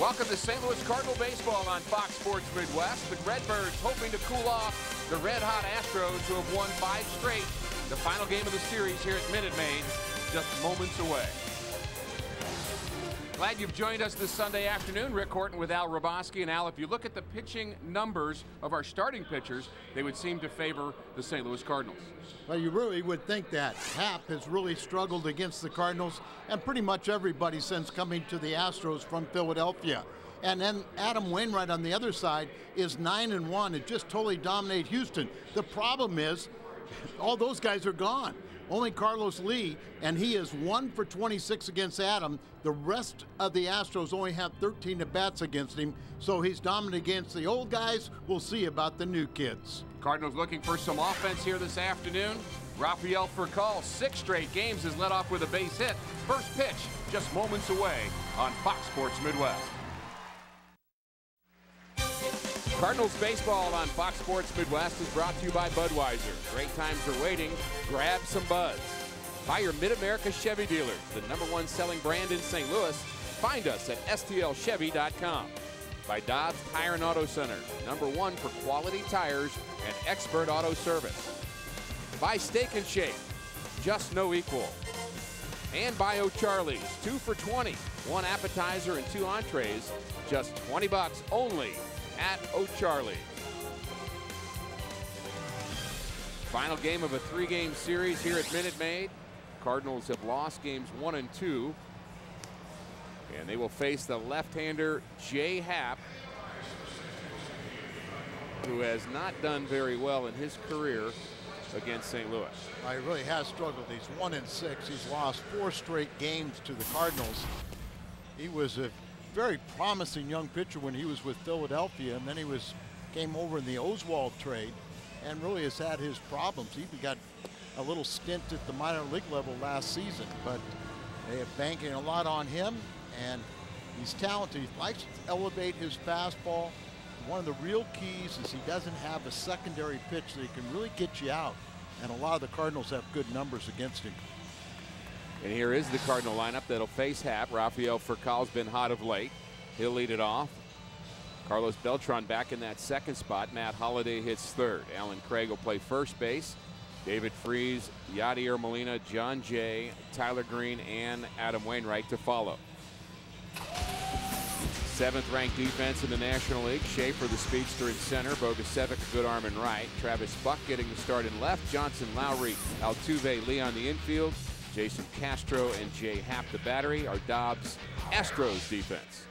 Welcome to St. Louis Cardinal baseball on Fox Sports Midwest. The Redbirds hoping to cool off the red-hot Astros, who have won 5 straight. The final game of the series here at Minute Maid, just moments away. Glad you've joined us this Sunday afternoon. Rick Horton with Al Roboski. And Al, if you look at the pitching numbers of our starting pitchers, they would seem to favor the St. Louis Cardinals. Well, you really would think that. Happ has really struggled against the Cardinals and pretty much everybody since coming to the Astros from Philadelphia. And then Adam Wainwright on the other side is 9-1 and just totally dominate Houston. The problem is all those guys are gone. Only Carlos Lee, and he is 1 for 26 against Adam. The rest of the Astros only have 13 at-bats against him, so he's dominant against the old guys. We'll see about the new kids. Cardinals looking for some offense here this afternoon. Rafael Furcal, 6 straight games, has led off with a base hit. First pitch, just moments away on Fox Sports Midwest. Cardinals baseball on Fox Sports Midwest is brought to you by Budweiser. Great times are waiting. Grab some buds. By your Mid-America Chevy dealers, the #1 selling brand in St. Louis. Find us at stlchevy.com. By Dobbs Tire and Auto Center, #1 for quality tires and expert auto service. By Steak and Shake, just no equal. And by O'Charlie's, 2 for $20. 1 appetizer and 2 entrees, just $20 only at O'Charlie's. Final game of a 3-game series here at Minute Maid. Cardinals have lost games 1 and 2. And they will face the left-hander Jay Happ, who has not done very well in his career against St. Louis. He really has struggled. He's 1-6. He's lost 4 straight games to the Cardinals. He was a very promising young pitcher when he was with Philadelphia, and then he came over in the Oswald trade and really has had his problems. He even got a little stint at the minor league level last season, but they are banking a lot on him, and he's talented. He likes to elevate his fastball. One of the real keys is he doesn't have a secondary pitch that he can really get you out, and a lot of the Cardinals have good numbers against him. And here is the Cardinal lineup that'll face Happ. Rafael Furcal's been hot of late. He'll lead it off. Carlos Beltran back in that second spot. Matt Holliday hits third. Alan Craig will play first base. David Freese, Yadier Molina, John Jay, Tyler Green, and Adam Wainwright to follow. 7th ranked defense in the National League. Schaefer, the speedster, in center. Bogusevic, a good arm in right. Travis Buck getting the start in left. Johnson, Lowry, Altuve, Lee on the infield. Jason Castro and Jay Happ, the battery. Our Dobbs Astros defense.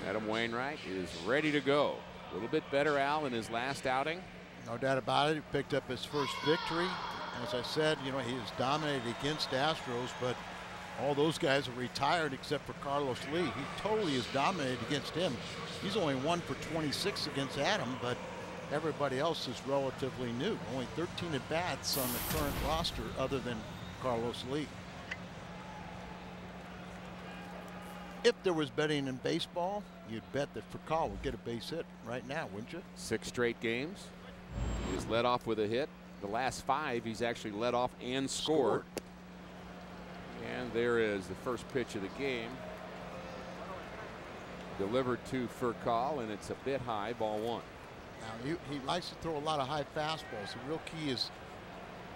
Adam Wainwright is ready to go. A little bit better, Al, in his last outing. No doubt about it. He picked up his first victory. As I said, he has dominated against Astros, but all those guys are retired except for Carlos Lee. He totally has dominated against him. He's only 1 for 26 against Adam, but everybody else is relatively new. Only 13 at-bats on the current roster other than Carlos Lee. If there was betting in baseball, you'd bet that Furcal would get a base hit right now, wouldn't you? 6 straight games. He's led off with a hit. The last 5, he's actually led off and scored. And there is the first pitch of the game. Delivered to Furcal, and it's a bit high, ball 1. Now, he likes to throw a lot of high fastballs. The real key is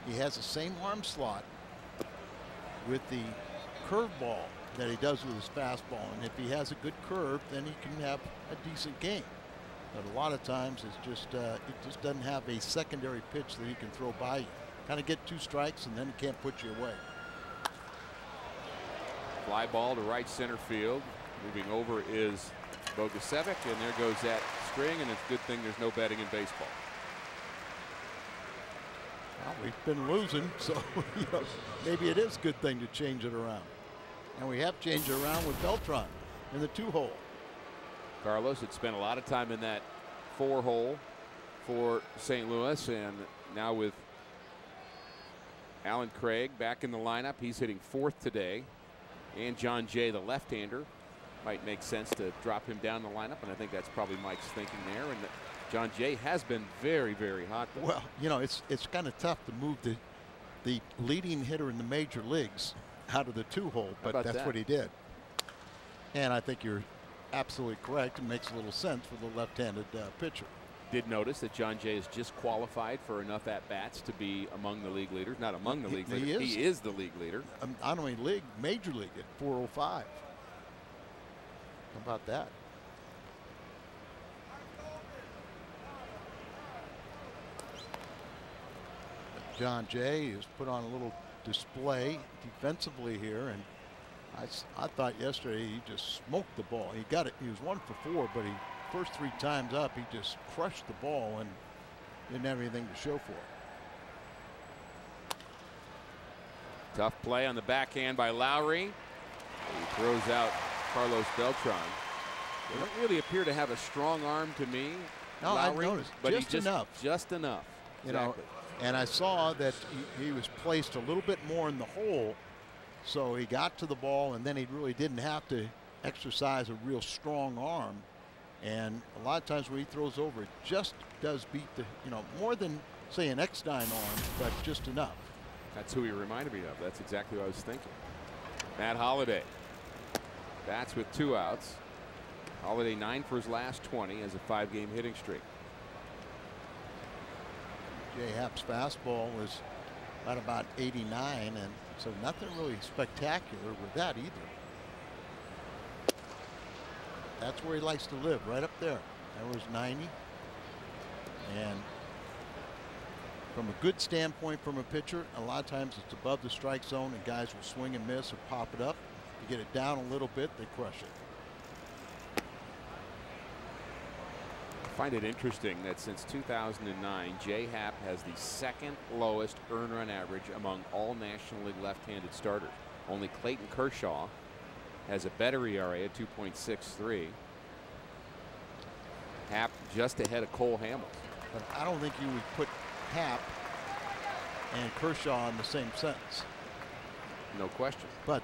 he has the same arm slot with the curveball that he does with his fastball. And if he has a good curve, then he can have a decent game. But a lot of times it's just it just doesn't have a secondary pitch that he can throw by you. Kind of get 2 strikes and then he can't put you away. Fly ball to right center field. Moving over is Bogusevic, and there goes that string, and it's a good thing there's no betting in baseball. Well, we've been losing, so maybe it is a good thing to change it around. And we have changed it around with Beltran in the 2-hole. Carlos had spent a lot of time in that 4-hole for St. Louis, and now with Alan Craig back in the lineup, he's hitting 4th today. And John Jay, the left-hander, might make sense to drop him down the lineup, and I think that's probably Mike's thinking there. And John Jay has been very, very hot, though. Well, it's kind of tough to move the leading hitter in the major leagues out of the 2-hole, but that's what he did. And I think you're absolutely correct. It makes a little sense for the left-handed pitcher. Did notice that John Jay has just qualified for enough at-bats to be among the league leaders. Not among the league leaders. He is the league leader. Not only league, major league at 405. How about that? John Jay has put on a little display defensively here, and I thought yesterday he just smoked the ball. He got it. He was 1 for 4, but first 3 times up, he just crushed the ball and didn't have anything to show for it. Tough play on the backhand by Lowry. He throws out Carlos Beltran. They don't really appear to have a strong arm to me. No, Lowry, I noticed. but Just enough. Just enough. You know, and I saw that he was placed a little bit more in the hole, so he got to the ball, and then he really didn't have to exercise a real strong arm. And a lot of times when he throws over, it just does beat the, more than, say, an X9 arm, but just enough. That's who he reminded me of. That's exactly what I was thinking. Matt Holliday bats with 2 outs. Holliday 9 for his last 20 as a 5-game hitting streak. Jay Happ's fastball was at about 89, and so nothing really spectacular with that either. That's where he likes to live, right up there. That was 90. And from a good standpoint from a pitcher, a lot of times it's above the strike zone and guys will swing and miss or pop it up. You get it down a little bit, they crush it. I find it interesting that since 2009, Jay Happ has the 2nd lowest earned run average among all National League left-handed starters. Only Clayton Kershaw has a better ERA at 2.63. Happ just ahead of Cole Hamels. But I don't think you would put Happ and Kershaw in the same sentence. No question. But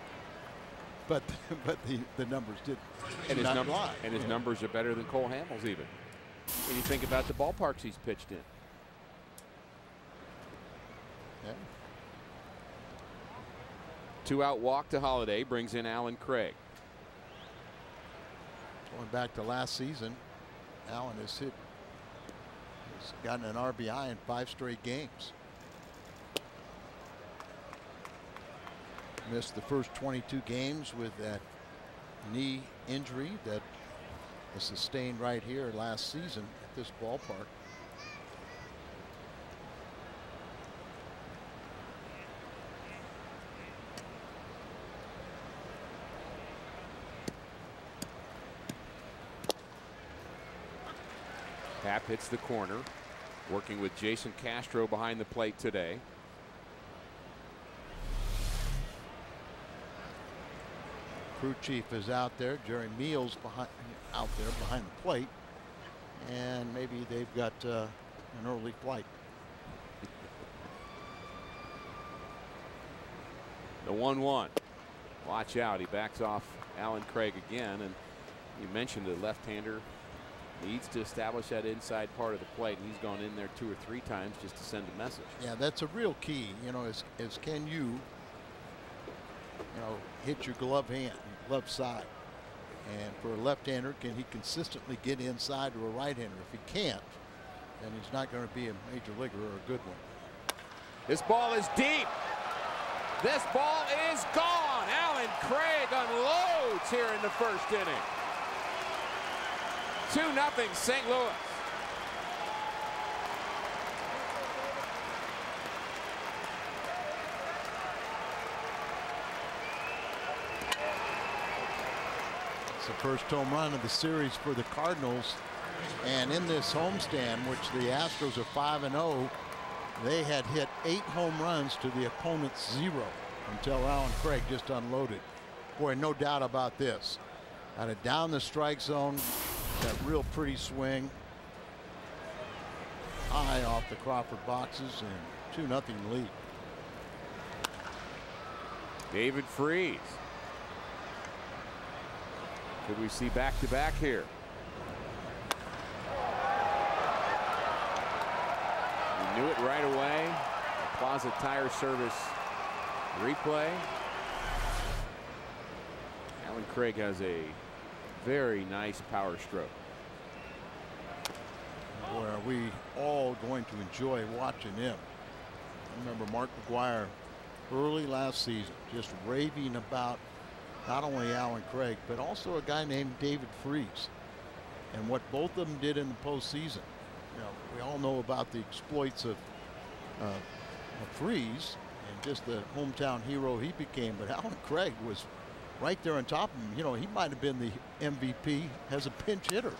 the numbers did not lie. And his numbers are better than Cole Hamels even. When you think about the ballparks he's pitched in. Yeah. 2-out walk to Holliday brings in Alan Craig. Going back to last season, Allen has gotten an RBI in 5 straight games. Missed the first 22 games with that knee injury that was sustained right here last season at this ballpark. Happ hits the corner, working with Jason Castro behind the plate today. Crew chief is out there. Jerry Meals out there behind the plate, and maybe they've got an early flight. The 1-1. Watch out. He backs off Alan Craig again, and you mentioned the left-hander needs to establish that inside part of the plate, and he's gone in there 2 or 3 times just to send a message. Yeah, that's a real key. Is can you hit your glove side, and for a left-hander, can he consistently get inside to a right-hander? If he can't, then he's not going to be a major leaguer or a good one. This ball is deep. This ball is gone. Alan Craig unloads here in the first inning. 2-0 St. Louis. It's the first home run of the series for the Cardinals, and in this homestand, which the Astros are 5-0, they had hit 8 home runs to the opponent's 0 until Alan Craig just unloaded. Boy, no doubt about this. Out of down the strike zone, that real pretty swing, high off the Crawford boxes, and 2-0 lead. David Freese. Could we see back-to-back here? We knew it right away. Plaza Tire Service replay. Alan Craig has a very nice power stroke. Boy, are we all going to enjoy watching him. I remember Mark McGuire early last season just raving about not only Alan Craig, but also a guy named David Freese, and what both of them did in the postseason. You know, we all know about the exploits of Freese and just the hometown hero he became, but Alan Craig was right there on top of him. You know, he might have been the MVP as a pinch hitter.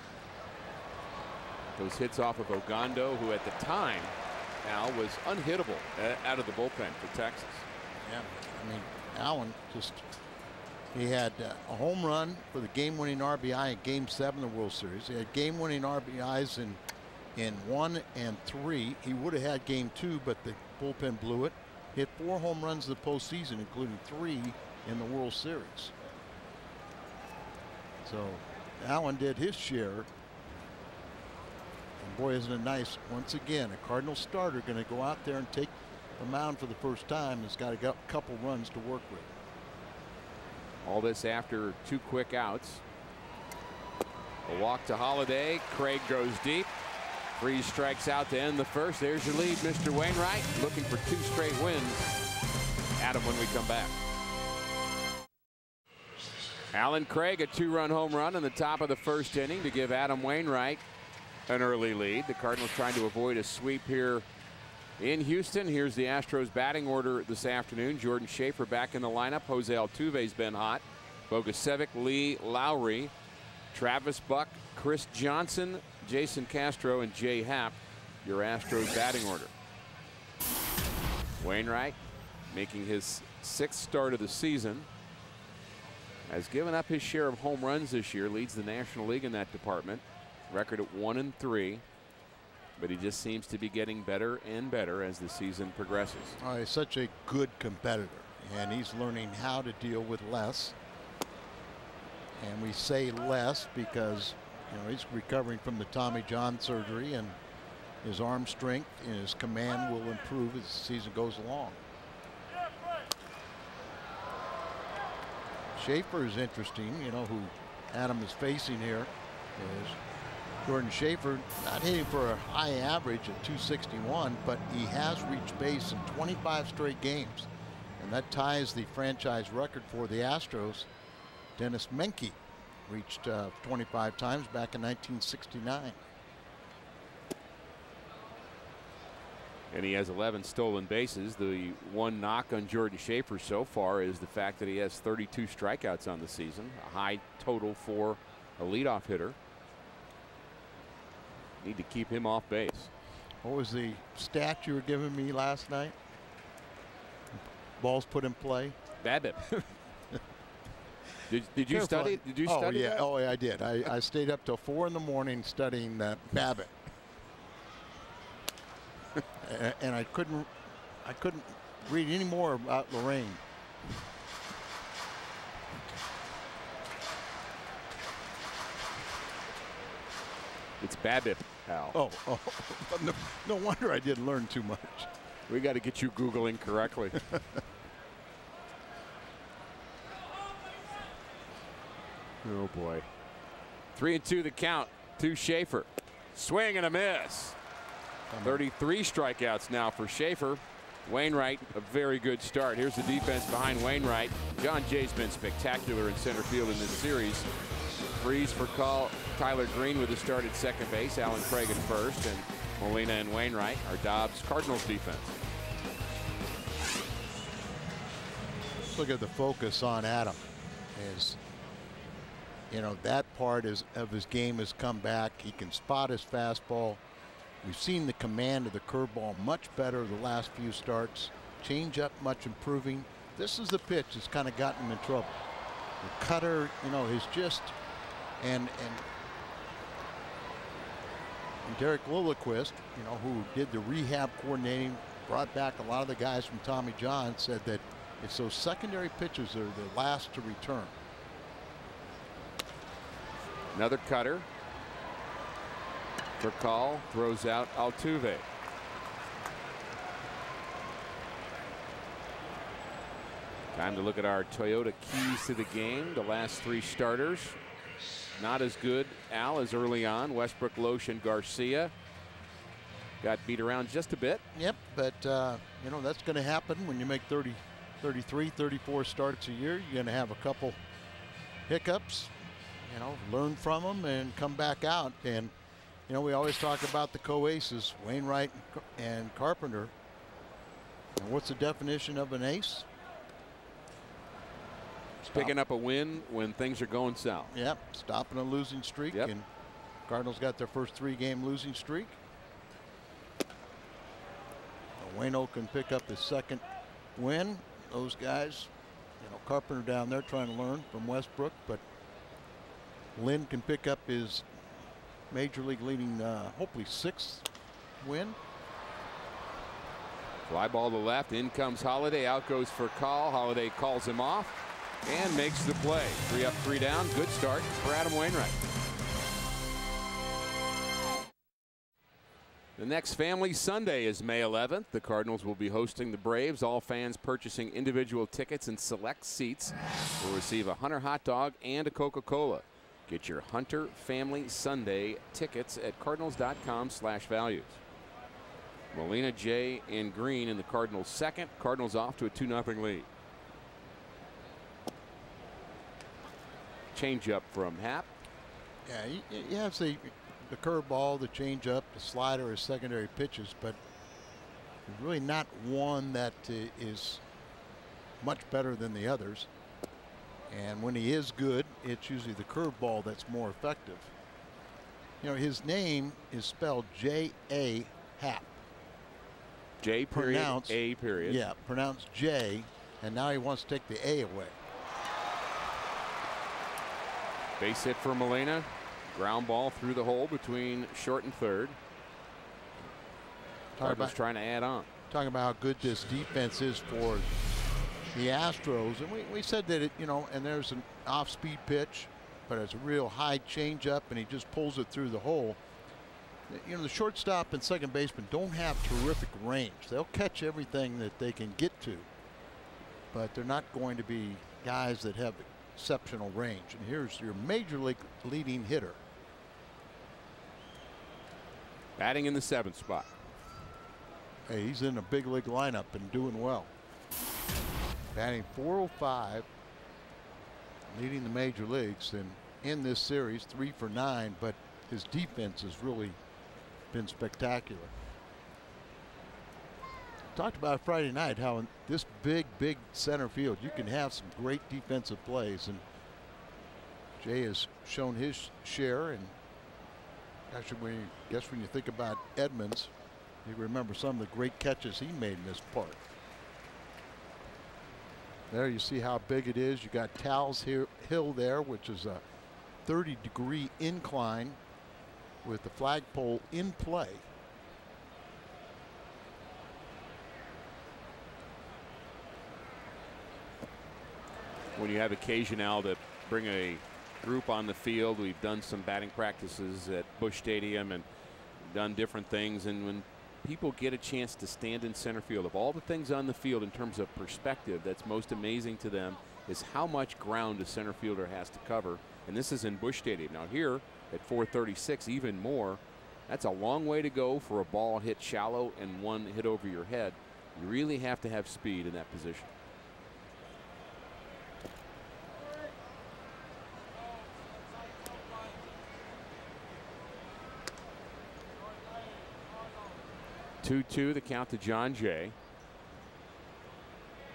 Those hits off of Ogando, who at the time, Al, was unhittable out of the bullpen for Texas. Yeah, I mean, Alan just, he had a home run for the game-winning RBI in Game 7 of the World Series. He had game-winning RBIs in 1 and 3. He would have had Game 2, but the bullpen blew it. Hit 4 home runs in the postseason, including 3 in the World Series. So Alan did his share. And boy, isn't it nice, once again, a Cardinals starter going to go out there and take the mound for the first time. Has got a couple runs to work with. All this after 2 quick outs. A walk to Holiday. Craig goes deep. Freese strikes out to end the first. There's your lead, Mr. Wainwright, looking for 2 straight wins. Adam, when we come back. Alan Craig, a 2-run home run in the top of the first inning to give Adam Wainwright an early lead. The Cardinals trying to avoid a sweep here in Houston. Here's the Astros batting order this afternoon. Jordan Schaefer back in the lineup. Jose Altuve's been hot. Bogusevic, Lee, Lowry, Travis Buck, Chris Johnson, Jason Castro, and Jay Happ, your Astros batting order. Wainwright, making his 6th start of the season, has given up his share of home runs this year, leads the National League in that department. Record at 1 and 3. But he just seems to be getting better and better as the season progresses. Oh, he's such a good competitor, and he's learning how to deal with less. And we say less because, you know, he's recovering from the Tommy John surgery, and his arm strength and his command will improve as the season goes along. Schaefer is interesting, you know, who Adam is facing here is Jordan Schaefer, not hitting for a high average at 261, but he has reached base in 25 straight games, and that ties the franchise record for the Astros. Dennis Menke reached 25 times back in 1969. And he has 11 stolen bases. The one knock on Jordan Schaefer so far is the fact that he has 32 strikeouts on the season, a high total for a leadoff hitter. Need to keep him off base. What was the stat you were giving me last night? Balls put in play. BABIP. Did you study? Did you study? Yeah. That? Oh, yeah, I did. I stayed up till 4 in the morning studying BABIP. And I couldn't read any more about Lorraine. It's BABIP, Al. Oh, no wonder I didn't learn too much. We got to get you Googling correctly. Oh boy. 3-2 the count to Schaefer. Swing and a miss. 33 strikeouts now for Schaefer. Wainwright, a very good start. Here's the defense behind Wainwright. John Jay's been spectacular in center field in this series. Freeze for call. Tyler Green with a start at second base. Alan Craig at first, and Molina and Wainwright are Dobbs Cardinals defense. Look at the focus on Adam. Is, you know, that part of his game has come back. He can spot his fastball. We've seen the command of the curveball much better the last few starts. Change up much improving. This is the pitch that's kind of gotten him in trouble. The cutter, you know, is just and Derek Lilliquist, you know, who did the rehab coordinating, brought back a lot of the guys from Tommy John, said that it's those secondary pitches that are the last to return. Another cutter. For call, throws out Altuve. Time to look at our Toyota keys to the game. The last 3 starters, not as good, Al, as early on. Westbrook, Loesch, and Garcia got beat around just a bit. Yep, but you know, that's going to happen when you make 30, 33, 34 starts a year. You're going to have a couple hiccups, you know, learn from them and come back out. And, you know, we always talk about the co-aces, Wainwright and Carpenter. And what's the definition of an ace? Picking up a win when things are going south. Yep, stopping a losing streak. Yep. And Cardinals got their first 3-game losing streak. Waino can pick up his 2nd win. Those guys, you know, Carpenter down there trying to learn from Westbrook, but Lynn can pick up his major league leading, hopefully 6th win. Fly ball to left. In comes Holiday. Out goes for call. Holiday calls him off and makes the play. 3 up, 3 down. Good start for Adam Wainwright. The next Family Sunday is May 11th. The Cardinals will be hosting the Braves. All fans purchasing individual tickets and select seats will receive a Hunter hot dog and a Coca-Cola. Get your Hunter Family Sunday tickets at cardinals.com/values. Molina, Jay, and Green in the Cardinals' 2nd. Cardinals off to a 2-0 lead. Change up from Happ. Yeah, you have the curveball, the changeup, the slider as secondary pitches, but really not one that is much better than the others. And when he is good, it's usually the curveball that's more effective. You know, his name is spelled J-A Happ. J period, A period. Yeah, pronounced J, and now he wants to take the A away. Base hit for Molina. Ground ball through the hole between short and third. Cardinals trying to add on. Talking about how good this defense is for the Astros, and we said that it, you know, and there's an off-speed pitch, but it's a real high changeup, and he just pulls it through the hole. You know, the shortstop and second baseman don't have terrific range. They'll catch everything that they can get to, but they're not going to be guys that have exceptional range. And here's your major league leading hitter. Batting in the 7th spot. Hey, he's in a big league lineup and doing well. Batting .405, leading the major leagues, and in this series 3 for 9, but his defense has really been spectacular. Talked about Friday night how in this big center field you can have some great defensive plays, and Jay has shown his share. And actually, when you think about Edmonds, you remember some of the great catches he made in this park. There you see how big it is. You got Tal's Hill there, which is a 30-degree incline with the flagpole in play. When you have occasion, Al, to bring a group on the field, we've done some batting practices at Busch Stadium and done different things, and when people get a chance to stand in center field, of all the things on the field in terms of perspective, that's most amazing to them is how much ground a center fielder has to cover. And this is in Busch Stadium. Now here at 436, even more. That's a long way to go for a ball hit shallow and one hit over your head. You really have to have speed in that position. Two, the count to John Jay.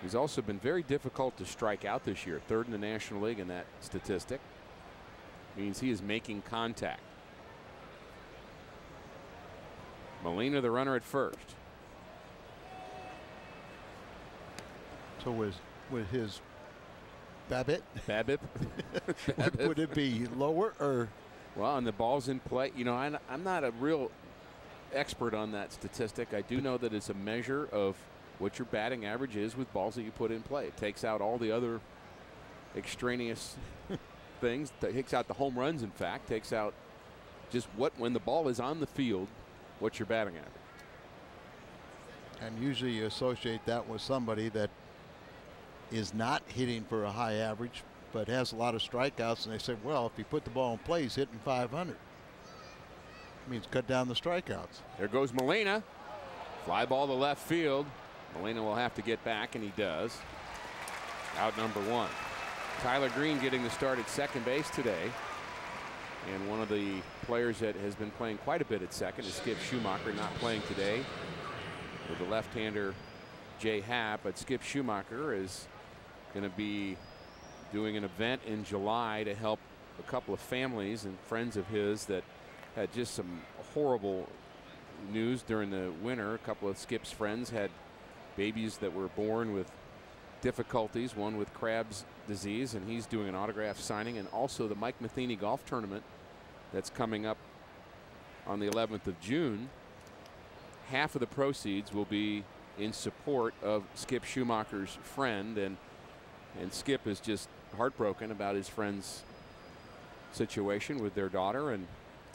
He's also been very difficult to strike out this year. 3rd in the National League in that statistic. Means he is making contact. Molina, the runner at first. So with his BABIP, would it be lower or? Well, and the ball's in play. You know, I'm not a real expert on that statistic. I do know that it's a measure of what your batting average is with balls that you put in play. It takes out all the other extraneous things. Takes out the home runs, in fact. Takes out just when the ball is on the field, what's your batting average. And usually you associate that with somebody that is not hitting for a high average, but has a lot of strikeouts. And they said, well, if he put the ball in play, he's hitting 500. Means cut down the strikeouts. There goes Molina. Fly ball to left field. Molina will have to get back, and he does. Out number 1. Tyler Green getting the start at second base today. And one of the players that has been playing quite a bit at second is Skip Schumacher, not playing today with the left-hander Jay Happ. But Skip Schumacher is going to be doing an event in July to help a couple of families and friends of his that had just some horrible news during the winter. A couple of Skip's friends had babies that were born with difficulties, one with Krabs disease, and he's doing an autograph signing. And also the Mike Matheny golf tournament that's coming up on the 11th of June. Half of the proceeds will be in support of Skip Schumacher's friend, and Skip is just heartbroken about his friend's situation with their daughter and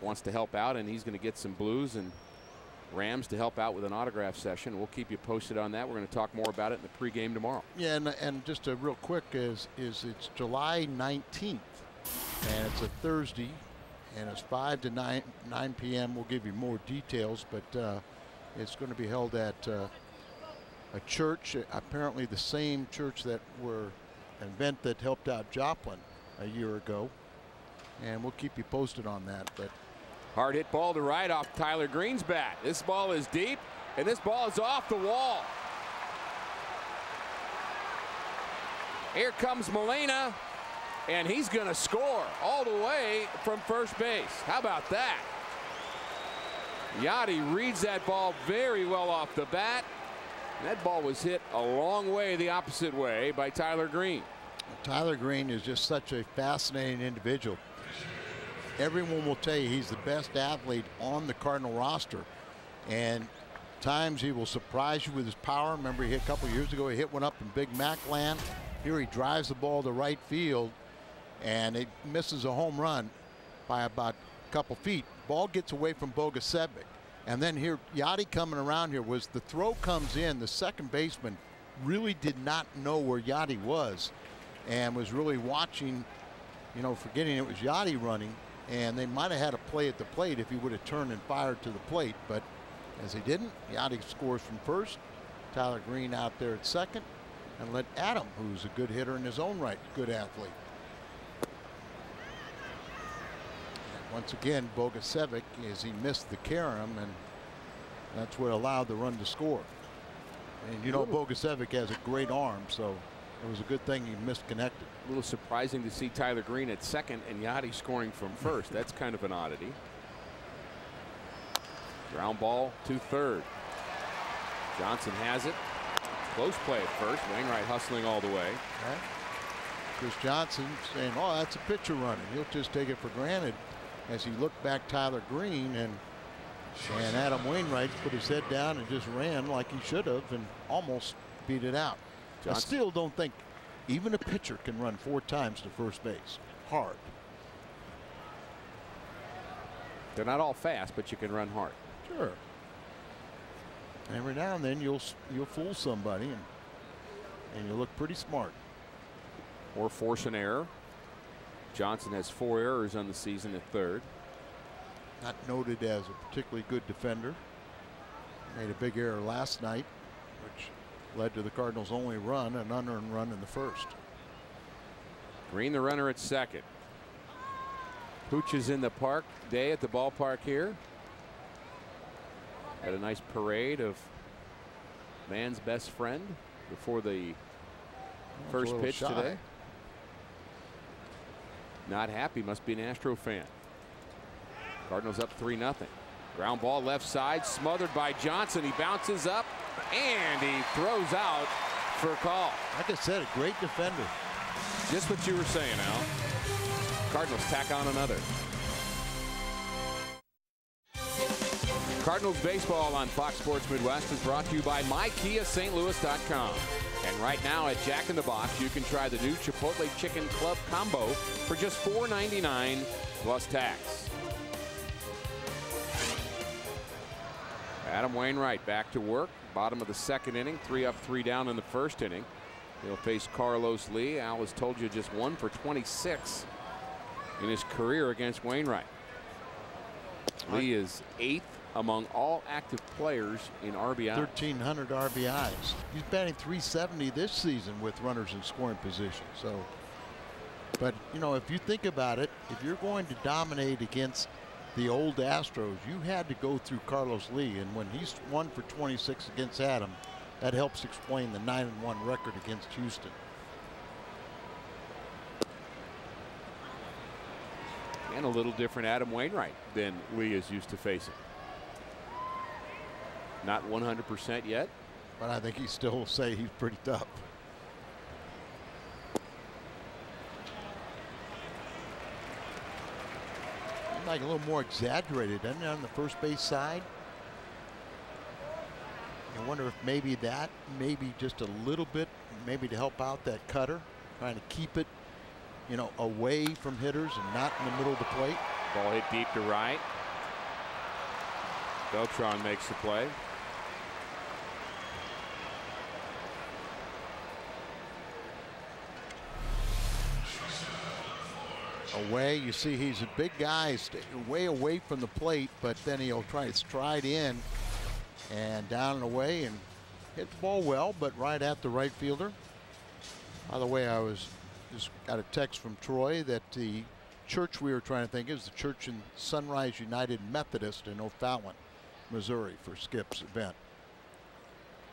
wants to help out, and he's going to get some Blues and Rams to help out with an autograph session. We'll keep you posted on that. We're going to talk more about it in the pregame tomorrow. Yeah, and just a real quick is it's July 19th, and it's a Thursday, and it's 5 to 9 p.m. We'll give you more details, but it's going to be held at a church, apparently the same church that were an event that helped out Joplin a year ago, and we'll keep you posted on that. But hard hit ball to right off Tyler Green's bat. This ball is deep, and this ball is off the wall. Here comes Molina, and he's going to score all the way from first base. How about that? Yachty reads that ball very well off the bat. That ball was hit a long way the opposite way by Tyler Green. Tyler Green is just such a fascinating individual. Everyone will tell you he's the best athlete on the Cardinal roster, and times he will surprise you with his power. Remember, he hit a couple years ago, he hit one up in Big Mac land. Here he drives the ball to right field, and it misses a home run by about a couple feet. Ball gets away from Bogusevic, and then here Yachty coming around here was the throw comes in. The second baseman really did not know where Yachty was, and was really watching, you know, forgetting it was Yachty running. And they might have had a play at the plate if he would have turned and fired to the plate, but as he didn't, Yachty scores from first. Tyler Green out there at second, and let Adam, who's a good hitter in his own right, good athlete. And once again, Bogusevic, as he missed the carom, and that's what allowed the run to score. And you know, Bogusevic has a great arm, so it was a good thing he misconnected. A little surprising to see Tyler Green at second and Yachty scoring from first. That's kind of an oddity. Ground ball to third. Johnson has it. Close play at first. Wainwright hustling all the way. Chris Johnson saying, oh, that's a pitcher running. He'll just take it for granted as he looked back Tyler Green, and Adam Wainwright put his head down and just ran like he should have and almost beat it out. Johnson. I still don't think even a pitcher can run 4 times to first base. Hard. They're not all fast, but you can run hard. Sure. Every now and then you'll fool somebody, and you look pretty smart. Or force an error. Johnson has 4 errors on the season at third. Not noted as a particularly good defender. Made a big error last night, which led to the Cardinals' only run, an unearned run in the first. Green the runner at second. Pooch is in the park day at the ballpark here. Had a nice parade of man's best friend before the first pitch today. Not happy, must be an Astro fan. Cardinals up 3-0. Ground ball left side, smothered by Johnson. He bounces up and he throws out for a call. Like I said, a great defender. Just what you were saying, Al. Cardinals tack on another. Cardinals baseball on Fox Sports Midwest is brought to you by MyKiaSt.Louis.com. And right now at Jack in the Box, you can try the new Chipotle Chicken Club Combo for just $4.99 plus tax. Adam Wainwright back to work. Bottom of the second inning. 3 up, 3 down in the first inning. He'll face Carlos Lee. Al has told you just 1 for 26 in his career against Wainwright. Lee is 8th among all active players in RBI. 1,300 RBIs. He's batting .370 this season with runners in scoring position. So, but you know, if you think about it, if you're going to dominate against the old Astros, you had to go through Carlos Lee, and when he's 1 for 26 against Adam, that helps explain the 9-1 record against Houston. And a little different Adam Wainwright than Lee is used to facing. Not 100% yet, but I think he still will say he's pretty tough. Like a little more exaggerated, doesn't it, on the first base side? I wonder if maybe that, maybe just a little bit, maybe to help out that cutter, trying to keep it, you know, away from hitters and not in the middle of the plate. Ball hit deep to right. Beltran makes the play. Away, you see he's a big guy, way away from the plate, but then he'll try to stride in and down and away and hit the ball well, but right at the right fielder. By the way, I just got a text from Troy that the church we were trying to think is the church in Sunrise United Methodist in O'Fallon, Missouri, for Skip's event.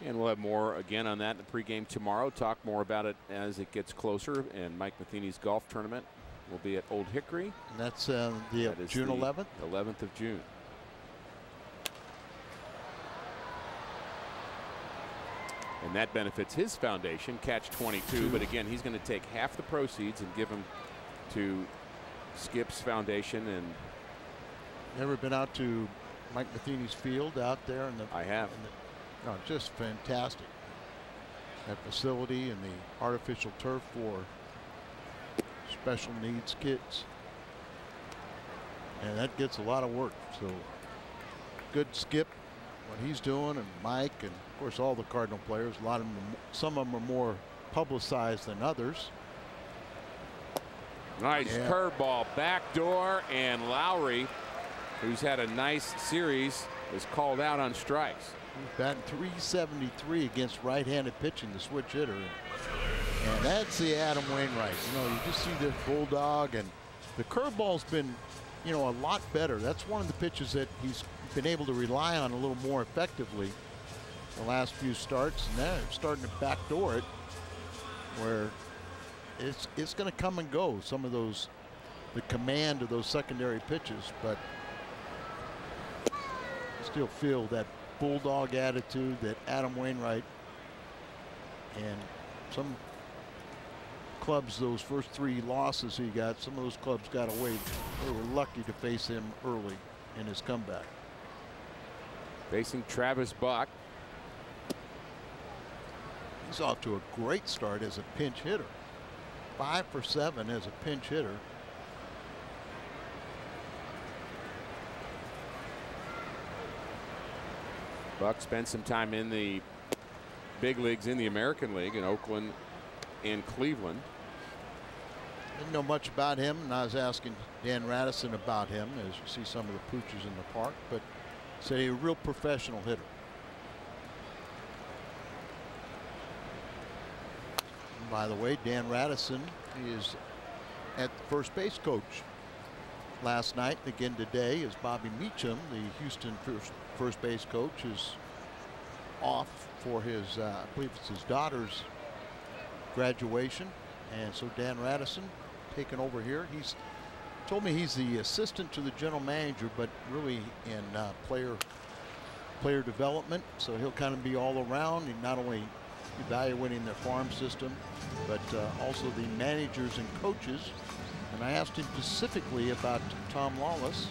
And we'll have more again on that in the pregame tomorrow. Talk more about it as it gets closer. And Mike Matheny's golf tournament will be at Old Hickory. And that's June 11th? 11th of June. And that benefits his foundation, Catch 22. But again, he's going to take half the proceeds and give them to Skip's foundation. And never been out to Mike Matheny's field out there in the. I have. No, just fantastic. That facility and the artificial turf for special needs kids. And that gets a lot of work. So good Skip, what he's doing, and Mike, and of course all the Cardinal players. A lot of them, some of them are more publicized than others. Nice curveball, backdoor, and Lowry, who's had a nice series, is called out on strikes. He's batting .373 against right-handed pitching, the switch hitter. And that's the Adam Wainwright. You know, you just see this bulldog, and the curveball's been, you know, a lot better. That's one of the pitches that he's been able to rely on a little more effectively the last few starts. And now it's starting to backdoor it, where it's going to come and go. Some of those, the command of those secondary pitches, but still feel that bulldog attitude that Adam Wainwright, and some clubs, those first 3 losses he got, some of those clubs got away. They were lucky to face him early in his comeback. Facing Travis Buck. He's off to a great start as a pinch hitter. 5 for 7 as a pinch hitter. Buck spent some time in the big leagues in the American League in Oakland and Cleveland. Didn't know much about him, and I was asking Dan Radisson about him, as you see some of the pooches in the park, but said he's a real professional hitter. And by the way, Dan Radisson is at the first base coach last night. Again today is Bobby Meacham, the Houston first base coach, is off for his, I believe it's his daughter's graduation, and so Dan Radisson taken over here. He's told me he's the assistant to the general manager, but really in player development, so he'll kind of be all around, and not only evaluating their farm system, but also the managers and coaches. And I asked him specifically about Tom Lawless,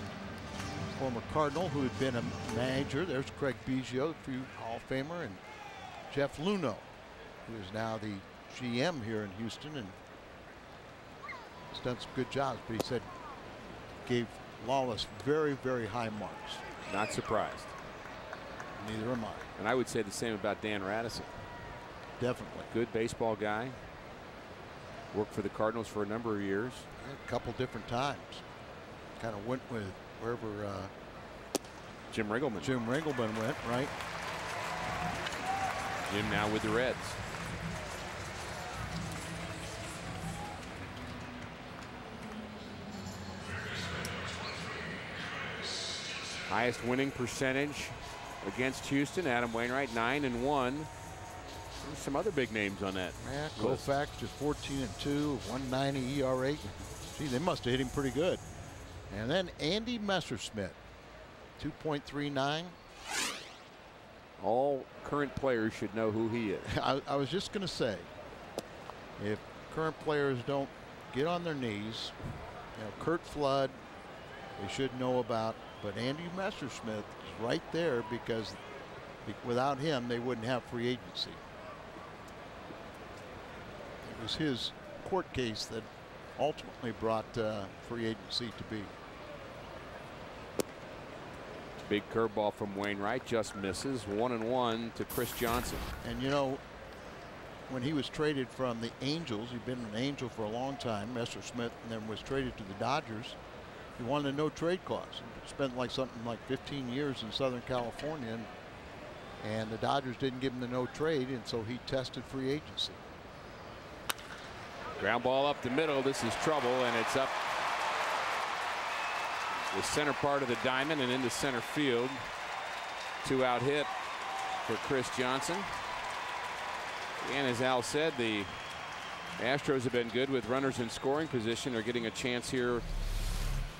former Cardinal, who had been a manager. There's Craig Biggio, the Hall of Famer, and Jeff Luhnow, who is now the GM here in Houston, and has done some good jobs. But he said gave Lawless very, very high marks. Not surprised. Neither am I. And I would say the same about Dan Radisson. definitely. Good baseball guy. Worked for the Cardinals for a number of years. A couple different times. Kind of went with wherever Jim Ringelman went, right? Jim now with the Reds. Highest winning percentage against Houston, Adam Wainwright, 9-1. There's some other big names on that. Yeah, Koufax just 14-2, 190 ERA. Gee, they must have hit him pretty good. And then Andy Messerschmidt, 2.39. All current players should know who he is. I was just going to say, if current players don't get on their knees, Curt Flood, they should know about. But Andy Messerschmidt is right there because without him, they wouldn't have free agency. It was his court case that ultimately brought free agency to be. Big curveball from Wainwright, just misses. 1-1 to Chris Johnson. And when he was traded from the Angels, he'd been an Angel for a long time, Messerschmidt, and then was traded to the Dodgers. He wanted a no-trade clause. He spent something like 15 years in Southern California, and the Dodgers didn't give him the no-trade, and so he tested free agency. Ground ball up the middle. This is trouble, and it's up the center part of the diamond and into center field. 2-out hit for Chris Johnson. And as Al said, the Astros have been good with runners in scoring position. They're getting a chance here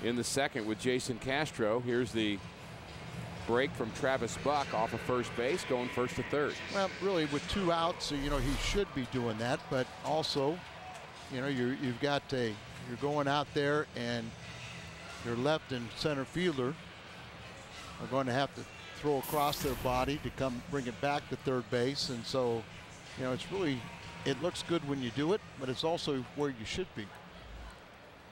in the second with Jason Castro. Here's the break from Travis Buck off of first base, going first to third. Well, really, with 2 outs, so, he should be doing that. But also, you're going out there, and your left and center fielder are going to have to throw across their body to come bring it back to third base. And so, it's really, it looks good when you do it, but it's also where you should be.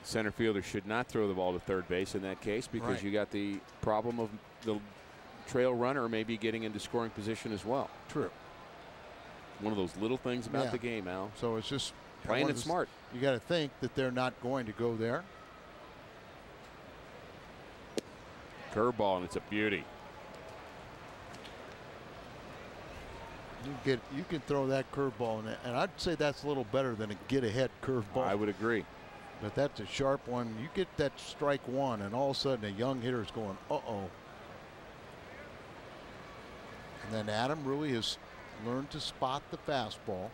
Center fielder should not throw the ball to third base in that case, because you got the problem of the trail runner maybe getting into scoring position as well. True. One of those little things about the game, Al. So it's just playing it smart. You got to think that they're not going to go there. Curveball, and it's a beauty. You can throw that curveball in it, and I'd say that's a little better than a get-ahead curveball. I would agree. But that's a sharp one. You get that strike one, and all of a sudden a young hitter's going, uh-oh. And then Adam really has learned to spot the fastball.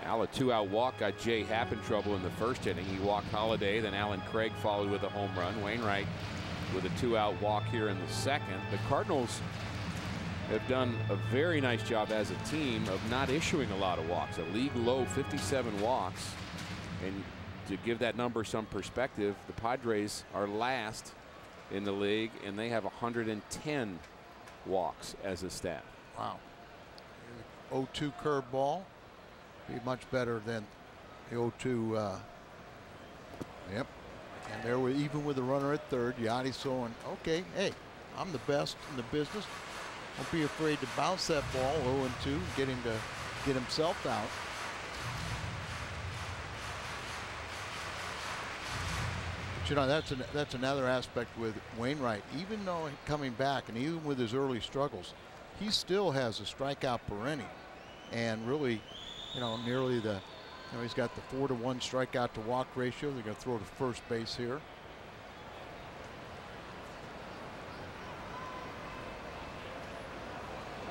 Al, a 2-out walk got Jay Happ in trouble in the first inning. He walked Holiday, then Alan Craig followed with a home run. Wainwright with a 2-out walk here in the second. The Cardinals have done a very nice job as a team of not issuing a lot of walks. A league low 57 walks. And to give that number some perspective, the Padres are last in the league, and they have 110 walks as a staff. Wow. 0-2 curveball. Be much better than the 0-2. Yep. And there were, even with the runner at third, Yadi's showing, okay, hey, I'm the best in the business. Don't be afraid to bounce that ball 0-2, get him to get himself out. But that's another aspect with Wainwright. Even though coming back, and even with his early struggles, he still has a strikeout per inning, and really, nearly the, he's got the 4-to-1 strikeout to walk ratio. They're going to throw to first base here.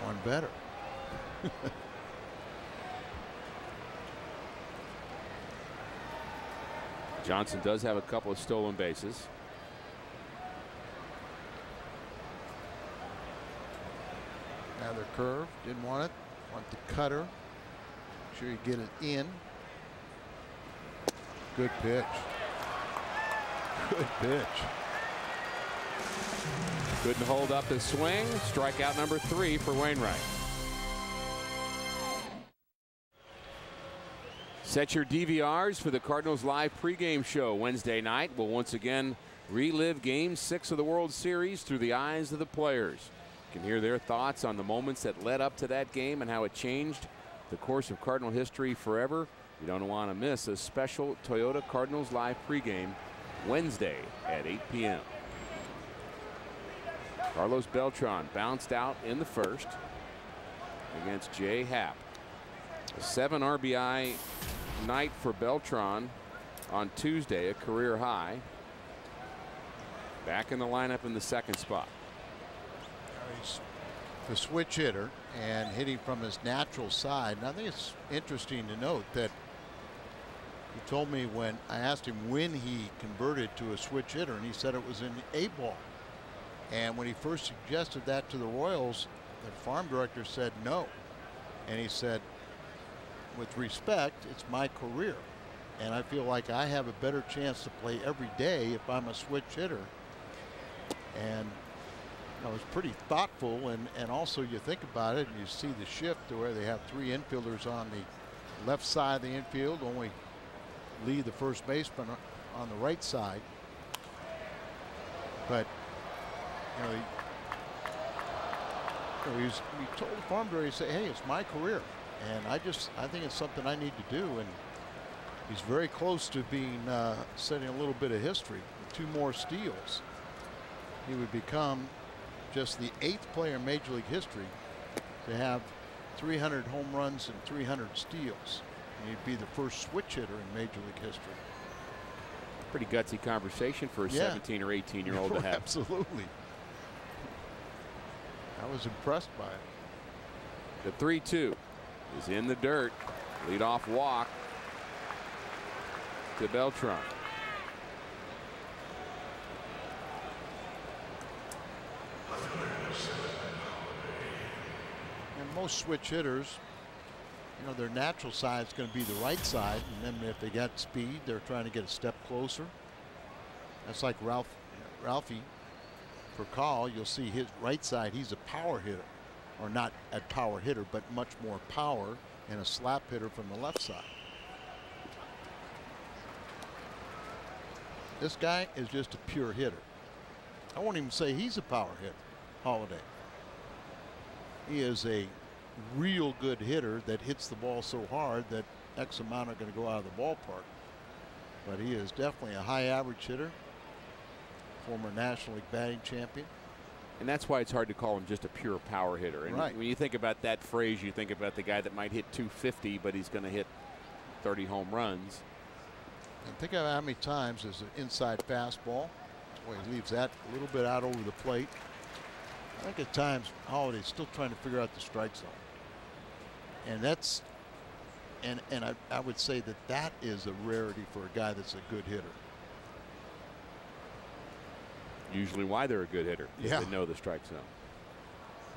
One better. Johnson does have a couple of stolen bases. Another curve, didn't want it. Want the cutter. Make sure you get it in. Good pitch. Good pitch. Couldn't hold up his swing. Strikeout number 3 for Wainwright. Set your DVRs for the Cardinals live pregame show Wednesday night. We'll once again Relive Game 6 of the World Series through the eyes of the players. You can hear their thoughts on the moments that led up to that game and how it changed the course of Cardinal history forever. You don't want to miss a special Toyota Cardinals Live pregame Wednesday at 8 p.m. Carlos Beltran bounced out in the first against Jay Happ. A 7 RBI night for Beltran on Tuesday, a career high. Back in the lineup in the second spot. He's the switch hitter and hitting from his natural side. And I think it's interesting to note that he told me when I asked him when he converted to a switch hitter, and he said it was in A-ball. And when he first suggested that to the Royals, the farm director said no. And he said, with respect, it's my career. And I feel like I have a better chance to play every day if I'm a switch hitter. And you know, it's pretty thoughtful, and also you think about it and you see the shift to where they have 3 infielders on the left side of the infield, only Lee, the first baseman, on the right side. But you know, he told the farm director, he said, hey, it's my career, and I think it's something I need to do. And he's very close to being setting a little bit of history. With 2 more steals, he would become just the 8th player in Major League history to have 300 home runs and 300 steals. And he'd be the first switch hitter in Major League history. Pretty gutsy conversation for a 17 or 18-year-old to have. Absolutely. I was impressed by it. The 3-2 is in the dirt. Leadoff walk to Beltran. And most switch hitters, you know, their natural side is going to be the right side, and then if they got speed, they're trying to get a step closer. That's like Ralphie. For Call, you'll see his right side, he's a power hitter, or not a power hitter, but much more power, and a slap hitter from the left side. This guy is just a pure hitter. I won't even say he's a power hitter, Holiday. He is a real good hitter that hits the ball so hard that X amount are going to go out of the ballpark. But he is definitely a high average hitter. Former National League batting champion. And that's why it's hard to call him just a pure power hitter. And when you think about that phrase, you think about the guy that might hit 250, but he's going to hit 30 home runs. And think of how many times there's an inside fastball. Boy, he leaves that a little bit out over the plate. I think at times Holiday's still trying to figure out the strike zone. And that's, and I would say that is a rarity for a guy that's a good hitter. Usually why they're a good hitter. Yeah. They know the strike zone.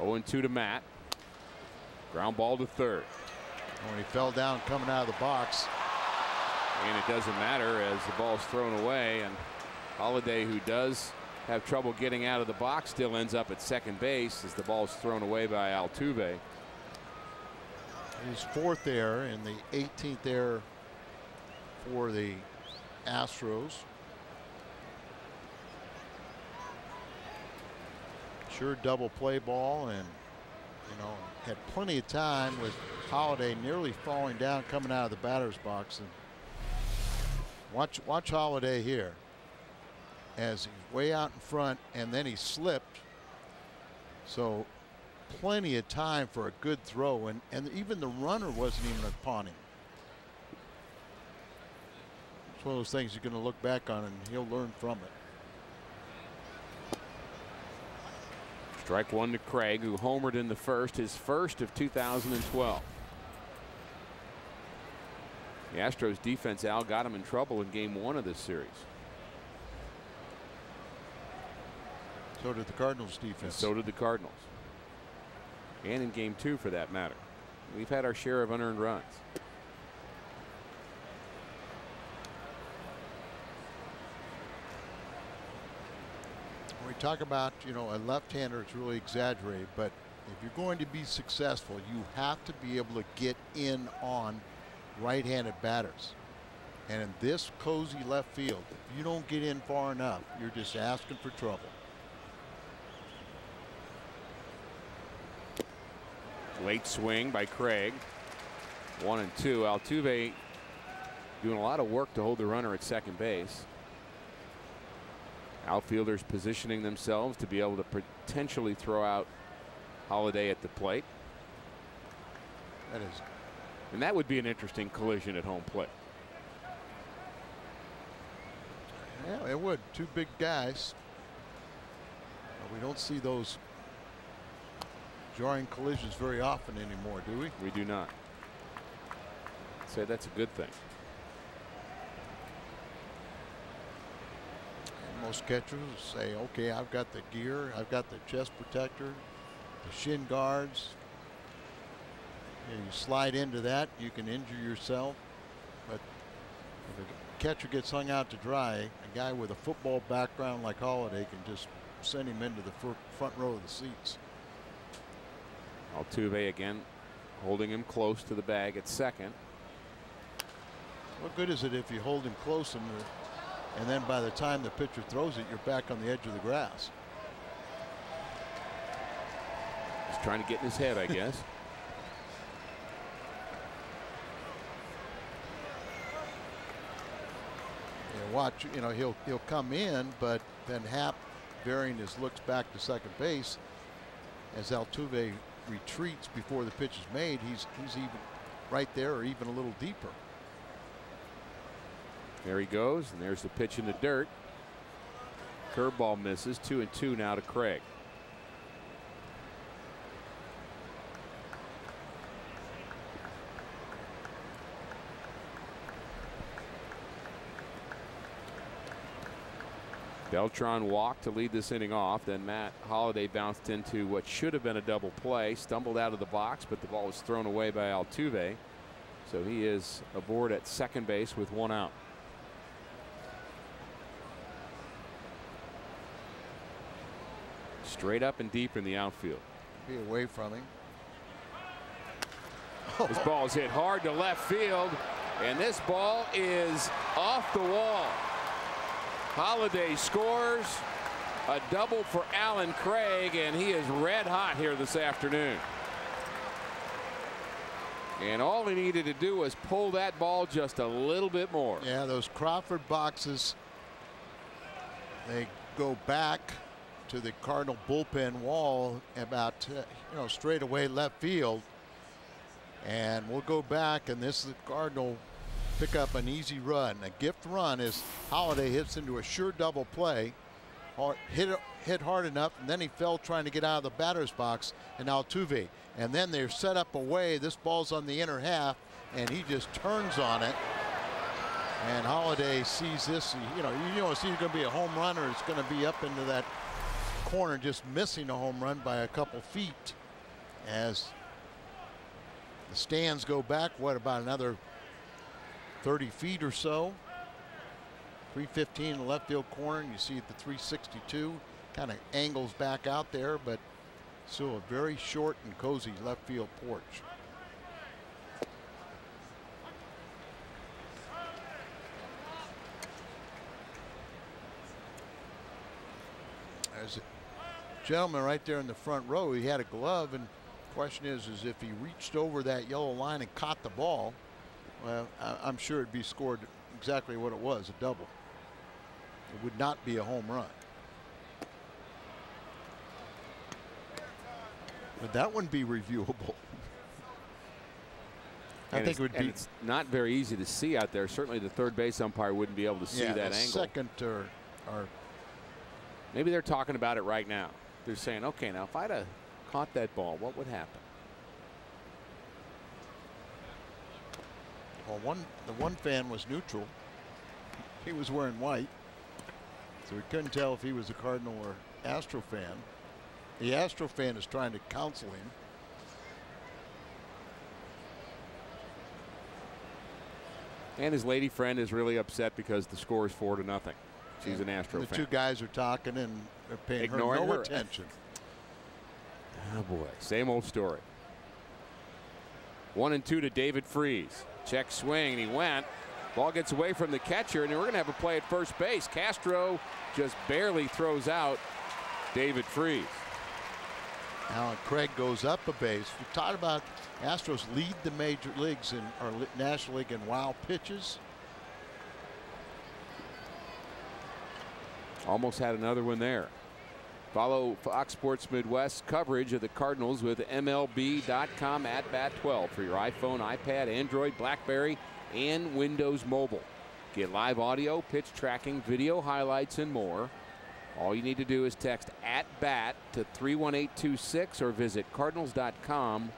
0-2 to Matt. Ground ball to third. When he fell down coming out of the box. And it doesn't matter as the ball's thrown away, and Holiday, who does have trouble getting out of the box, still ends up at second base as the ball's thrown away by Altuve. His 4th error and the 18th error for the Astros. Sure double play ball, and you know, had plenty of time with Holiday nearly falling down coming out of the batter's box. And watch Holiday here as he's way out in front, and then he slipped. So plenty of time for a good throw, and even the runner wasn't even upon him. It's one of those things you're going to look back on and he'll learn from it. Strike 1 to Craig, who homered in the first, his first of 2012. The Astros defense, Al, got him in trouble in game 1 of this series. So did the Cardinals defense. And so did the Cardinals. And in game 2 for that matter. We've had our share of unearned runs. We talk about, you know, a left-hander, it's really exaggerated, but if you're going to be successful, you have to be able to get in on right-handed batters. And in this cozy left field, if you don't get in far enough, you're just asking for trouble. Late swing by Craig. 1-2. Altuve doing a lot of work to hold the runner at second base. Outfielders positioning themselves to be able to potentially throw out Holiday at the plate. That is. And that would be an interesting collision at home plate. Yeah, it would. Two big guys. We don't see those jarring collisions very often anymore, do we? We do not. I'd say that's a good thing. And most catchers say, okay, I've got the gear, I've got the chest protector, the shin guards. You slide into that, you can injure yourself. But if a catcher gets hung out to dry, a guy with a football background like Holiday can just send him into the front row of the seats. Altuve again holding him close to the bag at second. What good is it if you hold him close and then by the time the pitcher throws it, you're back on the edge of the grass? He's trying to get in his head, I guess. Watch, he'll come in, but then Happ varying his looks back to second base as Altuve retreats before the pitch is made. He's even right there or even a little deeper. There he goes, and there's the pitch in the dirt. Curveball misses. 2-2 now to Craig. Beltran walked to lead this inning off. Then Matt Holliday bounced into what should have been a double play, stumbled out of the box, but the ball was thrown away by Altuve. So he is aboard at second base with one out. Straight up and deep in the outfield. Be away from him. This ball is hit hard to left field, and this ball is off the wall. Holiday scores a double for Allen Craig, and he is red hot here this afternoon. And all he needed to do was pull that ball just a little bit more. Yeah, those Crawford boxes, they go back to the Cardinal bullpen wall about straight away left field, and we'll go back, and this is the Cardinal pick up an easy run. A gift run as Holiday hits into a sure double play, hit hard enough, and then he fell trying to get out of the batter's box, and Altuve, and then they're set up away. This ball's on the inner half, and he just turns on it, and Holiday sees this. You know it's either going to be a home run or it's going to be up into that corner, just missing a home run by a couple feet as the stands go back, what, about another 30 feet or so. 315 in the left field corner, and you see the 362 kind of angles back out there, but still a very short and cozy left field porch. There's a gentleman right there in the front row. He had a glove, and the question is if he reached over that yellow line and caught the ball, well, I'm sure it'd be scored exactly what it was, a double. It would not be a home run. But that wouldn't be reviewable. I think it would be. It's not very easy to see out there. Certainly the third base umpire wouldn't be able to see that angle. Second or maybe they're talking about it right now. They're saying, okay, now if I'd have caught that ball, what would happen? Well, the one fan was neutral. He was wearing white, so we couldn't tell if he was a Cardinal or Astro fan. The Astro fan is trying to counsel him. And his lady friend is really upset because the score is 4-0. She's an Astro fan. The two guys are talking and they're paying Ignoring her no her attention. Oh boy, same old story. 1-2 to David Freese. Check swing, and he went Ball gets away from the catcher, and we're going to have a play at first base. Castro just barely throws out David Freese. Alan Craig goes up a base. We talked about Astros lead the major leagues in our National League in wild pitches. Almost had another one there. Follow Fox Sports Midwest coverage of the Cardinals with MLB.com at Bat 12 for your iPhone, iPad, Android, BlackBerry, and Windows Mobile. Get live audio, pitch tracking, video highlights, and more. All you need to do is text @BAT to 31826 or visit Cardinals.com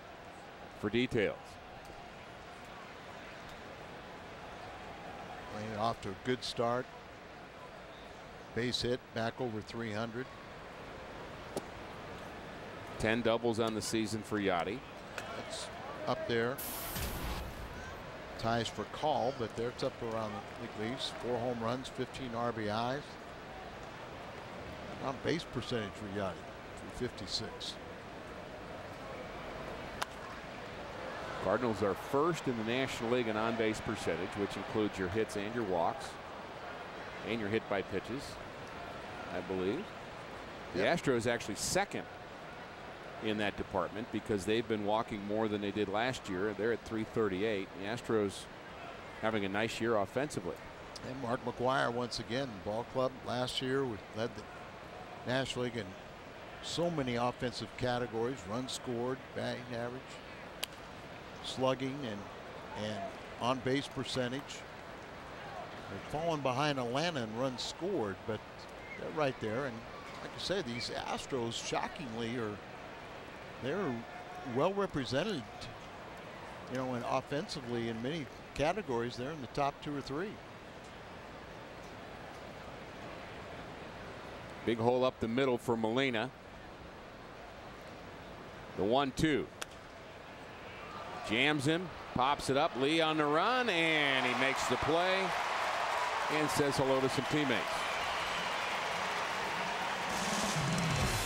for details. Playing off to a good start. Base hit, back over 300. 10 doubles on the season for Yachty. That's up there. Ties for call, but there it's up around the league leads. 4 home runs, 15 RBIs. On base percentage for Yachty, 356. Cardinals are first in the National League in on-base percentage, which includes your hits and your walks and your hit by pitches, I believe. The Astros actually second in that department because they've been walking more than they did last year. They're at 338. The Astros having a nice year offensively. And Mark McGwire once again, ball club last year led the National League in so many offensive categories: runs scored, batting average, slugging, and on base percentage. They're falling behind Atlanta in runs scored, but they're right there. And like I say, these Astros shockingly they're well represented, you know, and offensively in many categories. They're in the top 2 or 3. Big hole up the middle for Molina. The 1-2. Jams him, pops it up. Lee on the run, and he makes the play and says hello to some teammates.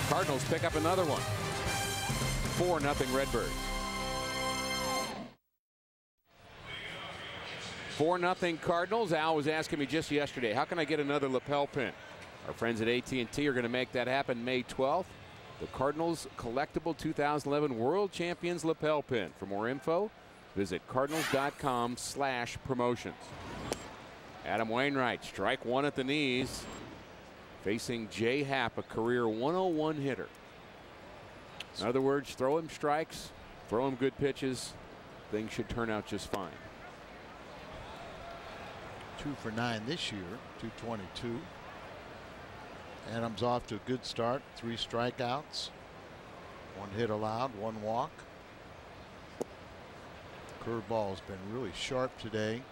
Cardinals pick up another one. 4-0 Redbirds. 4-0 Cardinals. Al was asking me just yesterday, how can I get another lapel pin? Our friends at AT&T are going to make that happen May 12th. The Cardinals collectible 2011 World Champions lapel pin. For more info, visit Cardinals.com/promotions. Adam Wainwright, strike 1 at the knees, facing Jay Happ, a career 101 hitter. In other words, throw him strikes, throw him good pitches, things should turn out just fine. 2 for 9 this year, 222. Adams off to a good start. 3 strikeouts, 1 hit allowed, 1 walk. Curveball has been really sharp today.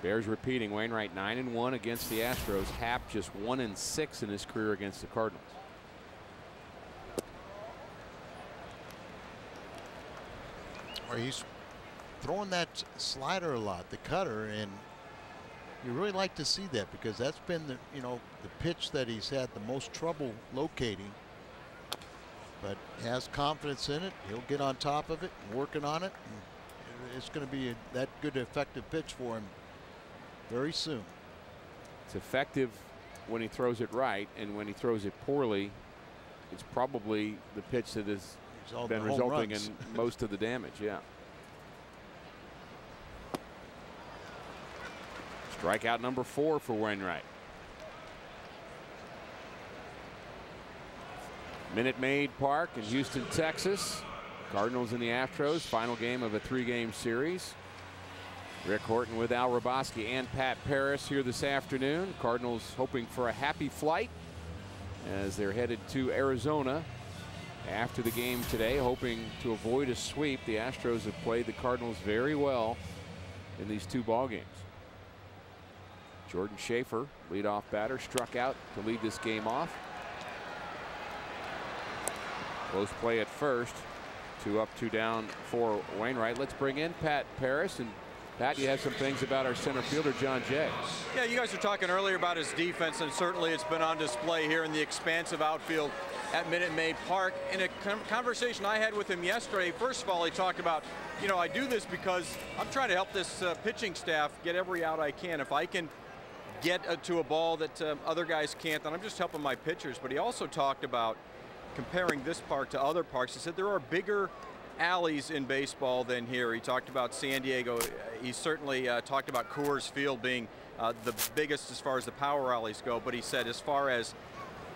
Bears repeating. Wainwright 9-1 against the Astros. Happ just 1-6 in his career against the Cardinals. He's throwing that slider a lot, the cutter, and you really like to see that because that's been the the pitch that he's had the most trouble locating. But has confidence in it. He'll get on top of it and working on it. And it's going to be that good effective pitch for him very soon. It's effective when he throws it right, and when he throws it poorly, it's probably the pitch that has been resulting in most of the damage. Yeah. Strikeout number 4 for Wainwright. Minute Maid Park in Houston, Texas. Cardinals and the Astros, final game of a 3-game series. Rick Horton with Al Roboski and Pat Paris here this afternoon. Cardinals hoping for a happy flight as they're headed to Arizona after the game today, hoping to avoid a sweep. The Astros have played the Cardinals very well in these 2 ball games. Jordan Schaefer, leadoff batter, struck out to lead this game off. Close play at first. 2 up, 2 down for Wainwright. Let's bring in Pat Paris and Pat, you have some things about our center fielder, John Jay. Yeah, you guys were talking earlier about his defense, and certainly it's been on display here in the expansive outfield at Minute Maid Park. In a conversation I had with him yesterday, first of all, he talked about, you know, I do this because I'm trying to help this pitching staff get every out I can. If I can get to a ball that other guys can't, then I'm just helping my pitchers. But he also talked about comparing this park to other parks. He said there are bigger alleys in baseball than here. He talked about San Diego. He certainly talked about Coors Field being the biggest as far as the power alleys go, but he said as far as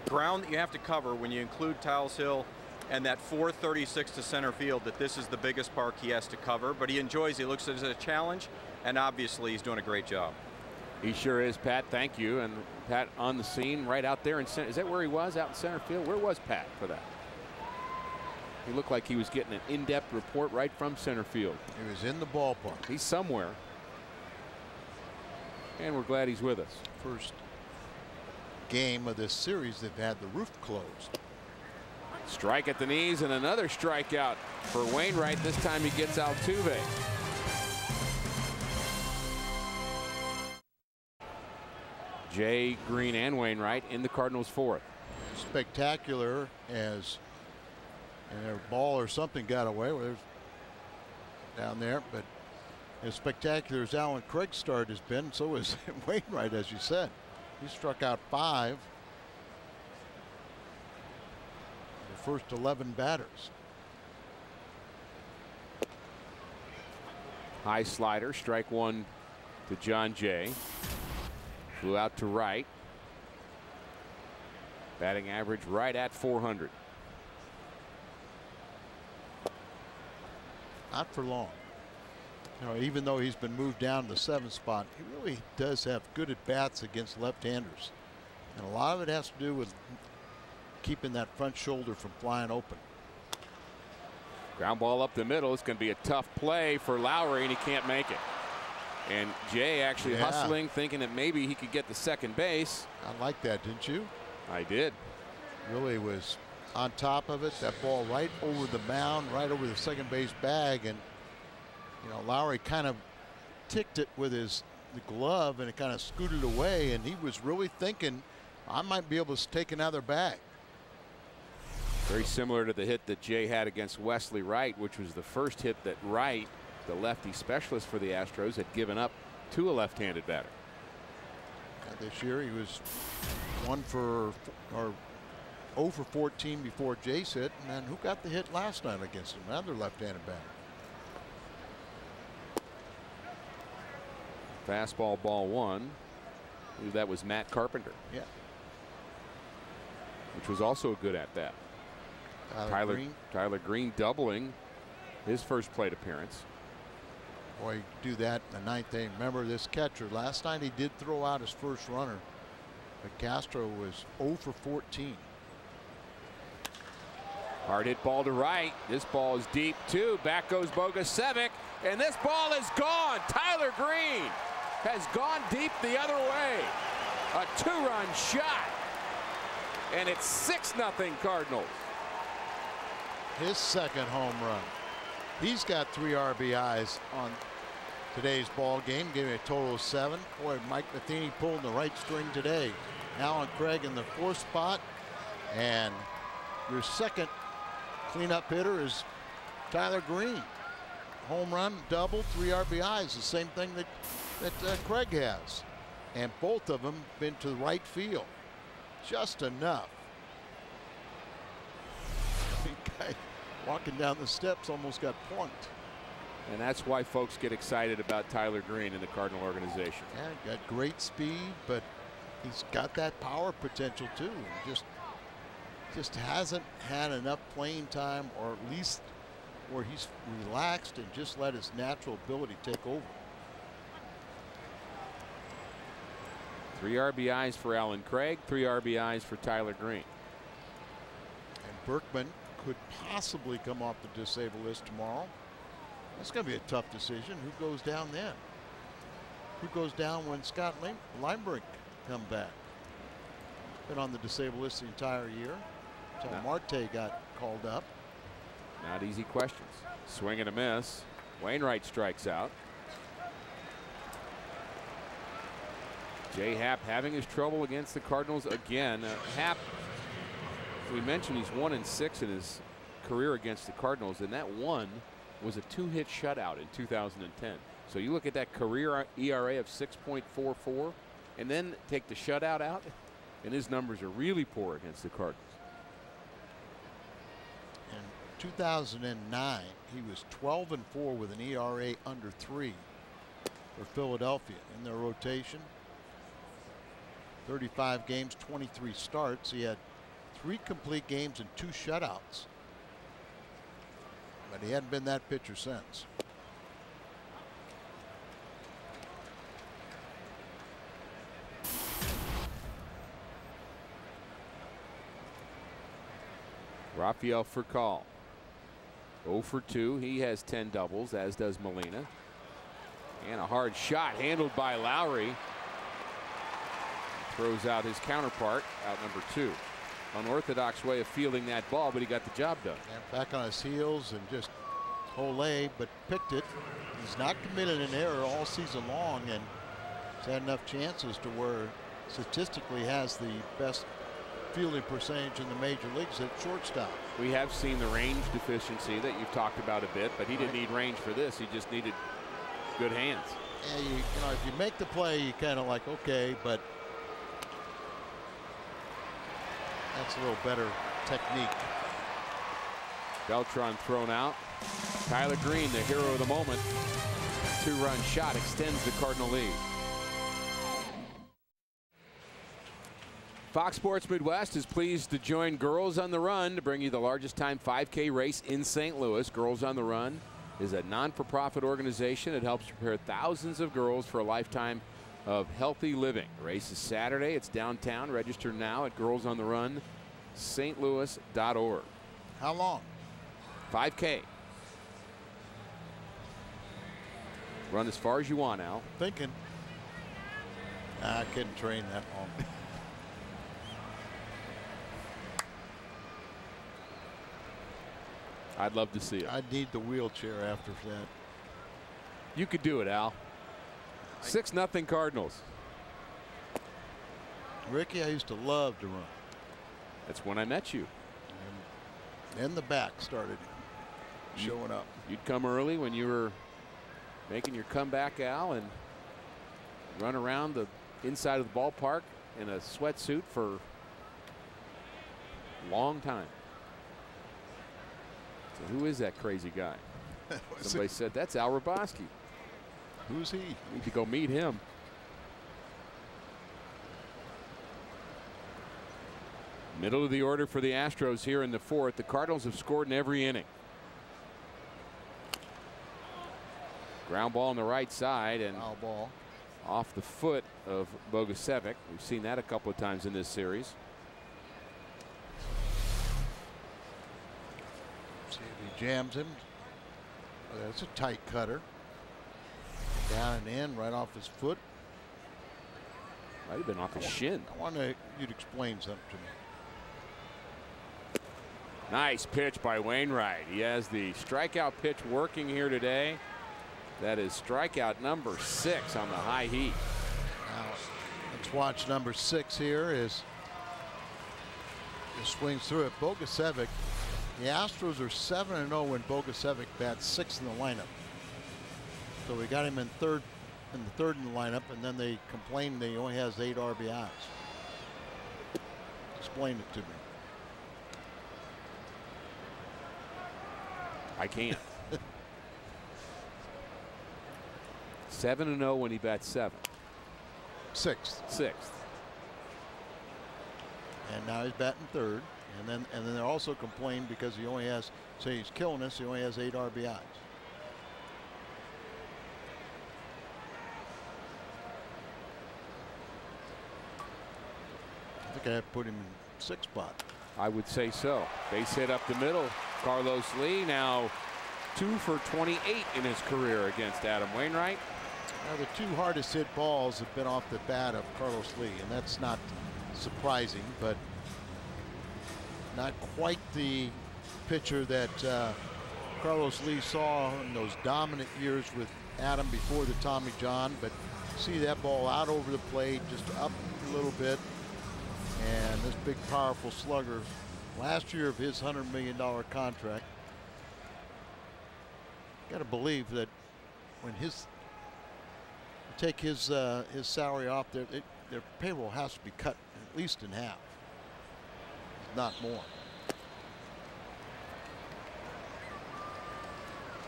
ground that you have to cover when you include Tiles Hill and that 436 to center field, that this is the biggest park he has to cover. But he enjoys, he looks at it as a challenge, and obviously he's doing a great job. He sure is, Pat. Thank you. And Pat on the scene right out there in center. Is that where he was, out in center field? Where was Pat for that? He looked like he was getting an in-depth report right from center field. He was in the ballpark. He's somewhere. And we're glad he's with us. First game of this series, they've had the roof closed. Strike at the knees and another strikeout for Wainwright. This time he gets Altuve. Jay, Green, and Wainwright in the Cardinals' fourth. Spectacular as a ball or something got away. There's down there, but as spectacular as Alan Craig's start has been, so is Wainwright, as you said. He struck out 5 the first 11 batters. High slider, strike 1 to John Jay. Flew out to right. Batting average right at 400. Not for long. You know, even though he's been moved down to the 7th spot, he really does have good at bats against left-handers. And a lot of it has to do with keeping that front shoulder from flying open. Ground ball up the middle. It's going to be a tough play for Lowry, and he can't make it. And Jay actually hustling, thinking that maybe he could get the second base. I like that, didn't you? I did. Really was on top of it. That ball right over the mound, right over the second base bag, and you know, Lowry kind of ticked it with the glove, and it kind of scooted away, and he was really thinking, I might be able to take another bag. Very similar to the hit that Jay had against Wesley Wright, which was the first hit that Wright, the lefty specialist for the Astros, had given up to a left-handed batter. This year he was 0 for 14 before Jay's hit, and then who got the hit last night against him? Another left-handed batter. Fastball, ball 1. I believe that was Matt Carpenter. Yeah. Which was also a good at bat. Tyler Green doubling his first plate appearance. Boy, you do that in the 9th inning. Remember this catcher, last night he did throw out his first runner, but Castro was 0 for 14. Hard hit ball to right. This ball is deep too. Back goes Bogusevic, and this ball is gone. Tyler Green has gone deep the other way. A 2-run shot, and it's 6-0 Cardinals. His second home run. He's got 3 RBIs on today's ball game, giving a total of 7. Boy, Mike Matheny pulling the right string today. Alan Craig in the 4th spot, and your second cleanup hitter is Tyler Green. Home run, double, 3 RBIs, the same thing that Craig has, and both of them been to the right field, just enough. Guy walking down the steps almost got plunked. And that's why folks get excited about Tyler Green in the Cardinal organization. Yeah, got great speed, but he's got that power potential too. Just hasn't had enough playing time, or at least where he's relaxed and just let his natural ability take over. 3 RBIs for Alan Craig, 3 RBIs for Tyler Green. And Berkman could possibly come off the disabled list tomorrow. That's going to be a tough decision. Who goes down then? Who goes down when Scott Linebrink come back? Been on the disabled list the entire year until Marte got called up. Not easy questions. Swing and a miss. Wainwright strikes out. Jay Happ having his trouble against the Cardinals again. Happ, we mentioned he's 1-6 in his career against the Cardinals, and that one was a 2-hit shutout in 2010. So you look at that career ERA of 6.44 and then take the shutout out, and his numbers are really poor against the Cardinals. In 2009, he was 12-4 with an ERA under 3 for Philadelphia in their rotation. 35 games, 23 starts. He had 3 complete games and 2 shutouts. But he hadn't been that pitcher since. Rafael Furcal, 0 for 2. He has 10 doubles, as does Molina. And a hard shot handled by Lowry. Throws out his counterpart, out number 2. Unorthodox way of fielding that ball, but he got the job done. And back on his heels and just Ole, but picked it. He's not committed an error all season long, and he's had enough chances to where statistically has the best fielding percentage in the major leagues at shortstop. We have seen the range deficiency that you've talked about a bit, but he didn't need range for this. He just needed good hands. Yeah, you know, if you make the play, you kind of like, okay, but that's a little better technique. Beltran thrown out. Tyler Green, the hero of the moment. 2-run shot extends the Cardinal lead. Fox Sports Midwest is pleased to join Girls on the Run to bring you the largest time 5K race in St. Louis. Girls on the Run is a non-for-profit organization that helps prepare thousands of girls for a lifetime of healthy living. The race is Saturday. It's downtown. Register now at girlsontheRun.stlouis.org. How long? 5K. Run as far as you want, Al. Thinking. I couldn't train that long. I'd love to see it. I'd need the wheelchair after that. You could do it, Al. 6-0 Cardinals. Ricky, I used to love to run. That's when I met you. And then the back started showing up. You'd come early when you were making your comeback, Al, and run around the inside of the ballpark in a sweatsuit for a long time. So who is that crazy guy? Somebody said, that's Al Roboski. Who's he? Need to go meet him. Middle of the order for the Astros here in the 4th. The Cardinals have scored in every inning. Ground ball on the right side and foul ball off the foot of Bogusevic. We've seen that a couple of times in this series. See if he jams him. Oh, that's a tight cutter. Down and in, right off his foot. Might have been off his shin. I want you to explain something to me. Nice pitch by Wainwright. He has the strikeout pitch working here today. That is strikeout number 6 on the high heat. Now, let's watch number 6 here as he swings through it. Bogusevic. The Astros are 7-0 when Bogusevic bats 6th in the lineup. So we got him in the third in the lineup, and then they complained that he only has 8 RBIs. Explain it to me. I can't. 7-0 when he bats 7th. 6th. And now he's batting 3rd. And then they're also complaining because he only has, say he's killing us, he only has 8 RBIs. I think I have to put him in 6th spot. I would say so. Base hit up the middle. Carlos Lee now 2 for 28 in his career against Adam Wainwright. Now the 2 hardest hit balls have been off the bat of Carlos Lee, and that's not surprising, but not quite the pitcher that Carlos Lee saw in those dominant years with Adam before the Tommy John, but See that ball out over the plate, just up a little bit. And this big, powerful slugger, last year of his $100 million contract. Got to believe that when take his salary off, their payroll has to be cut at least in half, if not more.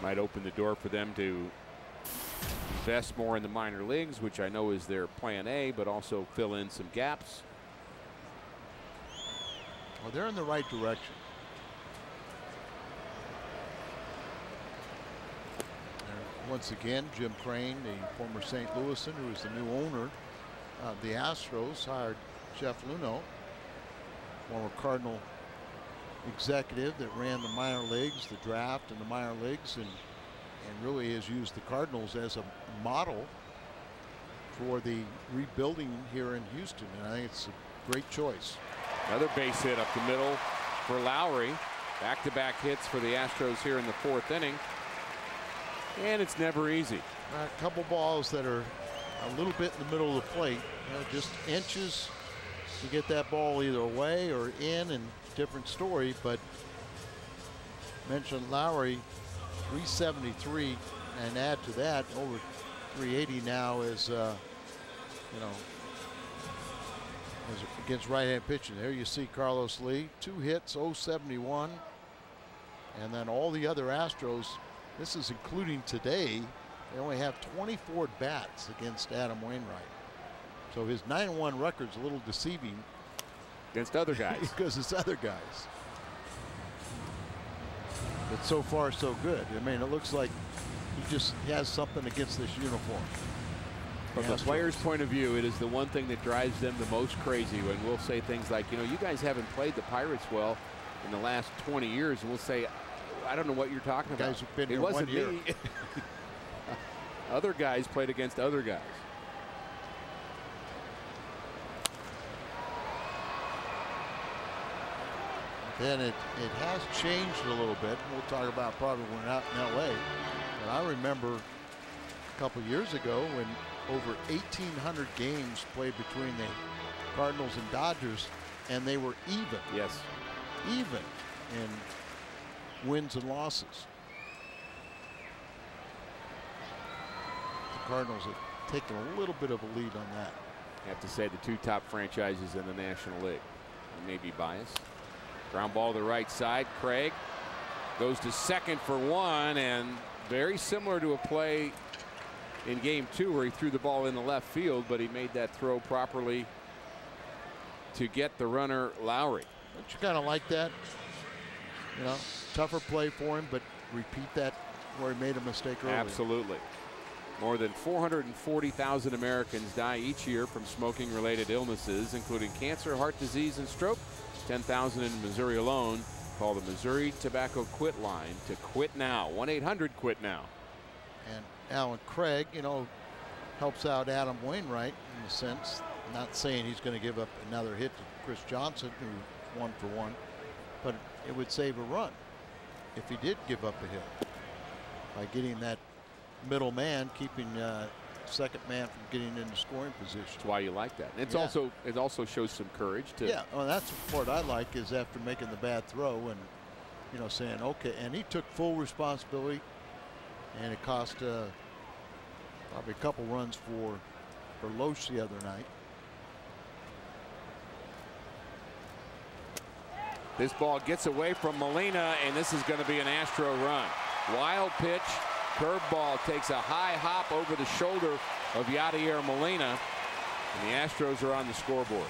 Might open the door for them to invest more in the minor leagues, which I know is their plan A, but also fill in some gaps. Well, they're in the right direction. And once again, Jim Crane, the former St. Louisan, who is the new owner of the Astros, hired Jeff Luhnow, former Cardinal executive that ran the minor leagues, the draft and the minor leagues, and really has used the Cardinals as a model for the rebuilding here in Houston. And I think it's a great choice. Another base hit up the middle for Lowry. Back-to-back hits for the Astros here in the 4th inning. And it's never easy. A couple balls that are a little bit in the middle of the plate, just inches to get that ball either away or in, and different story. But mentioned Lowry, 373, and add to that over 380 now is against right-hand pitching. There you see Carlos Lee, 2 hits, 071, and then all the other Astros. This is including today. They only have 24 bats against Adam Wainwright. So his 9-1 record's a little deceiving against other guys because it's other guys. But so far so good. I mean, it looks like he just has something against this uniform. From the player's point of view, it is the one thing that drives them the most crazy when we'll say things like, you guys haven't played the Pirates well in the last 20 years. And we'll say, I don't know what you're talking about. Guys who've been here it wasn't 1 year. me. Other guys played against other guys. Then it has changed a little bit. We'll talk about probably when we're out in LA. And I remember a couple years ago when over 1,800 games played between the Cardinals and Dodgers, and they were even. Yes. Even in wins and losses. The Cardinals have taken a little bit of a lead on that. I have to say the 2 top franchises in the National League. I may be biased. Ground ball to the right side. Craig goes to second for 1, and very similar to a play in game 2 where he threw the ball in the left field, but he made that throw properly to get the runner Lowry. Don't you kind of like that? Tougher play for him, but repeat that where he made a mistake earlier. Absolutely. More than 440,000 Americans die each year from smoking-related illnesses, including cancer, heart disease, and stroke. 10,000 in Missouri alone. Call the Missouri Tobacco Quit line to quit now. 1-800-QUIT-NOW. And Alan Craig, helps out Adam Wainwright in a sense. Not saying he's going to give up another hit to Chris Johnson, who's 1 for 1, but it would save a run if he did give up a hit by getting that middle man, keeping second man from getting into scoring position. That's why you like that. It's also, it also shows some courage to. Yeah, well, that's the part I like, is after making the bad throw and saying okay, and he took full responsibility, and it cost probably a couple runs for Loesch the other night. This ball gets away from Molina, and this is going to be an Astro run. Wild pitch. Curveball takes a high hop over the shoulder of Yadier Molina, and the Astros are on the scoreboard.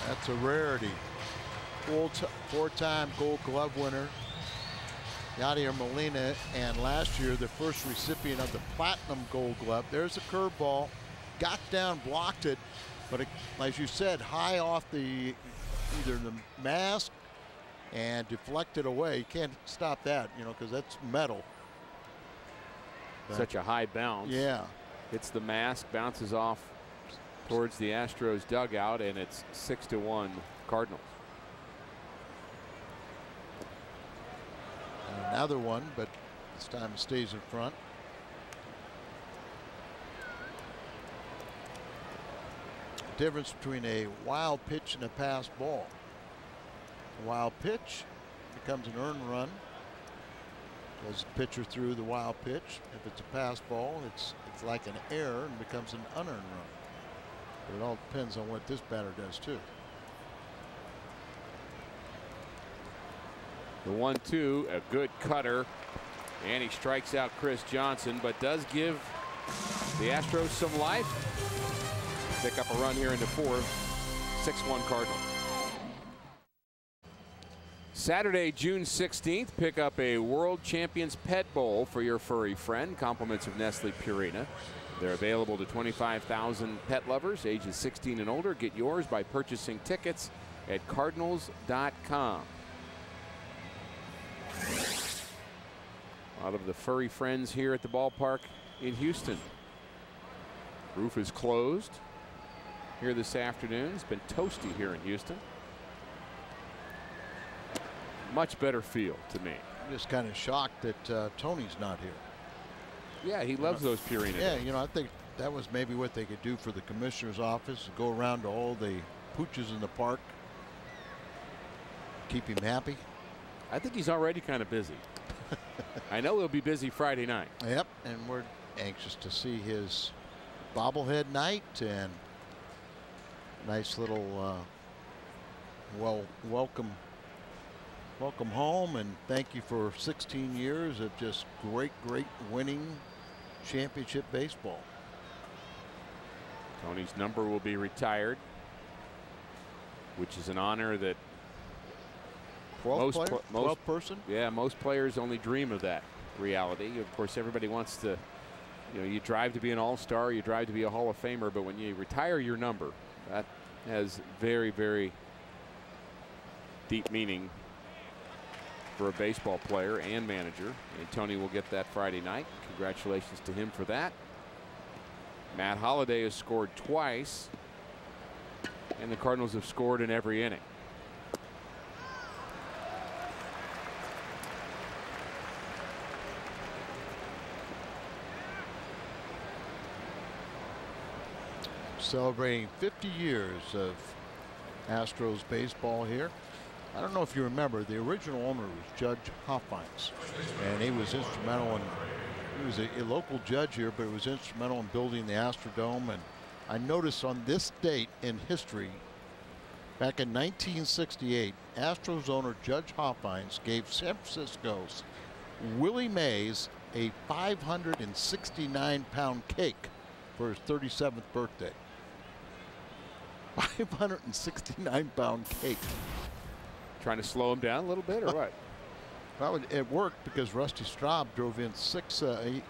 That's a rarity. 4-time Gold Glove winner, Yadier Molina, and last year the first recipient of the Platinum Gold Glove. There's a curveball, got down, blocked it, but as you said, high off either the mask and deflected away. You can't stop that, because that's metal. But such a high bounce. Yeah. Hits the mask, bounces off towards the Astros dugout, and it's 6-1 Cardinals. And another one, but this time it stays in front. The difference between a wild pitch and a pass ball. A wild pitch becomes an earned run. Goes the pitcher through the wild pitch. If it's a pass ball, it's like an error and becomes an unearned run. But it all depends on what this batter does too. The 1-2, a good cutter, and he strikes out Chris Johnson, but does give the Astros some life. Pick up a run here in the fourth. 6-1 Cardinals. Saturday, June 16th, pick up a World Champions Pet Bowl for your furry friend. Compliments of Nestle Purina. They're available to 25,000 pet lovers ages 16 and older. Get yours by purchasing tickets at cardinals.com. A lot of the furry friends here at the ballpark in Houston. Roof is closed here this afternoon. It's been toasty here in Houston. Much better feel to me. I'm just kind of shocked that Tony's not here. Yeah, he loves those Purina. Yeah, you know, I think that was maybe what they could do for the commissioner's office, go around to all the pooches in the park, keep him happy. I think he's already kind of busy. I know he'll be busy Friday night. Yep, and we're anxious to see his bobblehead night and nice little welcome home, and thank you for 16 years of just great winning championship baseball. Tony's number will be retired, which is an honor that 12th person? Yeah, most players only dream of that reality. Of course, everybody wants to, you know, you drive to be an all-star, you drive to be a Hall of Famer, but when you retire your number, that has very, very deep meaning for a baseball player and manager. And Tony will get that Friday night. Congratulations to him for that. Matt Holliday has scored twice, and the Cardinals have scored in every inning. Celebrating 50 years of Astros baseball here. I don't know if you remember, the original owner was Judge Hoffines, and he was instrumental in, he was a local judge here, but he was instrumental in building the Astrodome. And I noticed on this date in history, back in 1968, Astros owner Judge Hoffines gave San Francisco's Willie Mays a 569-pound cake for his 37th birthday. 569-pound cake. Trying to slow him down a little bit, or what? Well, it worked because Rusty Straub drove in six. He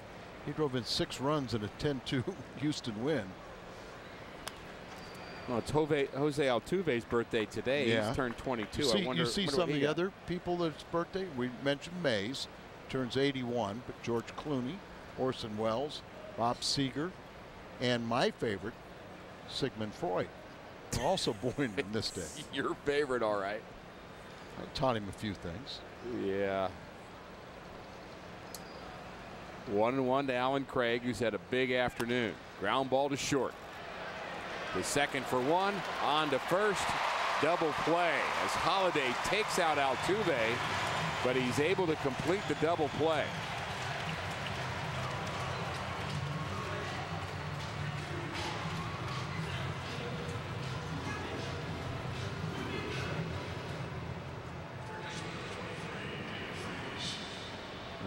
drove in 6 runs in a 10-2 Houston win. Well, it's Jose Altuve's birthday today. Yeah. He's turned 22. You see some of the other people that's birthday. We mentioned Mays turns 81, but George Clooney, Orson Welles, Bob Seger, and my favorite, Sigmund Freud, were also born in this day. Your favorite, all right. I taught him a few things. Yeah. 1-1 to Alan Craig, who's had a big afternoon. Ground ball to short. The second for 1, on to first. Double play as Holliday takes out Altuve, but he's able to complete the double play.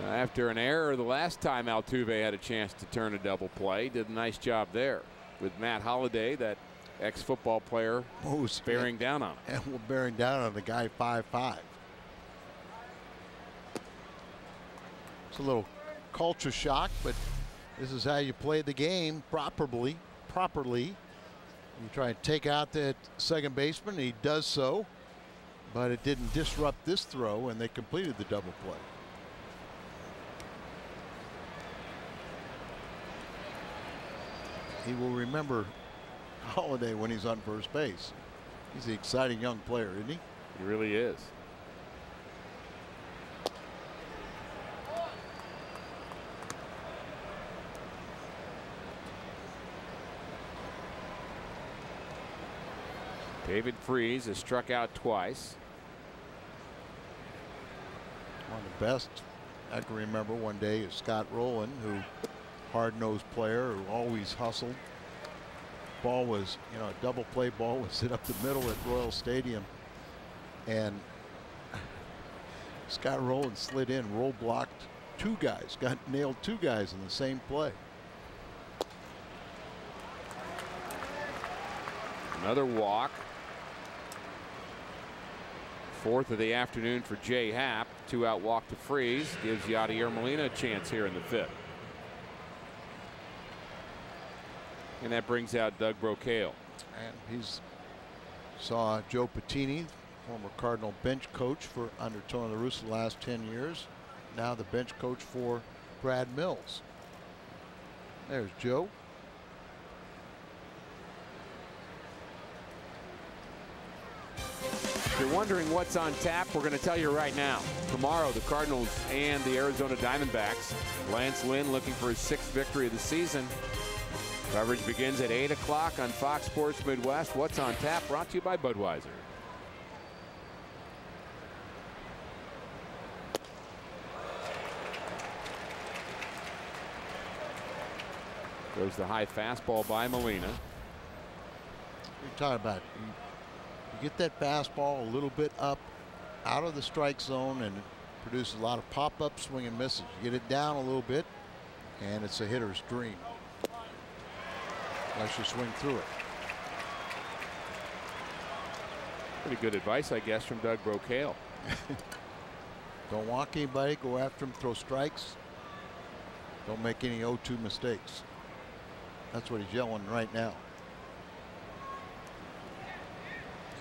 After an error the last time Altuve had a chance to turn a double play, did a nice job there with Matt Holliday, that ex-football player, bearing down on him. And we're bearing down on the guy 5'5". It's a little culture shock, but this is how you play the game properly. You try and take out that second baseman, and he does so, but it didn't disrupt this throw, and they completed the double play. He will remember Holliday when he's on first base. He's an exciting young player, isn't he? He really is. David Freese has struck out twice. One of the best I can remember one day is Scott Rowland, who hard-nosed player who always hustled. Ball was, you know, a double play ball was hit up the middle at Royal Stadium, and Scott Rowland slid in, roll blocked 2 guys, nailed 2 guys in the same play. Another walk. 4th of the afternoon for Jay Happ. 2-out walk to Freese gives Yadier Molina a chance here in the 5th. And that brings out Doug Brocail. And he's saw Joe Patini, former Cardinal bench coach for under Tony La Russa the last 10 years. Now the bench coach for Brad Mills. There's Joe. If you're wondering what's on tap, we're going to tell you right now. Tomorrow, the Cardinals and the Arizona Diamondbacks. Lance Lynn looking for his 6th victory of the season. Coverage begins at 8 o'clock on Fox Sports Midwest. What's on tap? Brought to you by Budweiser. Goes the high fastball by Molina. You're talking about you get that fastball a little bit up out of the strike zone, and it produces a lot of pop-up swing and misses. You get it down a little bit, and it's a hitter's dream. Unless you swing through it. Pretty good advice, I guess, from Doug Brocail. Don't walk anybody, go after him, throw strikes. Don't make any 0-2 mistakes. That's what he's yelling right now.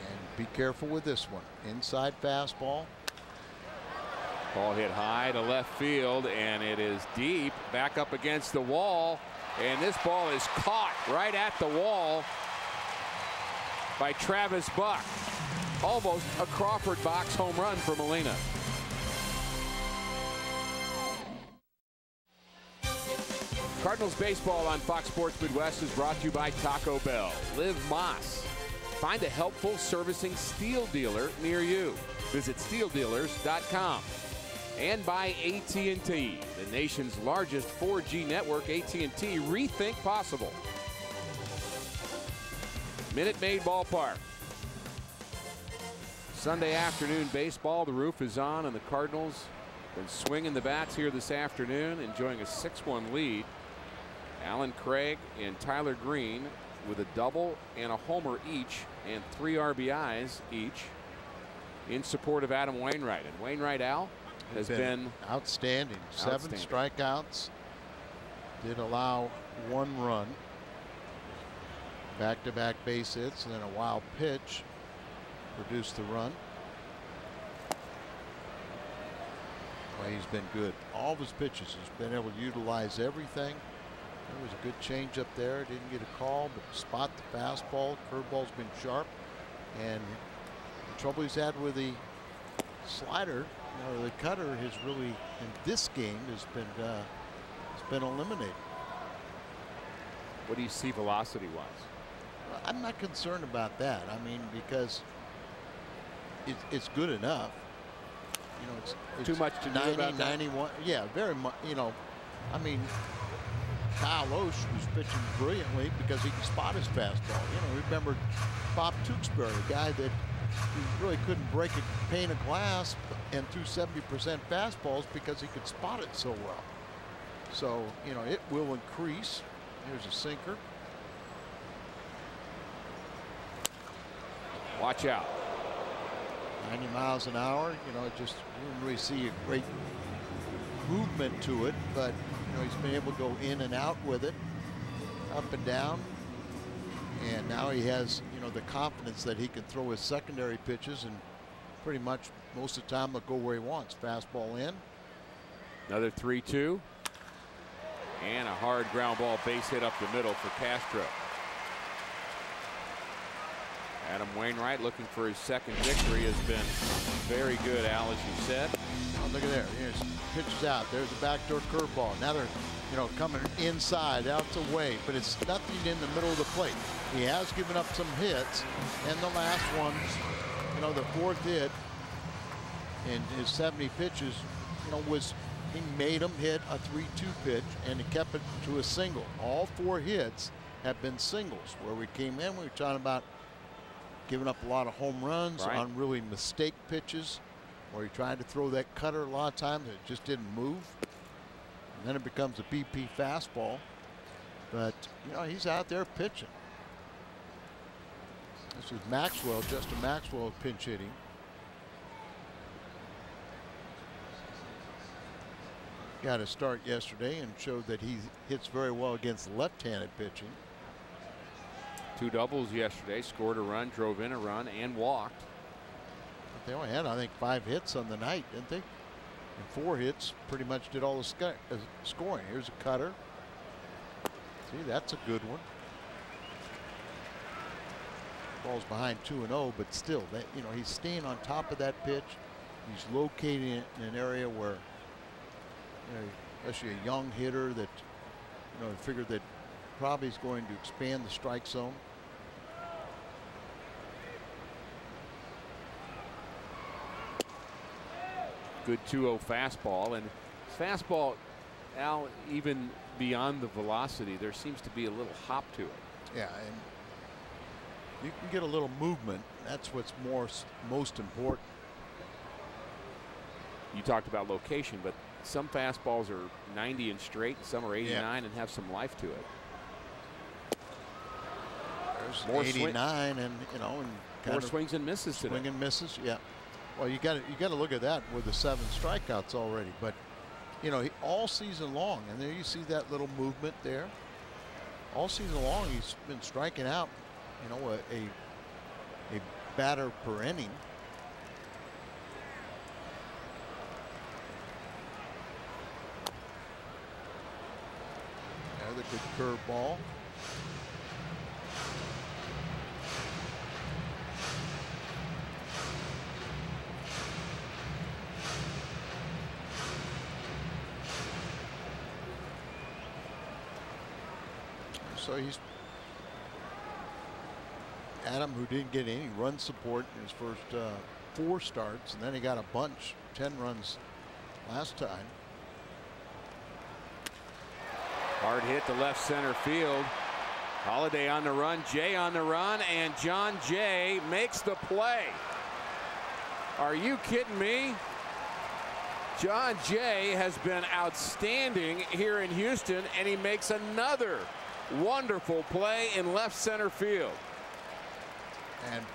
And be careful with this one. Inside fastball. Ball hit high to left field, and it is deep, back up against the wall. And this ball is caught right at the wall by Travis Buck. Almost a Crawford box home run for Molina. Cardinals baseball on Fox Sports Midwest is brought to you by Taco Bell. Live Moss. Find a helpful servicing steel dealer near you. Visit steeldealers.com. And by AT&T, the nation's largest 4G network. AT&T, rethink possible. Minute Maid Ballpark. Sunday afternoon baseball. The roof is on, and the Cardinals been swinging the bats here this afternoon, enjoying a 6-1 lead. Alan Craig and Tyler Green with a double and a homer each, and 3 RBIs each in support of Adam Wainwright. And Wainwright, Al, has been outstanding. 7 strikeouts. Did allow 1 run. Back-to-back base hits, and then a wild pitch produced the run. Well, he's been good. All of his pitches, he's been able to utilize everything. There was a good change up there. Didn't get a call, but spot the fastball. Curveball's been sharp, and the trouble he's had with the slider, you know, the cutter, has really in this game has been eliminated. What do you see velocity-wise? I'm not concerned about that. I mean, because it's good enough. You know, it's too much to 90, do about 91. Yeah, very much. You know, I mean, Kyle Osh was pitching brilliantly because he could spot his fastball. You know, remember Bob Tewksbury, a guy that really couldn't break a pane of glass and threw 70% fastballs because he could spot it so well. So, you know, it will increase. Here's a sinker. Watch out. 90 miles an hour. You know, just you didn't really see a great movement to it, but you know, he's been able to go in and out with it, up and down, and now he has, you know, the confidence that he can throw his secondary pitches, and pretty much most of the time he'll go where he wants. Fastball in. Another 3-2, and a hard ground ball base hit up the middle for Castro. Adam Wainwright, looking for his 2nd victory, has been very good, Al, as you said. Oh, look at there. Here's pitches out. There's a backdoor curveball. Now they're you know, coming inside, out the way, but it's nothing in the middle of the plate. He has given up some hits, and the last one, you know, the fourth hit in his 70 pitches, you know, was he made him hit a 3-2 pitch, and he kept it to a single. All 4 hits have been singles. Where we came in, we were talking about giving up a lot of home runs on really mistake pitches, where he tried to throw that cutter a lot of times, it just didn't move. And then it becomes a BP fastball. But, you know, he's out there pitching. This is Maxwell, Justin Maxwell pinch hitting. Got a start yesterday and showed that he hits very well against left-handed pitching. 2 doubles yesterday, scored a run, drove in a run, and walked. But they only had, I think, 5 hits on the night, didn't they? And 4 hits, pretty much did all the scoring. Here's a cutter. See, that's a good one. Ball's behind 2-0, but still, that, you know, he's staying on top of that pitch. He's locating it in an area where, you know, especially a young hitter that, you know, figured that probably is going to expand the strike zone. Good 2-0 fastball, and fastball, Al, even beyond the velocity, there seems to be a little hop to it. Yeah, and you can get a little movement. That's what's most important. You talked about location, but some fastballs are 90 and straight, and some are 89 and have some life to it. There's More 89, and you know, and more swings and misses today. Swing and misses, yeah. Well, you got to look at that with the 7 strikeouts already. But you know, all season long, and there you see that little movement there. All season long, he's been striking out, you know, a batter per inning. Another good curveball. So he's Adam, who didn't get any run support in his first 4 starts, and then he got a bunch, 10 runs last time. Hard hit to left center field. Holiday on the run, Jay on the run, and John Jay makes the play. Are you kidding me? John Jay has been outstanding here in Houston, and he makes another wonderful play in left center field. And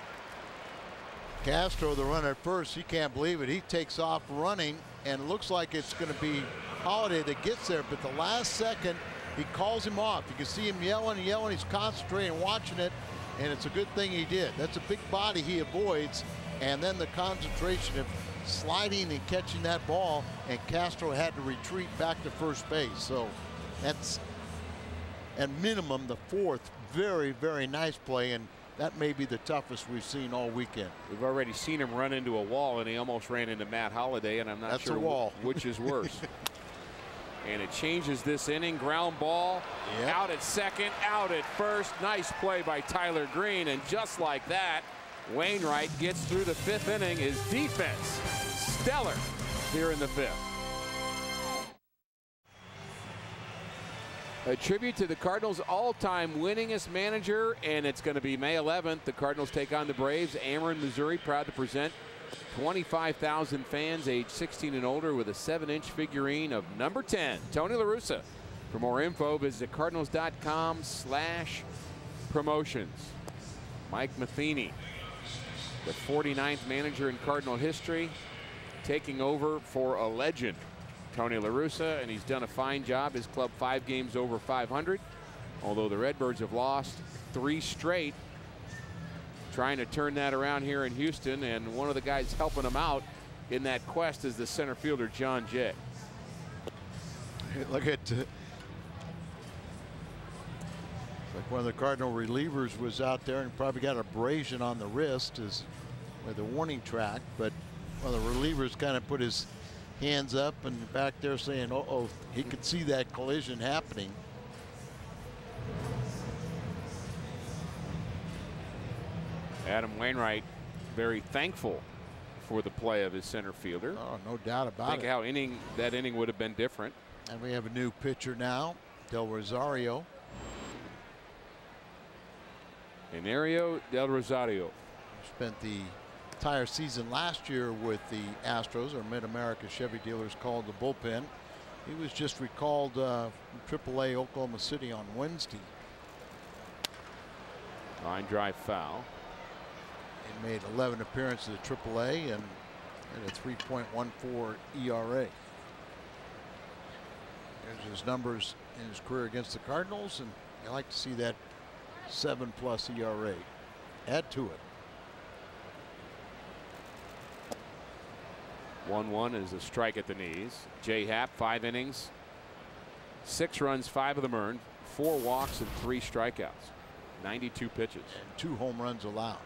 Castro, the runner at first, he can't believe it. He takes off running, and it looks like it's going to be Holiday that gets there, but the last second he calls him off. You can see him yelling and yelling. He's concentrating, watching it, and it's a good thing he did. That's a big body he avoids, and then the concentration of sliding and catching that ball, and Castro had to retreat back to first base. So that's at minimum the 4th very, very nice play, and that may be the toughest we've seen all weekend. We've already seen him run into a wall, and he almost ran into Matt Holiday, and I'm not sure which is worse. And it changes this inning. Ground ball, out at second, out at first. Nice play by Tyler Green, and just like that, Wainwright gets through the 5th inning. His defense, stellar here in the 5th. A tribute to the Cardinals' all-time winningest manager, and it's going to be May 11th. The Cardinals take on the Braves. Ameren, Missouri, proud to present 25,000 fans aged 16 and older with a 7-inch figurine of number 10, Tony La Russa. For more info, visit cardinals.com/promotions. Mike Matheny, the 49th manager in Cardinal history, taking over for a legend, Tony La Russa, and he's done a fine job. His club 5 games over 500, although the Redbirds have lost 3 straight. Trying to turn that around here in Houston, and one of the guys helping him out in that quest is the center fielder, John Jay. Look at like one of the Cardinal relievers was out there and probably got abrasion on the wrist with the warning track, but one of the relievers kind of put his hands up and back there saying, uh-oh, he could see that collision happening. Adam Wainwright very thankful for the play of his center fielder. Oh, no doubt about Think it. how that inning would have been different. And we have a new pitcher now, Del Rosario. Enario Del Rosario. Spent the entire season last year with the Astros, or Mid-America Chevy Dealers called the bullpen. He was just recalled from AAA Oklahoma City on Wednesday. Line drive foul. He made 11 appearances at AAA and had a 3.14 ERA. There's his numbers in his career against the Cardinals, and I like to see that 7+ ERA. Add to it. 1-1 is a strike at the knees. Jay Happ, 5 innings, 6 runs, 5 of them earned, 4 walks and 3 strikeouts, 92 pitches. And 2 home runs allowed.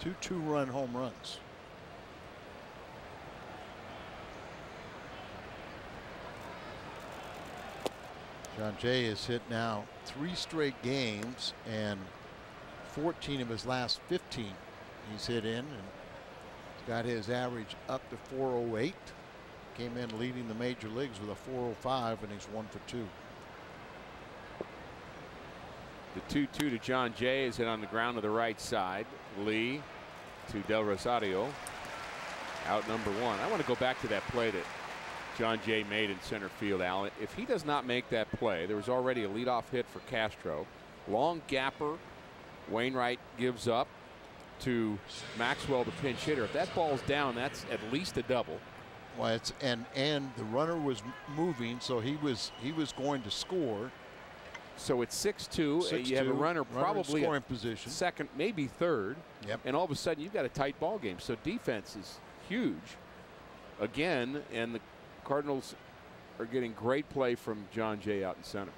2 2-run home runs. John Jay has hit now 3 straight games, and 14 of his last 15 he's hit in, and got his average up to 408. Came in leading the major leagues with a 405, and he's 1 for 2. The 2-2 to John Jay is hit on the ground to the right side. Lee to Del Rosario. Out number 1. I want to go back to that play that John Jay made in center field, Alan. If he does not make that play, there was already a leadoff hit for Castro. Long gapper. Wainwright gives up to Maxwell, the pinch hitter. If that ball's down, that's at least a double. Well, it's and the runner was moving, so he was going to score. So it's 6-2. You have a runner probably scoring position, second, maybe third. Yep. And all of a sudden you've got a tight ball game. So defense is huge again, and the Cardinals are getting great play from John Jay out in center.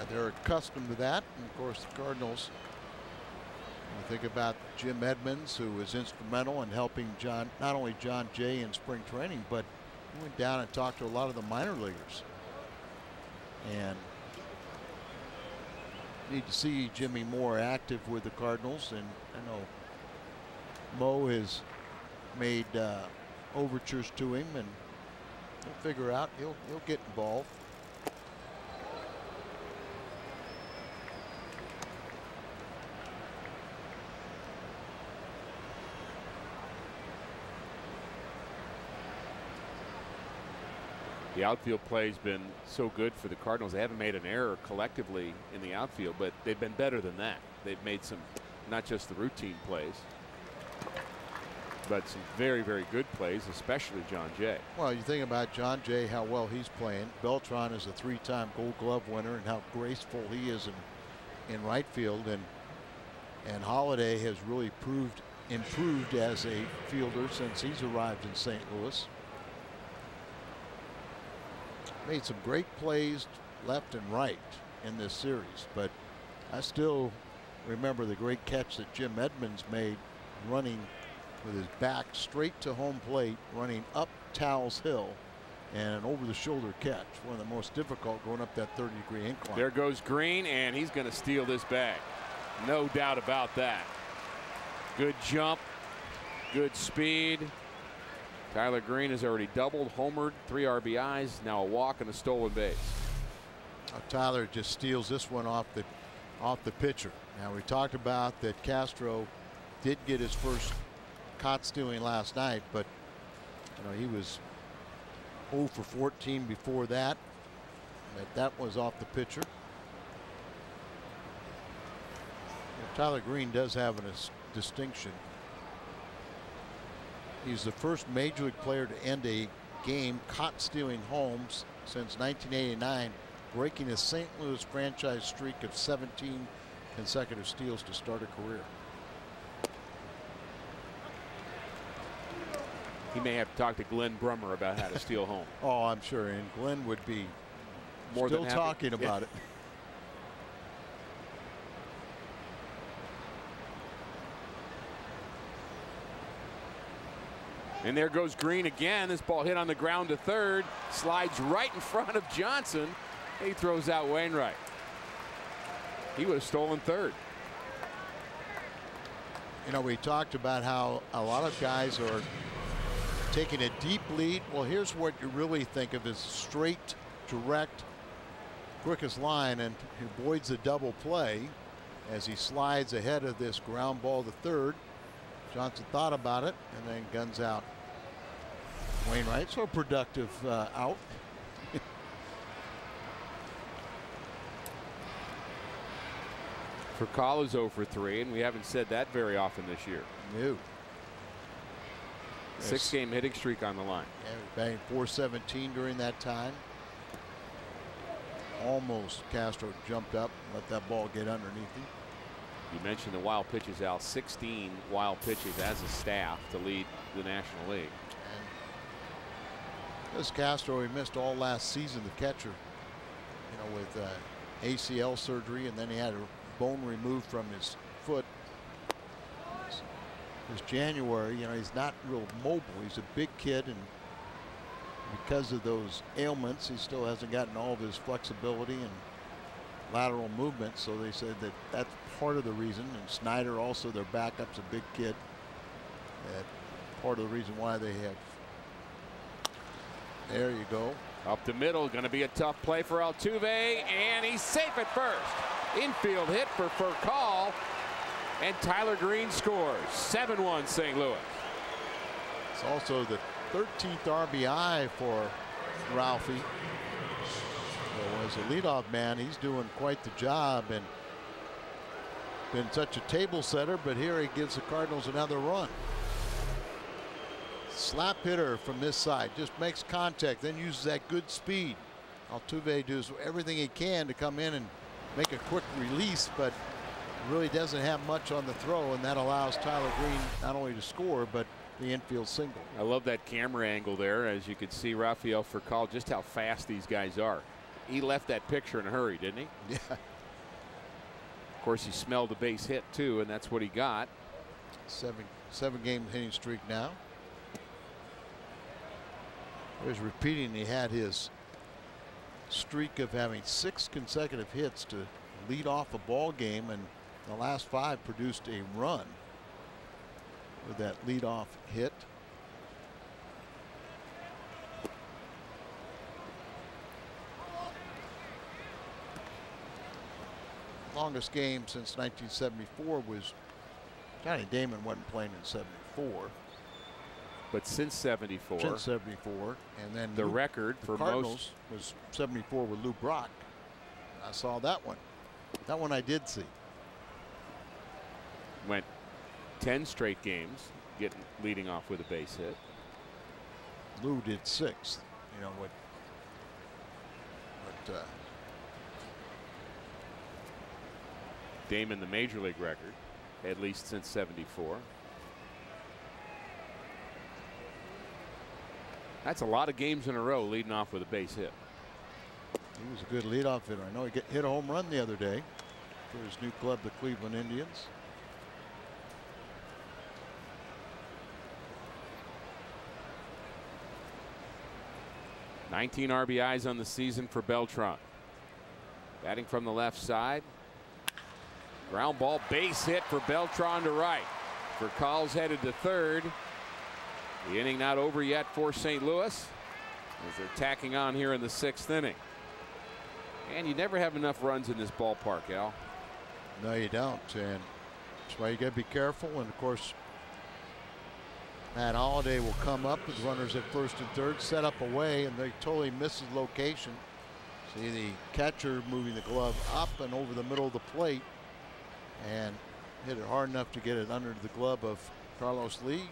They're accustomed to that, and of course the Cardinals. You think about Jim Edmonds, who was instrumental in helping not only John Jay in spring training, but he went down and talked to a lot of the minor leaguers. And need to see Jimmy more active with the Cardinals, and I know Mo has made overtures to him, and he'll figure out he'll get involved. The outfield play's been so good for the Cardinals. They haven't made an error collectively in the outfield, but they've been better than that. They've made some, not just the routine plays, but some very, very good plays, especially John Jay. Well, you think about John Jay, how well he's playing. Beltran is a 3-time Gold Glove winner, and how graceful he is in right field. And Holiday has really improved as a fielder since he's arrived in St. Louis. Made some great plays left and right in this series, but I still remember the great catch that Jim Edmonds made, running with his back straight to home plate, running up Towles Hill, and an over-the-shoulder catch. One of the most difficult, going up that 30-degree incline. There goes Green, and he's going to steal this bag. No doubt about that. Good jump, good speed. Tyler Green has already doubled, homered, 3 RBIs, now a walk and a stolen base. Tyler just steals this one off the pitcher. Now, we talked about that Castro did get his first caught stealing last night, but he was 0 for 14 before that. That was off the pitcher. Tyler Green does have a distinction. He's the first major league player to end a game caught stealing homes since 1989, breaking a St. Louis franchise streak of 17 consecutive steals to start a career. He may have to talk to Glenn Brummer about how to steal home. Oh, I'm sure, and Glenn would be more still than happy. Talking about it. And there goes Green again. This ball hit on the ground to third. Slides right in front of Johnson. He throws out Wainwright. He would have stolen third. You know, we talked about how a lot of guys are taking a deep lead. Well, here's what you really think of as straight, direct, quickest line, and he avoids a double play as he slides ahead of this ground ball to third. Johnson thought about it and then guns out Wainwright. So productive out. Furcal is 0 for 3, and we haven't said that very often this year. No. 6-game hitting streak on the line. Yeah, he banged .417 during that time. Almost Castro jumped up and let that ball get underneath him. You mentioned the wild pitches, Al. 16 wild pitches as a staff to lead the National League. And this Castro, he missed all last season, the catcher, you know, with ACL surgery, and then he had a bone removed from his foot. This January, you know, he's not real mobile. He's a big kid, and because of those ailments, he still hasn't gotten all of his flexibility and lateral movement. So they said that that's part of the reason. And Snyder, also their backup's a big kid. That part of the reason why they have. There you go. Up the middle, going to be a tough play for Altuve, and he's safe at first. Infield hit for Furcal, and Tyler Green scores. 7-1 St. Louis. It's also the 13th RBI for Ralphie. So as a leadoff man, he's doing quite the job and been such a table setter, but here he gives the Cardinals another run. Slap hitter from this side, just makes contact, then uses that good speed. Altuve does everything he can to come in and make a quick release, but really doesn't have much on the throw, and that allows Tyler Green not only to score, but the infield single. I love that camera angle there, as you could see Rafael Furcal, just how fast these guys are. He left that picture in a hurry, didn't he? Yeah. Of course, he smelled a base hit too, and that's what he got. Seven game hitting streak now. He's repeating, he had his streak of having 6 consecutive hits to lead off a ball game, and the last 5 produced a run with that leadoff hit. Longest game since 1974 was Johnny Damon wasn't playing in 74. But since 74. Since 74. And then the record for Cardinals was 74 with Lou Brock. I saw that one. That one I did see. Went 10 straight games leading off with a base hit. Lou did 6. You know what? But Damon, the major league record, at least since 74. That's a lot of games in a row leading off with a base hit. He was a good leadoff hitter. I know he hit a home run the other day for his new club, the Cleveland Indians. $19 RBIs on the season for Beltran. Batting from the left side. Ground ball, base hit for Beltran to right. Furcal's headed to third. The inning not over yet for St. Louis as they're tacking on here in the 6th inning. And you never have enough runs in this ballpark, Al. No, you don't, and that's why you got to be careful. And of course, Matt Holliday will come up with runners at first and third, set up away, and they totally miss his location. See the catcher moving the glove up and over the middle of the plate, and hit it hard enough to get it under the glove of Carlos Lee.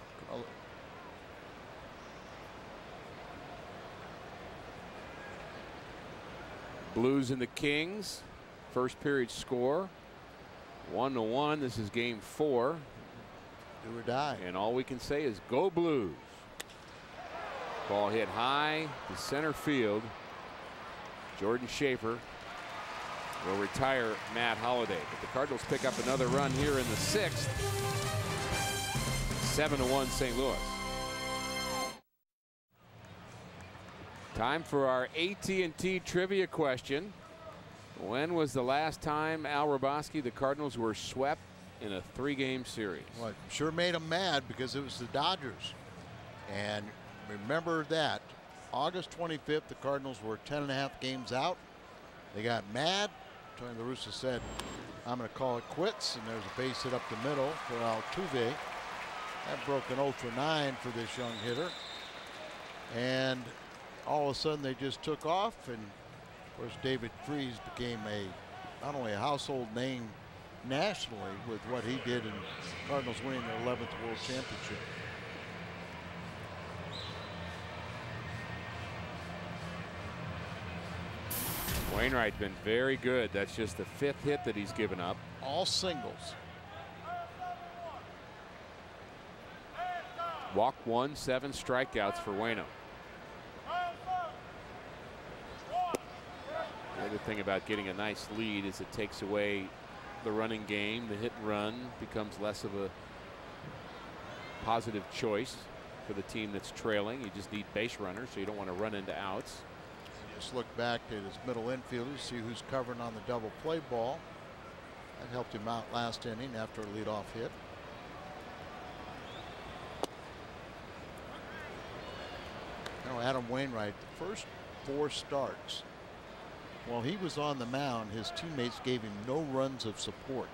Blues and the Kings. First period score 1-1. This is game 4. Do or die. And all we can say is go Blues. Ball hit high to center field. Jordan Schaefer will retire Matt Holliday. But the Cardinals pick up another run here in the 6th. 7-1 St. Louis. Time for our AT&T trivia question. When was the last time, Al Roboski, the Cardinals were swept in a 3-game series? Well, it sure made them mad because it was the Dodgers. And remember that. August 25th, the Cardinals were 10.5 games out. They got mad. Tony La Russa said, I'm going to call it quits. And there's a base hit up the middle for Altuve. That broke an 0 for 9 for this young hitter. And all of a sudden they just took off. And of course, David Freese became not only a household name nationally with what he did in Cardinals winning their 11th World Championship. Wainwright's been very good. That's just the 5th hit that he's given up. All singles. Walk 1, 7 strikeouts for Waino. The other thing about getting a nice lead is it takes away the running game. The hit and run becomes less of a positive choice for the team that's trailing. You just need base runners, so you don't want to run into outs. Just look back at his middle infielders, see who's covering on the double play ball. That helped him out last inning after a leadoff hit. Now Adam Wainwright, the first 4 starts, while he was on the mound, his teammates gave him no runs of support.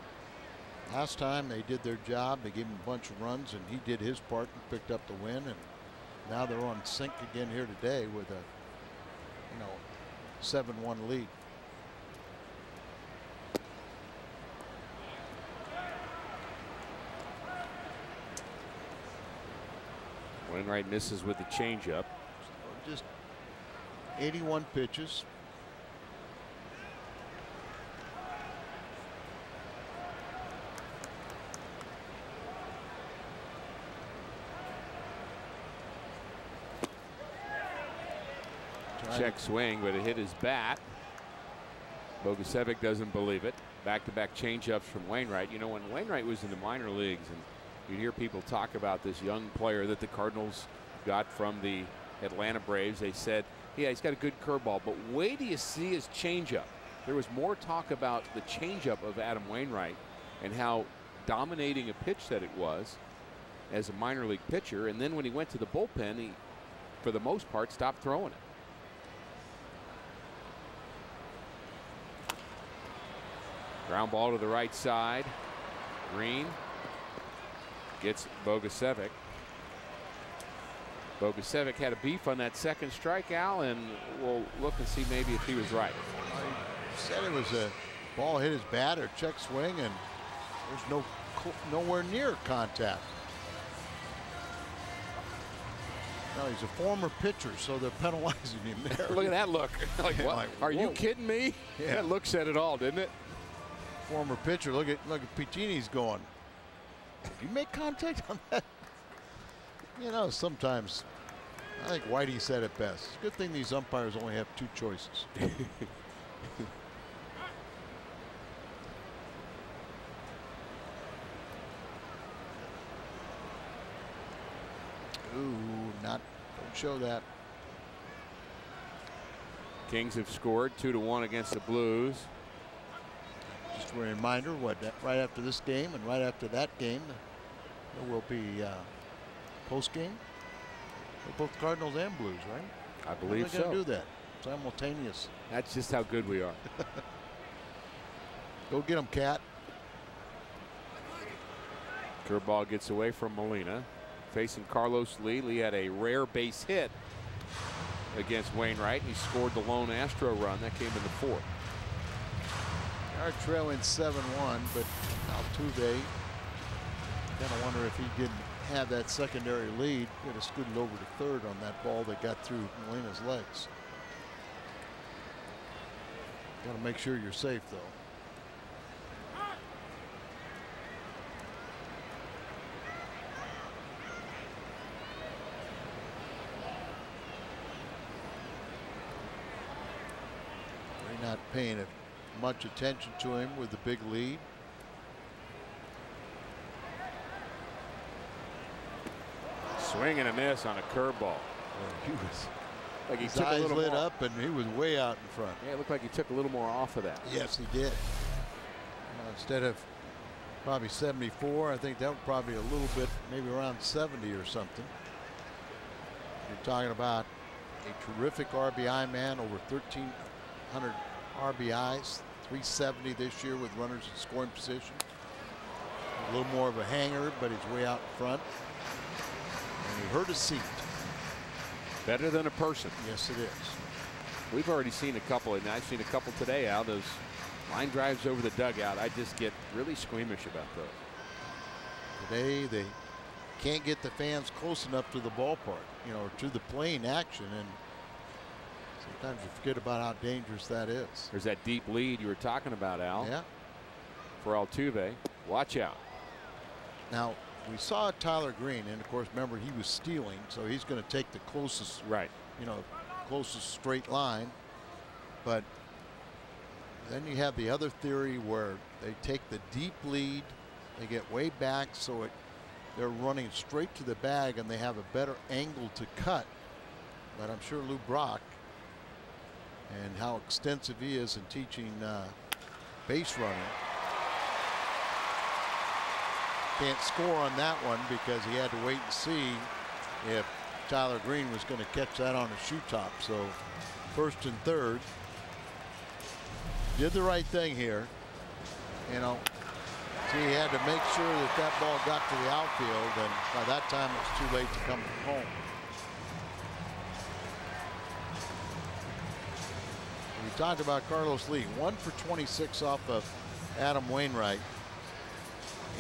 Last time they did their job, they gave him a bunch of runs, and he did his part and picked up the win. And now they're on sync again here today with a 7-1 lead. Wainwright misses with the changeup. Just 81 pitches. Check swing, but it hit his bat. Bogusevic doesn't believe it. Back-to-back changeups from Wainwright. You know, when Wainwright was in the minor leagues, and you'd hear people talk about this young player that the Cardinals got from the Atlanta Braves, they said, yeah, he's got a good curveball, but wait till you see his changeup. There was more talk about the changeup of Adam Wainwright and how dominating a pitch that it was as a minor league pitcher. And then when he went to the bullpen, he, for the most part, stopped throwing it. Ground ball to the right side. Green gets Bogusevic. Bogusevic had a beef on that second strike, Al, and we'll look and see maybe if he was right. I said it was a ball hit his bat or check swing, and there's nowhere near contact. No, he's a former pitcher, so they're penalizing him there. Look at that look. Like, what? Like, are you kidding me? Yeah. That look said it all, didn't it? Former pitcher. Look at Piccini's going. Did you make contact on that? You know, sometimes I think Whitey said it best. It's a good thing these umpires only have 2 choices. Ooh, don't show that. Kings have scored 2-1 against the Blues. Just a reminder, right after this game and right after that game, there will be post game. Both Cardinals and Blues, right? I believe so. They're going to do that simultaneous. That's just how good we are. Go get him, Cat. Curveball gets away from Molina. Facing Carlos Lee. Lee had a rare base hit against Wainwright. He scored the lone Astro run. That came in the 4th. They are trailing 7-1, but Altuve, kind of wonder if he didn't have that secondary lead. Could have scooted over to third on that ball that got through Molina's legs. Got to make sure you're safe, though. They're not paying much attention to him with the big lead. Swing and a miss on a curveball. He was Like he His took a eyes little lit more. up, and he was way out in front. Yeah, it looked like he took a little more off of that. Yes, he did. Instead of probably 74, I think that was probably a little bit, maybe around 70 or something. You're talking about a terrific RBI man, over 1,300 RBIs, 370 this year with runners in scoring position. A little more of a hanger, but he's way out in front. And he hurt his seat. Better than a person. Yes, it is. We've already seen a couple, and I've seen a couple today, Al. Those line drives over the dugout. I just get really squeamish about those. Today they can't get the fans close enough to the ballpark, you know, or to the playing action, and sometimes you forget about how dangerous that is. There's that deep lead you were talking about, Al. Yeah. For Altuve. Watch out. Now we saw Tyler Green, and of course, remember he was stealing, so he's going to take the closest, right? You know, closest straight line. But then you have the other theory where they take the deep lead, they get way back, so they're running straight to the bag, and they have a better angle to cut. But I'm sure Lou Brock, and how extensive he is in teaching base running, can't score on that one because he had to wait and see if Tyler Green was going to catch that on a shoe top. So first and third. Did the right thing here. You know, see, he had to make sure that that ball got to the outfield, and by that time it was too late to come home. We talked about Carlos Lee, 1 for 26 off of Adam Wainwright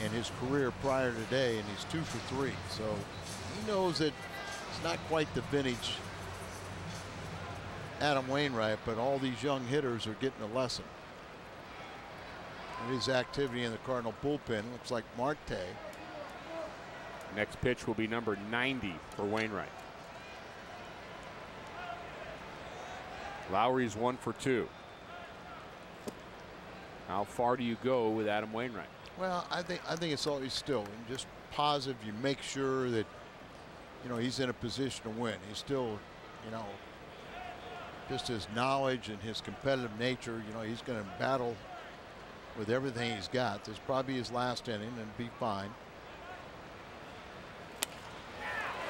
in his career prior to today, and he's 2 for 3. So he knows that it's not quite the vintage Adam Wainwright, but all these young hitters are getting a lesson. And his activity in the Cardinal bullpen looks like Marte. Next pitch will be number 90 for Wainwright. Lowry's 1 for 2. How far do you go with Adam Wainwright? Well, I think it's always still just positive. You make sure that, you know, he's in a position to win. He's still, you know, just his knowledge and his competitive nature, you know, he's going to battle with everything he's got. This is probably his last inning and be fine.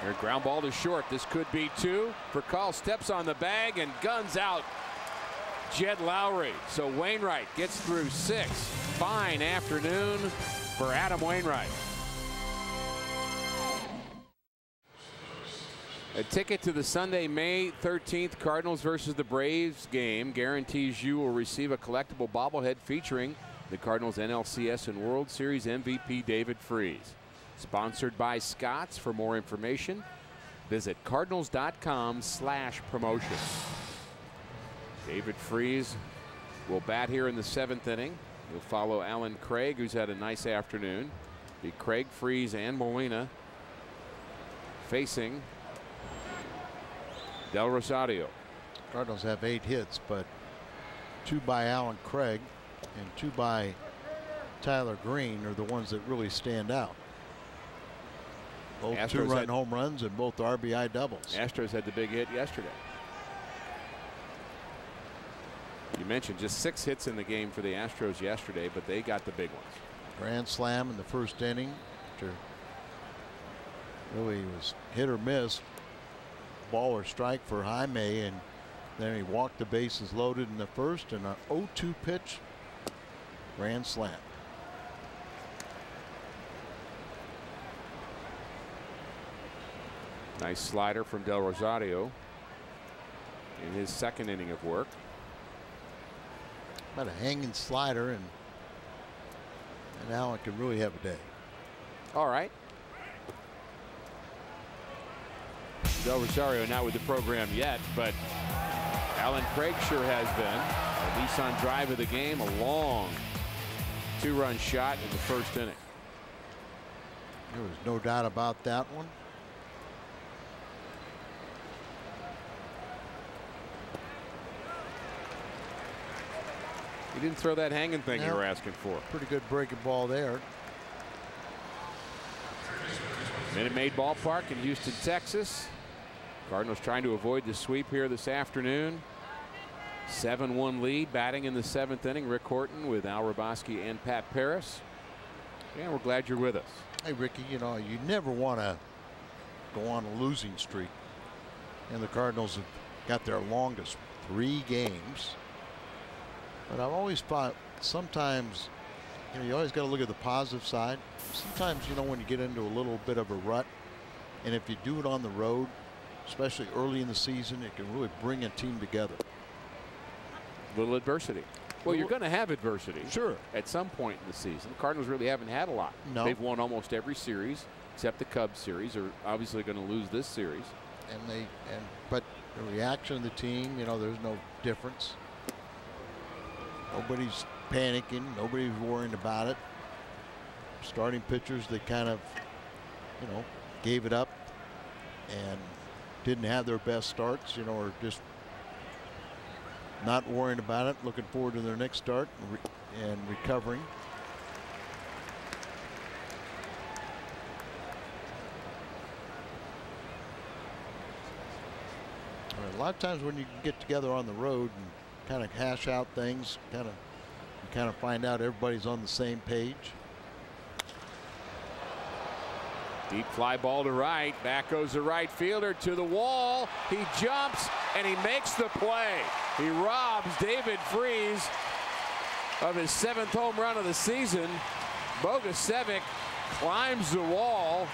Here, ground ball to short. This could be 2. Furcal steps on the bag and guns out Jed Lowry. So Wainwright gets through 6. Fine afternoon for Adam Wainwright. A ticket to the Sunday, May 13th Cardinals versus the Braves game guarantees you will receive a collectible bobblehead featuring the Cardinals NLCS and World Series MVP David Freese. Sponsored by Scott's. For more information, visit cardinals.com/promotion. David Freese will bat here in the 7th inning. He'll follow Alan Craig, who's had a nice afternoon. Be Craig, Freese, and Molina facing Del Rosario. Cardinals have 8 hits, but 2 by Alan Craig and 2 by Tyler Green are the ones that really stand out. Both Astros 2-run home runs and both RBI doubles. Astros had the big hit yesterday. You mentioned just 6 hits in the game for the Astros yesterday, but they got the big ones. Grand slam in the first inning. After really was hit or miss, ball or strike for Jaime, and then he walked the bases loaded in the first, and an 0-2 pitch, grand slam. Nice slider from Del Rosario in his 2nd inning of work. About a hanging slider, and Allen can really have a day. All right. Del Rosario not with the program yet, but Alan Craig sure has been. A Nissan drive of the game, a long 2-run shot in the first inning. There was no doubt about that one. He didn't throw that hanging thing you were asking for. Pretty good breaking ball there. Minute Maid Ballpark in Houston, Texas. Cardinals trying to avoid the sweep here this afternoon. 7-1 lead, batting in the 7th inning. Rick Horton with Al Raboski and Pat Paris. And we're glad you're with us. Hey, Ricky, you know, you never want to go on a losing streak. And the Cardinals have got their longest 3 games. But I've always thought sometimes, you know, you always got to look at the positive side. Sometimes, you know, when you get into a little bit of a rut, and if you do it on the road, especially early in the season, it can really bring a team together. Little adversity. Well, you're going to have adversity. Sure. At some point in the season. The Cardinals really haven't had a lot. No. They've won almost every series except the Cubs series. Are obviously going to lose this series. But the reaction of the team, you know, there's no difference. Nobody's panicking. Nobody's worrying about it. Starting pitchers, they kind of, you know, gave it up and didn't have their best starts, you know, or just not worrying about it, looking forward to their next start and recovering. A lot of times when you get together on the road and kind of hash out things, you kind of find out everybody's on the same page. Deep fly ball to right. Back goes the right fielder to the wall. He jumps and he makes the play. He robs David Freese of his 7th home run of the season. Bogusevic climbs the wall.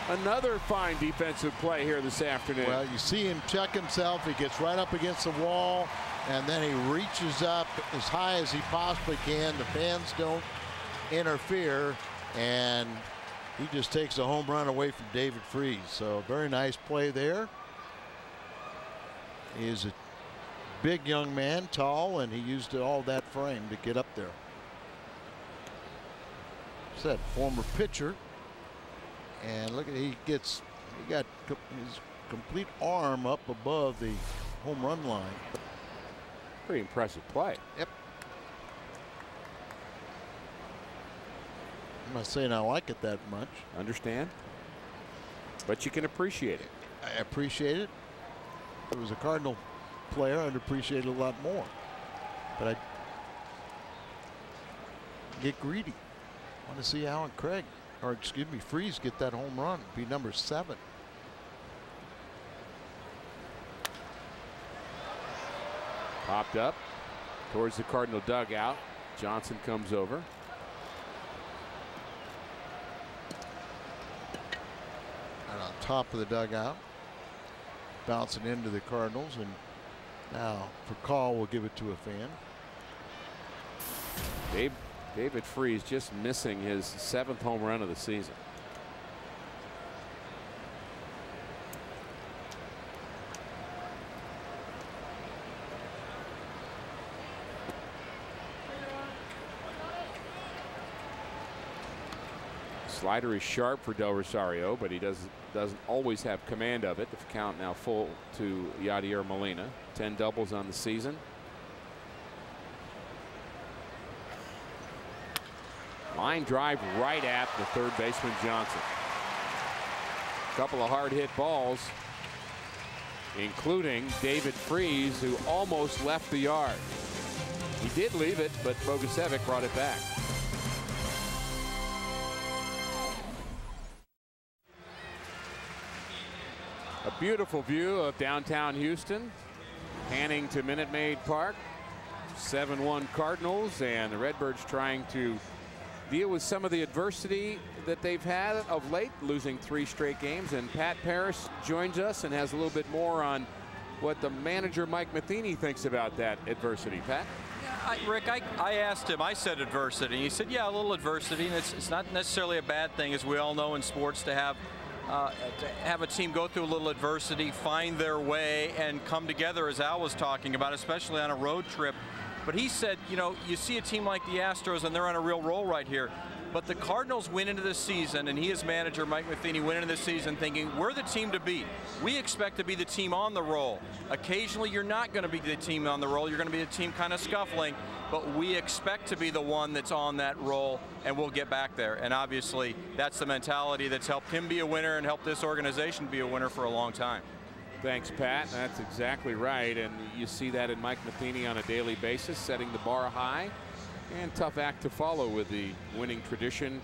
Another fine defensive play here this afternoon. Well, you see him check himself. He gets right up against the wall, and then he reaches up as high as he possibly can. The fans don't interfere, and he just takes a home run away from David Freese. So very nice play there. He is a big young man, tall, and he used all that frame to get up there. It's that former pitcher. And look at, he got his complete arm up above the home run line. Pretty impressive play. Yep. I'm not saying I like it that much. Understand? But you can appreciate it. I appreciate it. If it was a Cardinal player, I'd appreciate it a lot more. But I get greedy. I want to see Alan Craig, or excuse me, Freese get that home run, be number 7. Popped up towards the Cardinal dugout. Johnson comes over. And on top of the dugout, bouncing into the Cardinals, and now for call, we'll give it to a fan. David Freese just missing his 7th home run of the season. Slider is sharp for Del Rosario, but he doesn't always have command of it. The count now full to Yadier Molina. 10 doubles on the season. Line drive right at the third baseman Johnson. A couple of hard hit balls, including David Freese, who almost left the yard. He did leave it, but Bogusevic brought it back. A beautiful view of downtown Houston, panning to Minute Maid Park. 7-1 Cardinals, and the Redbirds trying to deal with some of the adversity that they've had of late, losing 3 straight games. And Pat Paris joins us and has a little bit more on what the manager Mike Matheny thinks about that adversity. Pat? Yeah, Rick, I asked him, I said adversity. He said, yeah, a little adversity, and it's not necessarily a bad thing, as we all know in sports, to have a team go through a little adversity, find their way, and come together, as Al was talking about, especially on a road trip. But he said, you know, you see a team like the Astros, and they're on a real roll right here. But the Cardinals went into this season, and he as manager, Mike Matheny, went into this season thinking, we're the team to beat. We expect to be the team on the roll. Occasionally, you're not going to be the team on the roll. You're going to be a team kind of scuffling, but we expect to be the one that's on that roll, and we'll get back there. And obviously, that's the mentality that's helped him be a winner and helped this organization be a winner for a long time. Thanks, Pat. That's exactly right, and you see that in Mike Matheny on a daily basis, setting the bar high. And tough act to follow with the winning tradition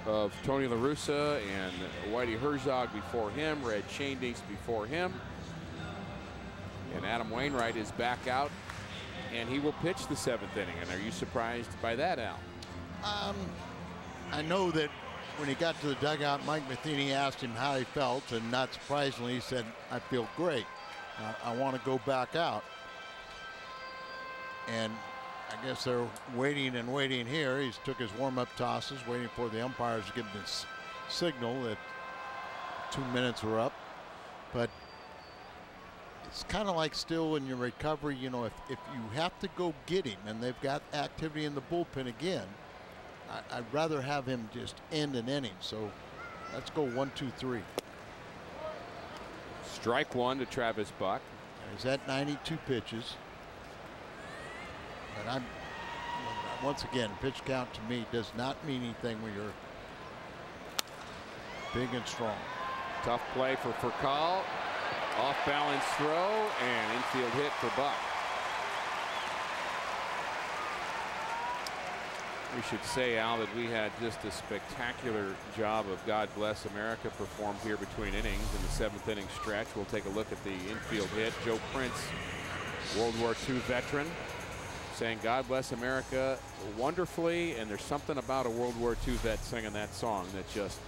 of Tony La Russa and Whitey Herzog before him, Red Schoendienst before him. And Adam Wainwright is back out, and he will pitch the 7th inning. And are you surprised by that, Al? I know that when he got to the dugout, Mike Matheny asked him how he felt, and not surprisingly, he said, I feel great. I want to go back out. And I guess they're waiting and waiting here. He took his warm-up tosses, waiting for the umpires to give him this signal that 2 minutes were up. But it's kind of like still in your recovery, you know, if you have to go get him and they've got activity in the bullpen again, I'd rather have him just end an inning. So let's go 1, 2, 3. Strike one to Travis Buck. He's at 92 pitches. But once again, pitch count to me does not mean anything when you're big and strong. Tough play for Furcal. Off balance throw and infield hit for Buck. We should say, Al, that we had just a spectacular job of God Bless America performed here between innings in the 7th inning stretch. We'll take a look at the infield hit. Joe Prince, World War II veteran, saying God Bless America wonderfully, and there's something about a World War II vet singing that song that just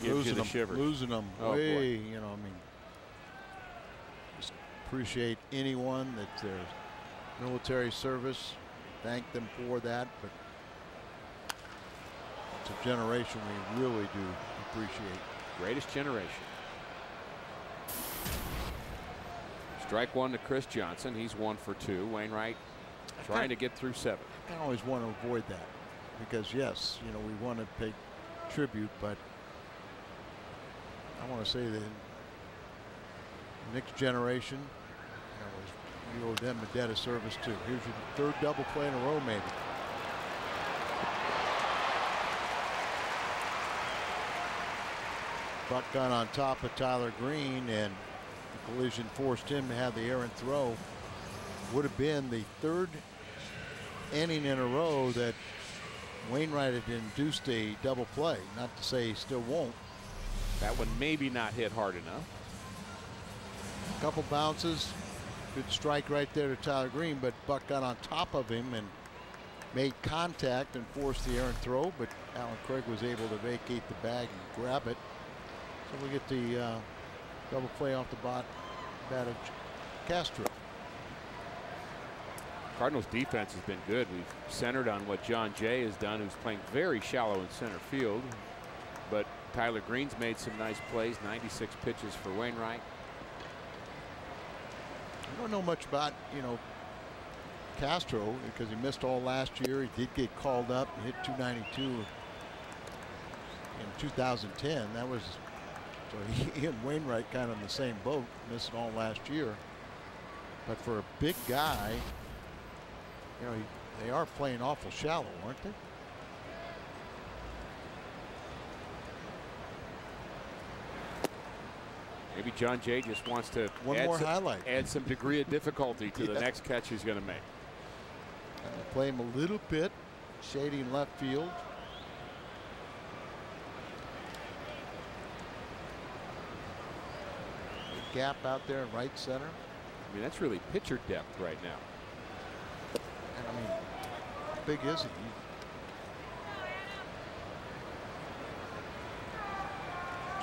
gives you the shivers. Losing them way, boy. You know, I mean, just appreciate anyone that's their military service. Thank them for that, but it's a generation we really do appreciate. Greatest generation. Strike one to Chris Johnson. He's 1 for 2. Wainwright trying to get through 7. I always want to avoid that because, yes, you know, we want to pay tribute, but I want to say that the next generation, you know, we owe them a debt of service too. Here's your 3rd double play in a row, maybe. Buck gun on top of Tyler Green, and the collision forced him to have the errant throw. Would have been the 3rd inning in a row that Wainwright had induced a double play. Not to say he still won't. That one maybe not hit hard enough. A couple bounces. Good strike right there to Tyler Green, but Buck got on top of him and made contact and forced the errant throw, but Alan Craig was able to vacate the bag and grab it. So we get the double play off the bat of Castro. Cardinals defense has been good. We've centered on what John Jay has done, who's playing very shallow in center field. But Tyler Green's made some nice plays. 96 pitches for Wainwright. I don't know much about, you know, Castro because he missed all last year. He did get called up and hit 292 in 2010. That was, so he and Wainwright kind of in the same boat, missing all last year. But for a big guy, you know, they are playing awful shallow, aren't they? Maybe John Jay just wants to add some degree of difficulty to the next catch he's going to make. Play him a little bit, shading left field. Big gap out there in right center. I mean, that's really pitcher depth right now. And I mean, how big is he?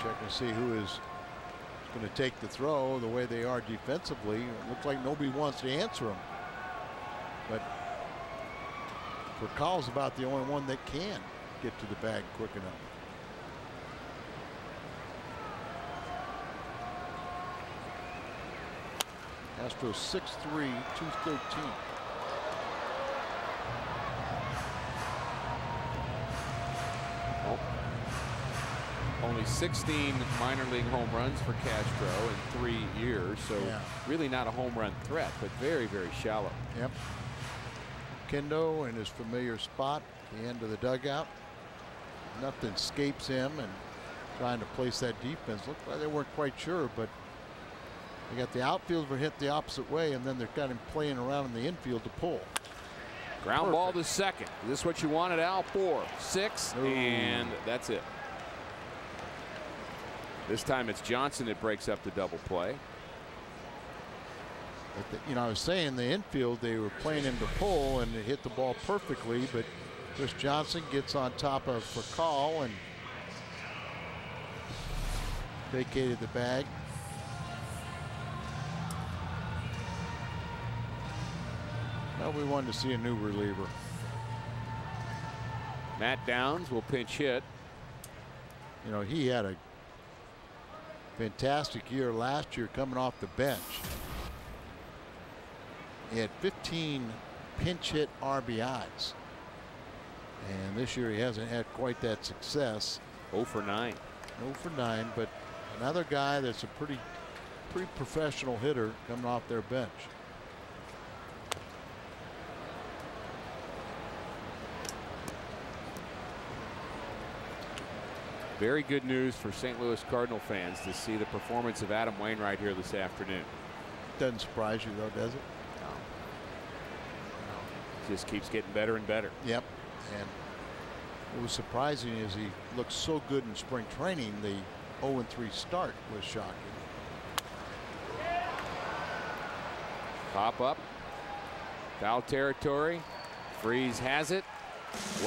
Check to see who is going to take the throw. The way they are defensively, it looks like nobody wants to answer him. But Furcal's about the only one that can get to the bag quick enough. Astros 6'3", 213. Only 16 minor league home runs for Castro in 3 years, so really not a home run threat, but very, very shallow. Yep. Kendo in his familiar spot, the end of the dugout. Nothing escapes him, and trying to place that defense. Looked like they weren't quite sure, but they got the outfielder hit the opposite way, and then they've got him playing around in the infield to pull. Ground ball to second. Is this what you wanted, Al? 4, 6, and that's it. This time it's Johnson that breaks up the double play. You know, I was saying the infield, they were playing him to pull, and it hit the ball perfectly, but Chris Johnson gets on top of Fakal and vacated the bag. Well, we wanted to see a new reliever. Matt Downs will pinch hit. You know, he had a fantastic year last year coming off the bench. He had 15 pinch hit RBIs. And this year he hasn't had quite that success. 0 for 9. 0 for 9, but another guy that's a pretty professional hitter coming off their bench. Very good news for St. Louis Cardinal fans to see the performance of Adam Wainwright here this afternoon. Doesn't surprise you though, does it? No. Just keeps getting better and better. Yep. And what was surprising is he looked so good in spring training. The 0-3 start was shocking. Pop up. Foul territory. Freeze has it.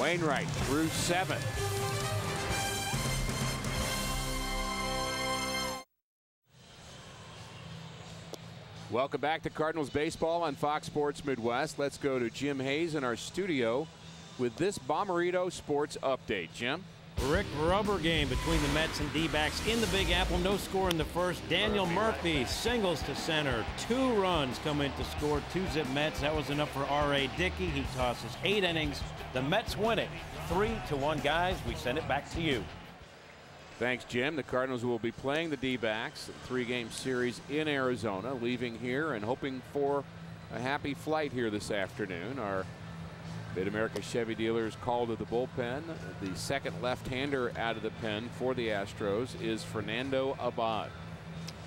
Wainwright through 7. Welcome back to Cardinals baseball on Fox Sports Midwest. Let's go to Jim Hayes in our studio with this Bommarito Sports update. Jim? Rick rubber game between the Mets and D-backs in the Big Apple. No score in the first. Daniel Murphy singles to center. 2 runs come in to score. 2-zip Mets. That was enough for R.A. Dickey. He tosses 8 innings. The Mets win it 3-1. Guys, we send it back to you. Thanks, Jim. The Cardinals will be playing the D-backs, a 3-game series in Arizona, leaving here and hoping for a happy flight here this afternoon. Our Mid-America Chevy dealers call to the bullpen. The second left-hander out of the pen for the Astros is Fernando Abad.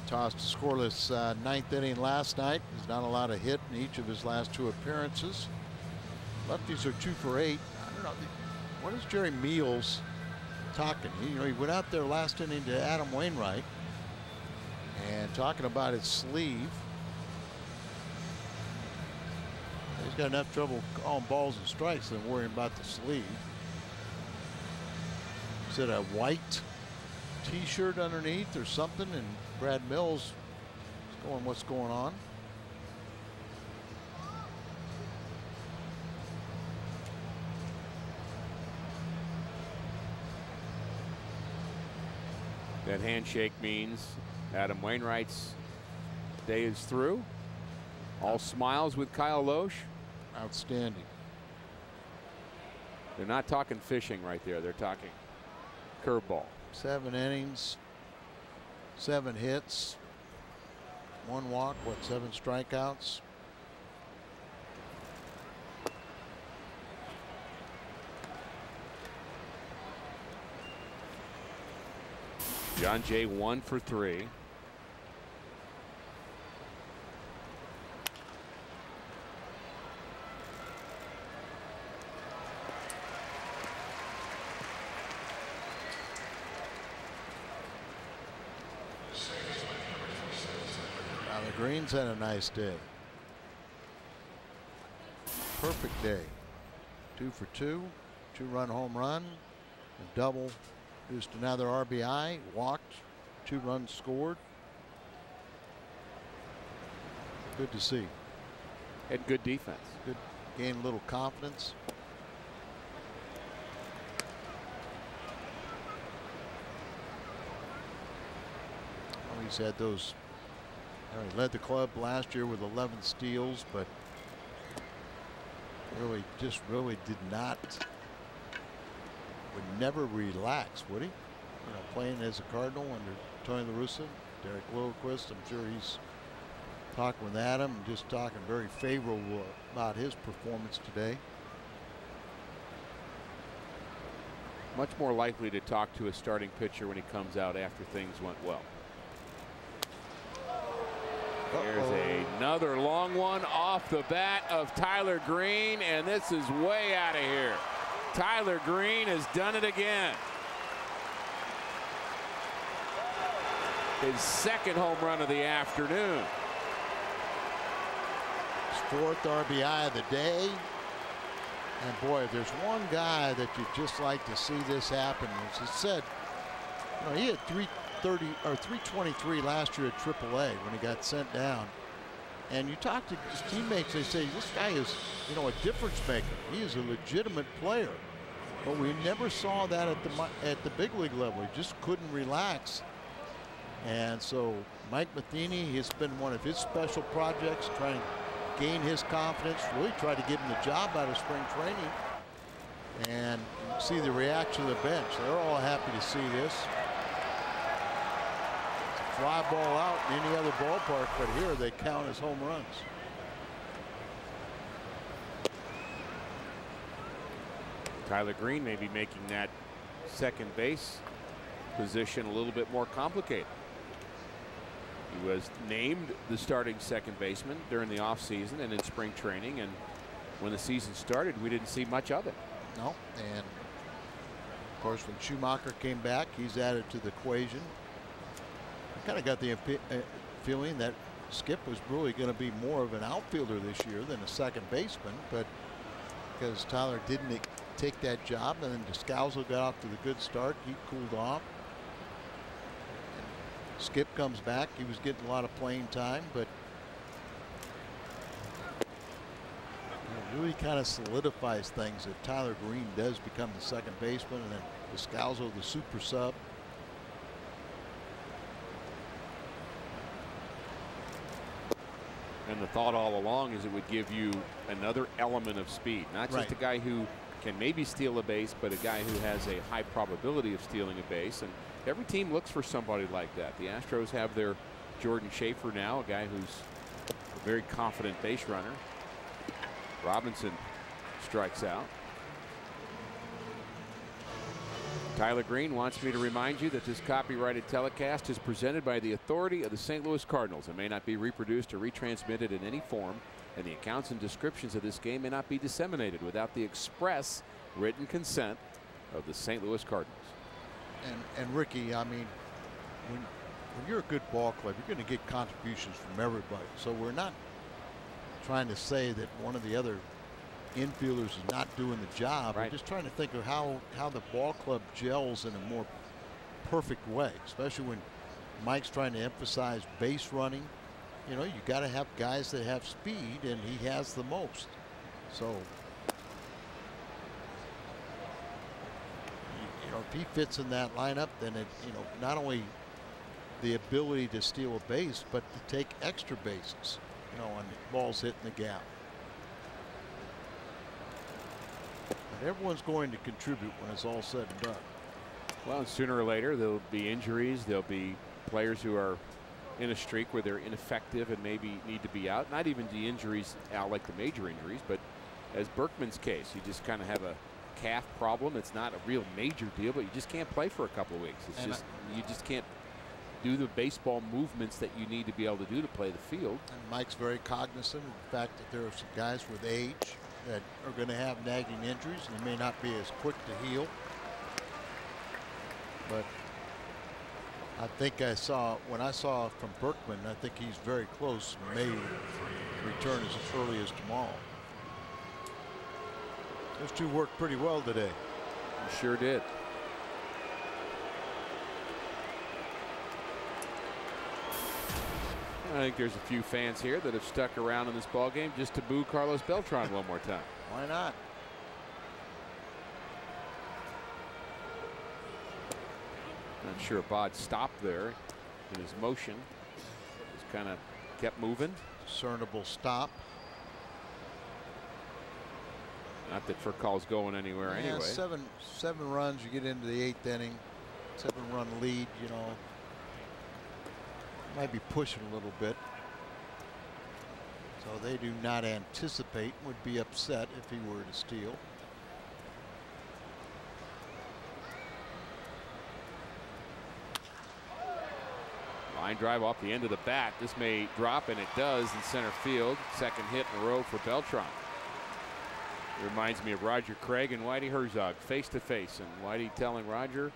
Tossed a scoreless 9th inning last night. He's not allowed a hit in each of his last 2 appearances. Lefties are 2 for 8. I don't know. What is Jerry Meals talking? He went out there last inning to Adam Wainwright and talking about his sleeve. He's got enough trouble calling balls and strikes than worrying about the sleeve. Is it a white t-shirt underneath or something? And Brad Mills is going, what's going on? That handshake means Adam Wainwright's day is through. All smiles with Kyle Loesch. Outstanding. They're not talking fishing right there. They're talking curveball. 7 innings, 7 hits, 1 walk, 7 strikeouts. John Jay 1 for 3. Now the Greens had a nice day. Perfect day. 2 for 2, 2-run home run, a double. Produced another RBI, walked, 2 runs scored. Good to see. And good defense. Good, gained a little confidence. Well, he's had those. He led the club last year with 11 steals, but really did not. Would never relax, would he? playing as a Cardinal under Tony La Russa, Derek Lilliquist. I'm sure he's talking with Adam, and just talking very favorable about his performance today. Much more likely to talk to a starting pitcher when he comes out after things went well. There's another long one off the bat of Tyler Green, and this is way out of here. Tyler Green has done it again. His second home run of the afternoon. His 4th RBI of the day. And boy, if there's one guy that you'd just like to see this happen, as he said, he had 330 or 323 last year at AAA when he got sent down. And you talk to his teammates, they say this guy is, a difference maker. He is a legitimate player. But we never saw that at the big league level. He just couldn't relax. And so Mike Matheny has been one of his special projects, trying to gain his confidence, really try to give him the job out of spring training. And you see the reaction of the bench. They're all happy to see this. It's a fly ball out in any other ballpark, but here they count as home runs. Tyler Green may be making that second base position a little bit more complicated. He was named the starting second baseman during the offseason and in spring training, and when the season started, we didn't see much of it. No, and of course, when Schumacher came back, he's added to the equation. I kind of got the feeling that Skip was really going to be more of an outfielder this year than a second baseman, but because Tyler didn't take that job, and then Descalso got off to the good start, he cooled off. Skip comes back. He was getting a lot of playing time, but it really kind of solidifies things that Tyler Green does become the second baseman, and then Descalso the super sub. And the thought all along is it would give you another element of speed, not just a guy who can maybe steal a base, but a guy who has a high probability of stealing a base. And every team looks for somebody like that. The Astros have their Jordan Schaefer now, a guy who's a very confident base runner. Robinson strikes out. Tyler Green wants me to remind you that this copyrighted telecast is presented by the authority of the St. Louis Cardinals and may not be reproduced or retransmitted in any form, and the accounts and descriptions of this game may not be disseminated without the express written consent of the St. Louis Cardinals. And Ricky, I mean, when you're a good ball club, you're going to get contributions from everybody. So we're not trying to say that one of the other infielders is not doing the job. We're just trying to think of how the ball club gels in a more perfect way, especially when Mike's trying to emphasize base running. You got to have guys that have speed, and he has the most. So if he fits in that lineup, then it, not only the ability to steal a base, but to take extra bases, on balls hitting the gap. But everyone's going to contribute when it's all said and done. Well, sooner or later there'll be injuries. There'll be players who are in a streak where they're ineffective and maybe need to be out. Not even the injuries out like the major injuries, but as Berkman's case, you just kind of have a calf problem. It's not a real major deal, but you just can't play for a couple of weeks. It's just you just can't do the baseball movements that you need to be able to do to play the field. And Mike's very cognizant of the fact that there are some guys with age that are going to have nagging injuries, and they may not be as quick to heal. But I think when I saw from Berkman, I think he's very close, may return as early as tomorrow. Those two worked pretty well today. You sure did. I think there's a few fans here that have stuck around in this ballgame just to boo Carlos Beltran one more time. Why not? Not sure if Bod stopped there in his motion. Just kind of kept moving. Discernible stop. Not that Furcall's going anywhere anyway. Seven runs. You get into the 8th inning. 7-run lead, you know, might be pushing a little bit. So they do not anticipate, would be upset if he were to steal. Line drive off the end of the bat. This may drop, and it does in center field. Second hit in a row for Beltran. It reminds me of Roger Craig and Whitey Herzog face to face, and Whitey telling Roger,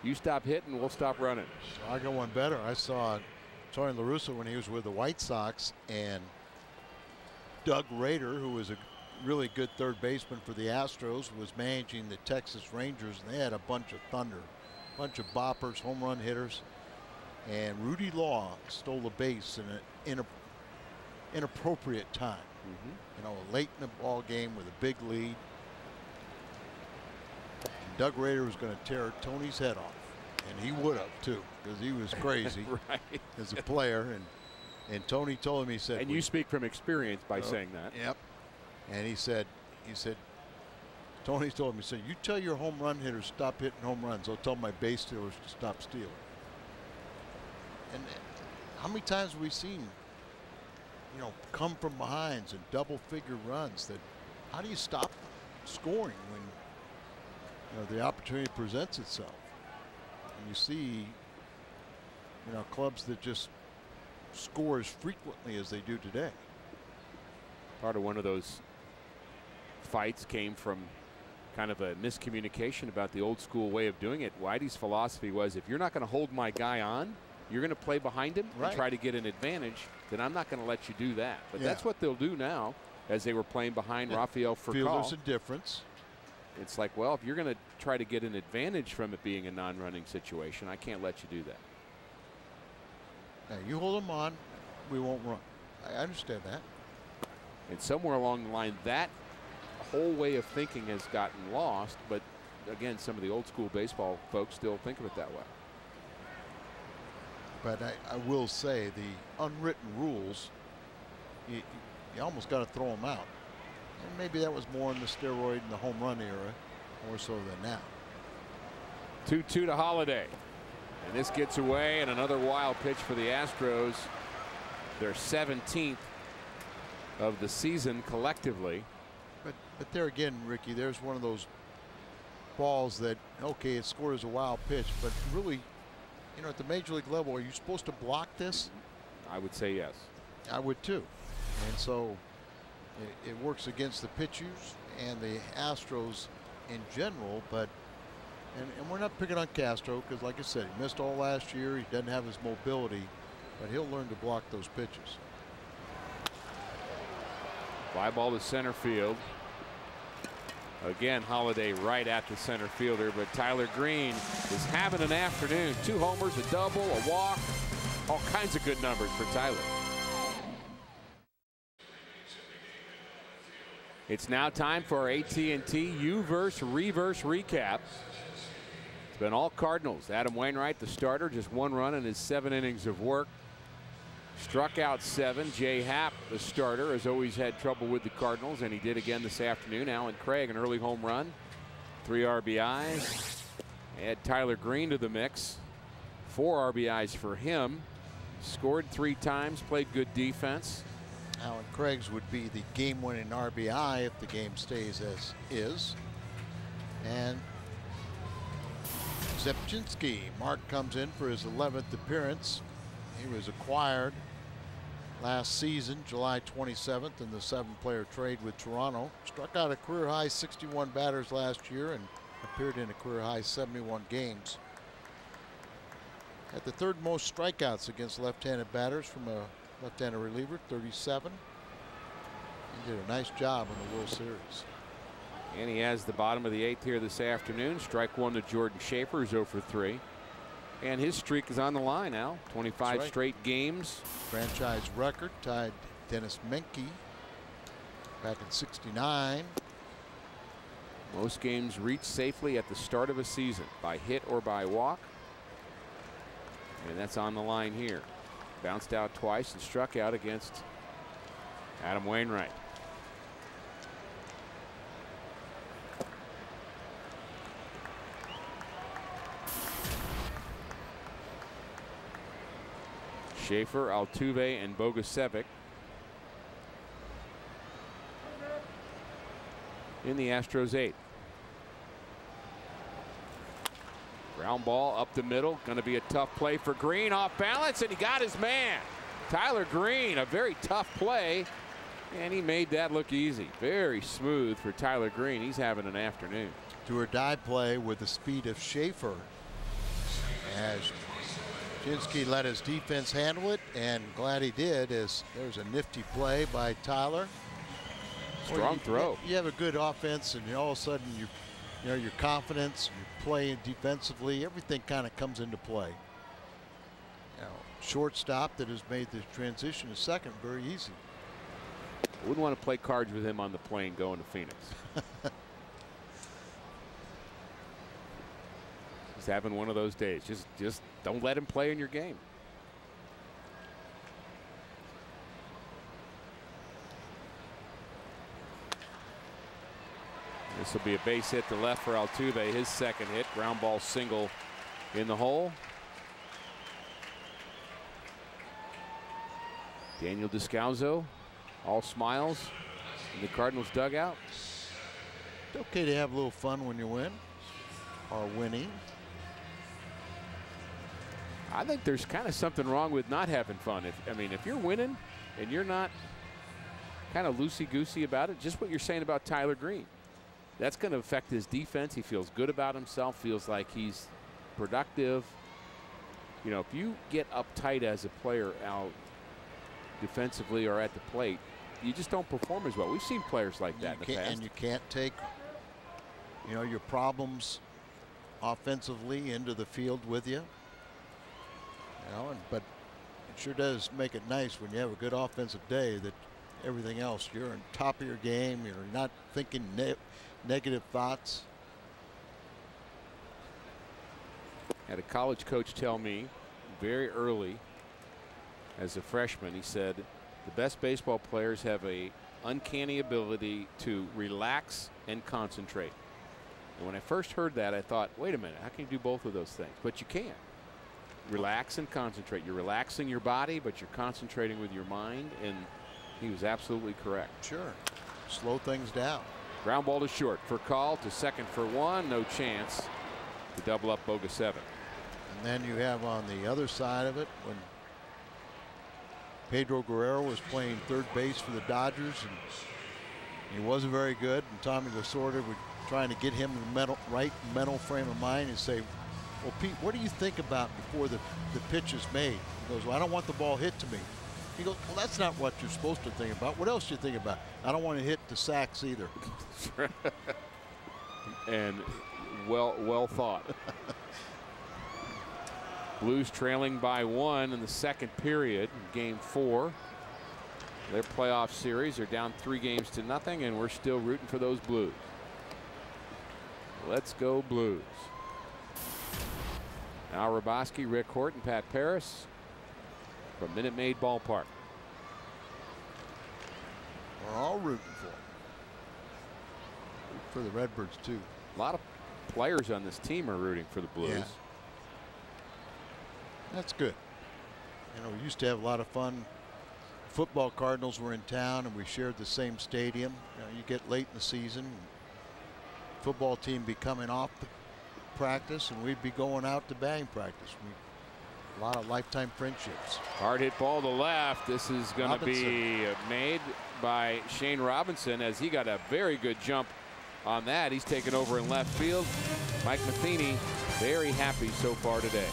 "You stop hitting, we'll stop running." So I got one better. I saw Tony La Russa when he was with the White Sox, and Doug Rader, who was a really good third baseman for the Astros, was managing the Texas Rangers, and they had a bunch of thunder, bunch of boppers, home run hitters. And Rudy Law stole a base in an inappropriate time. You know, late in the ball game with a big lead. And Doug Rader was going to tear Tony's head off, and he would have too, because he was crazy right. as a player. And Tony told him, he said, and you speak from experience by saying that. Yep. And he said, Tony told me, he said, "You tell your home run hitters stop hitting home runs. I'll tell my base stealers to stop stealing." And how many times have we seen, you know, come from behinds and double-figure runs? That how do you stop scoring when, you know, the opportunity presents itself? And you see, you know, clubs that just score as frequently as they do today. Part of one of those fights came from kind of a miscommunication about the old school way of doing it. Whitey's philosophy was, if you're not going to hold my guy on, you're going to play behind him and try to get an advantage, then I'm not going to let you do that. But that's what they'll do now, as they were playing behind Rafael Furcal. Fielders a difference. It's like, well, if you're going to try to get an advantage from it being a non-running situation, I can't let you do that. Now, you hold them on, we won't run. I understand that. And somewhere along the line, that whole way of thinking has gotten lost. But again, some of the old school baseball folks still think of it that way. But I will say, the unwritten rules, you almost got to throw them out. And maybe that was more in the steroid and the home run era, more so than now. 2-2 to Holiday. And this gets away, and another wild pitch for the Astros. Their 17th of the season collectively. But there again, Ricky, there's one of those balls that, okay, it scored as a wild pitch, but really, you know, at the major league level, are you supposed to block this? I would say yes. I would too. And so it works against the pitchers and the Astros in general, but and we're not picking on Castro, because like I said, he missed all last year. He doesn't have his mobility, but he'll learn to block those pitches. Fly ball to center field. Again, Holiday right at the center fielder, but Tyler Green is having an afternoon. 2 homers, a double, a walk, all kinds of good numbers for Tyler. It's now time for our AT&T U-verse Reverse Recap. It's been all Cardinals. Adam Wainwright, the starter, just 1 run in his 7 innings of work. Struck out 7. Jay Happ, the starter, has always had trouble with the Cardinals, and he did again this afternoon. Alan Craig, an early home run, 3 RBIs. Add Tyler Green to the mix, 4 RBIs for him. Scored 3 times, played good defense. Alan Craig's would be the game-winning RBI if the game stays as is. And Zepchinski, Mark comes in for his 11th appearance. He was acquired last season, July 27th, in the 7-player trade with Toronto. Struck out a career-high 61 batters last year and appeared in a career-high 71 games. Had the 3rd most strikeouts against left-handed batters from a left-handed reliever, 37. He did a nice job in the World Series. And he has the bottom of the 8th here this afternoon. Strike 1 to Jordan Schaefer, who's 0 for 3. And his streak is on the line now. 25 straight games. Franchise record tied Dennis Menke back in '69. Most games reached safely at the start of a season by hit or by walk. And that's on the line here. Bounced out twice and struck out against Adam Wainwright. Schaefer, Altuve, and Bogusevic in the Astros 8th. Ground ball up the middle. Going to be a tough play for Green. Off balance, and he got his man. Tyler Green, a very tough play, and he made that look easy. Very smooth for Tyler Green. He's having an afternoon. Do or die play with the speed of Schaefer, as Shinski let his defense handle it, and glad he did, as there's a nifty play by Tyler. Strong throw. You have a good offense, and all of a sudden you know your confidence, you're playing defensively, everything kind of comes into play. Now, shortstop that has made the transition to second very easy. I wouldn't want to play cards with him on the plane going to Phoenix. He's having one of those days. Just don't let him play in your game. This will be a base hit to left for Altuve, his second hit. Ground ball single in the hole. Daniel Descalzo, all smiles in the Cardinals dugout. It's okay to have a little fun when you win or winning. I think there's kind of something wrong with not having fun. I mean, if you're winning and you're not kind of loosey-goosey about it, just what you're saying about Tyler Green. That's going to affect his defense. He feels good about himself, feels like he's productive. You know, if you get uptight as a player out defensively or at the plate, you just don't perform as well. We've seen players like that in the past. And you can't take, you know, your problems offensively into the field with you. You know, but it sure does make it nice when you have a good offensive day that everything else, you're on top of your game, you're not thinking negative thoughts. Had a college coach tell me very early as a freshman, he said the best baseball players have a uncanny ability to relax and concentrate. And when I first heard that, I thought, wait a minute, how can you do both of those things? But you can. Relax and concentrate. You're relaxing your body, but you're concentrating with your mind, and he was absolutely correct. Sure. Slow things down. Ground ball to short for call, to second for one. No chance to double up Bogusevic. And then you have on the other side of it, when Pedro Guerrero was playing third base for the Dodgers, and he wasn't very good, and Tommy Lasorda was trying to get him in the right mental frame of mind and say, well, Pete, what do you think about before the pitch is made? He goes, well, I don't want the ball hit to me. He goes, well, that's not what you're supposed to think about. What else do you think about? I don't want to hit the sacks either. And well thought. Blues trailing by 1 in the second period, game 4. Their playoff series are down 3-0, and we're still rooting for those Blues. Let's go Blues. Al Raboski, Rick Horton, Pat Paris from Minute Maid Ballpark. We're all rooting for them. For the Redbirds too. A lot of players on this team are rooting for the Blues. Yeah. That's good. You know, we used to have a lot of fun. Football Cardinals were in town, and we shared the same stadium. You know, you get late in the season, football team be coming off the practice, and we'd be going out to batting practice. A lot of lifetime friendships. Hard hit ball to left. This is going to be made by Shane Robinson, as he got a very good jump on that. He's taken over in left field. Mike Matheny very happy so far today.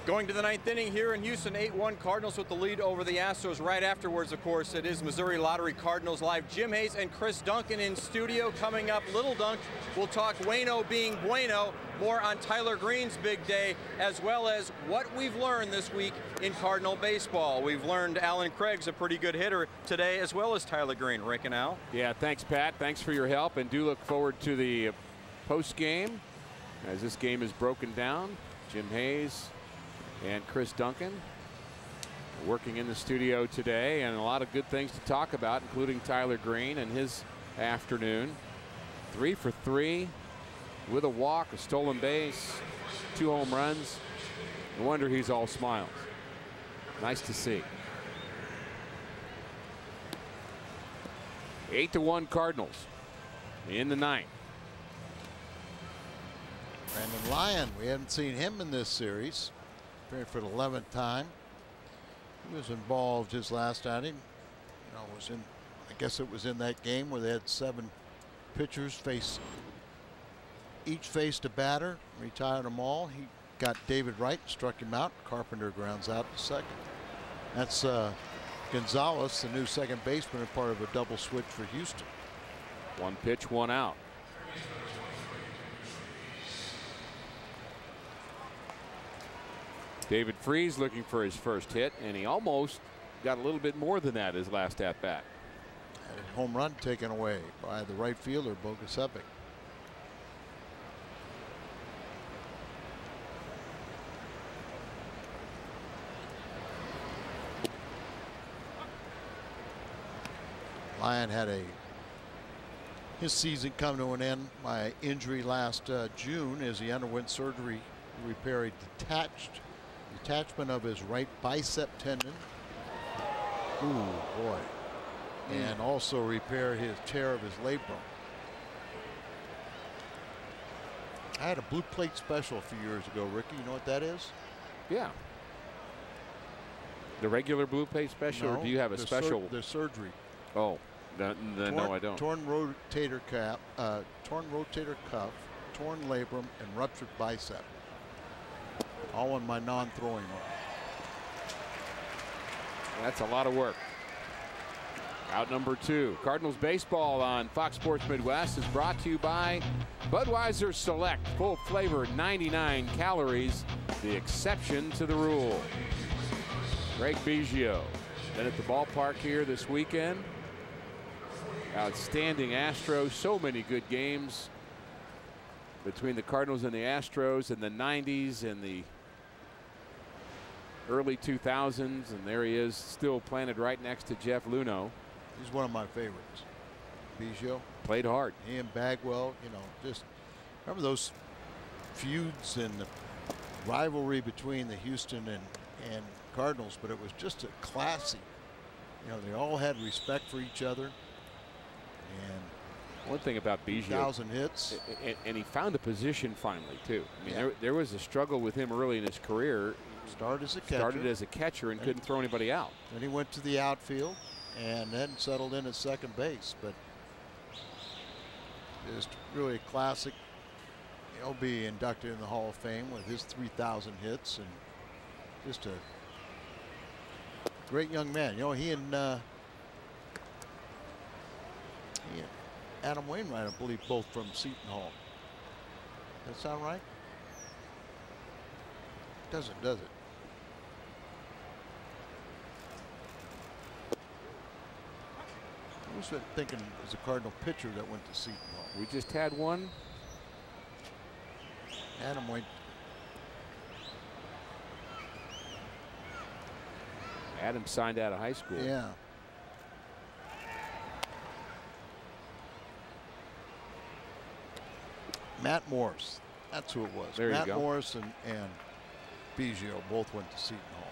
Going to the 9th inning here in Houston, 8-1 Cardinals with the lead over the Astros. Right afterwards, of course, it is Missouri Lottery Cardinals Live. Jim Hayes and Chris Duncan in studio. Coming up, Little Dunk. We'll talk Waino being bueno. More on Tyler Green's big day, as well as what we've learned this week in Cardinal baseball. We've learned Alan Craig's a pretty good hitter today, as well as Tyler Green. Rick and Al. Yeah, thanks, Pat. Thanks for your help, and do look forward to the post game as this game is broken down. Jim Hayes and Chris Duncan working in the studio today, and a lot of good things to talk about, including Tyler Green and his afternoon. 3 for 3 with a walk, a stolen base, 2 home runs. No wonder he's all smiles. Nice to see. 8-1 Cardinals in the ninth. Brandon Lyon, we haven't seen him in this series. Appeared for the 11th time. He was involved his last outing. You know, was in, I guess it was in that game where they had 7 pitchers each faced a batter, retired them all. He got David Wright, struck him out. Carpenter grounds out to second. That's Gonzalez, the new second baseman, and part of a double switch for Houston. 1 pitch, 1 out. David Freese looking for his first hit, and he almost got a little bit more than that his last at bat. Had a home run taken away by the right fielder, Bogusevic. Lyon had his season come to an end by injury last June as he underwent surgery to repair a detachment of his right bicep tendon. Ooh, boy. And also repair his tear of his labrum. I had a blue plate special a few years ago, Ricky. You know what that is? Yeah. The regular blue plate special, No, or do you have a special? The surgery. Oh, no, I don't. Torn rotator cuff, torn labrum, and ruptured bicep. All in my non-throwing arm. That's a lot of work. Out number 2. Cardinals baseball on Fox Sports Midwest is brought to you by Budweiser Select. Full flavor, 99 calories. The exception to the rule. Greg Biggio been at the ballpark here this weekend. Outstanding Astros. So many good games between the Cardinals and the Astros in the 90s and the early 2000s. And there he is, still planted right next to Jeff Luhnow. He's one of my favorites. Biggio. Played hard. He and Bagwell, you know, just remember those feuds and the rivalry between the Houston and Cardinals, but it was just a classy. You know, they all had respect for each other. And one thing about Biggio, 1,000 hits, and he found a position finally too. I mean, there was a struggle with him early in his career. Started as a catcher and couldn't throw anybody out. Then he went to the outfield and then settled in at second base. But just really a classic. He'll be inducted in the Hall of Fame with his 3,000 hits, and just a great young man. You know, he and Adam Wainwright, I believe, both from Seton Hall. Does that sound right? Doesn't, does it? I was thinking it was a Cardinal pitcher that went to Seton Hall. We just had one. Adam went. Adam signed out of high school. Yeah. Matt Morris. That's who it was. There Matt you go. Morris and Biggio both went to Seton Hall.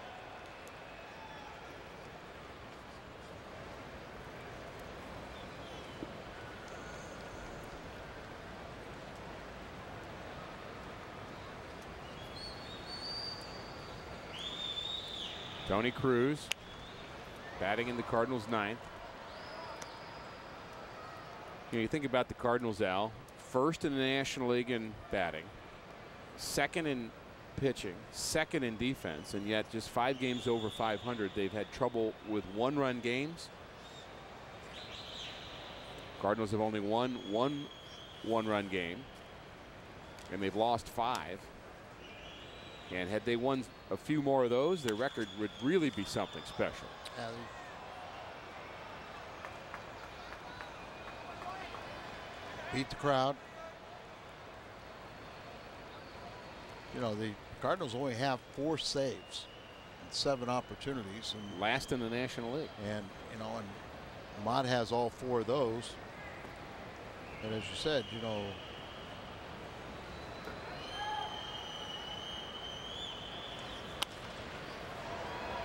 Tony Cruz batting in the Cardinals' ninth. You know, you think about the Cardinals, Al, first in the National League in batting, second in pitching, second in defense, and yet just 5 games over 500. They've had trouble with one-run games. Cardinals have only won one-run game, and they've lost 5. And had they won a few more of those, their record would really be something special. Beat the crowd. You know, the Cardinals only have 4 saves and 7 opportunities, and last in the National League. And you know, and Mott has all 4 of those. And as you said, you know,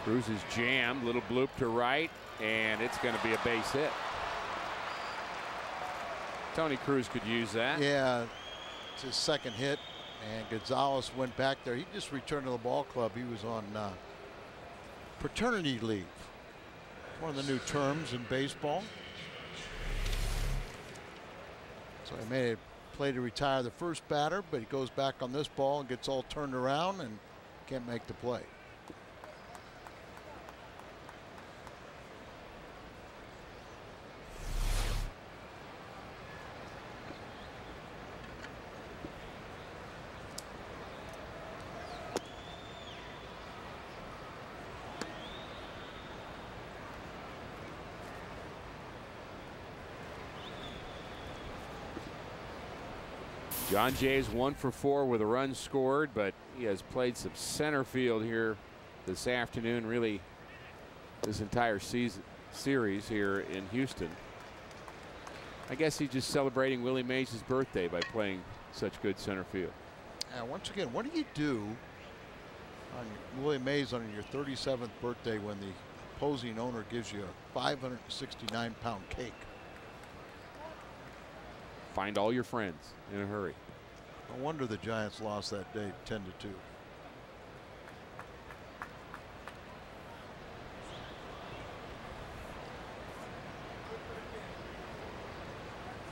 Cruz is jammed, little bloop to right, and it's going to be a base hit. Tony Cruz could use that. Yeah, it's his second hit, and Gonzalez went back there. He just returned to the ball club. He was on paternity leave. One of the new terms in baseball. So he made a play to retire the first batter, but he goes back on this ball and gets all turned around and can't make the play. John Jay's 1 for 4 with a run scored, but he has played some center field here this afternoon, really this entire series here in Houston. I guess he's just celebrating Willie Mays' birthday by playing such good center field. Once again, what do you do on Willie Mays on your 37th birthday when the opposing owner gives you a 569-pound cake? Find all your friends in a hurry. No wonder the Giants lost that day 10-2.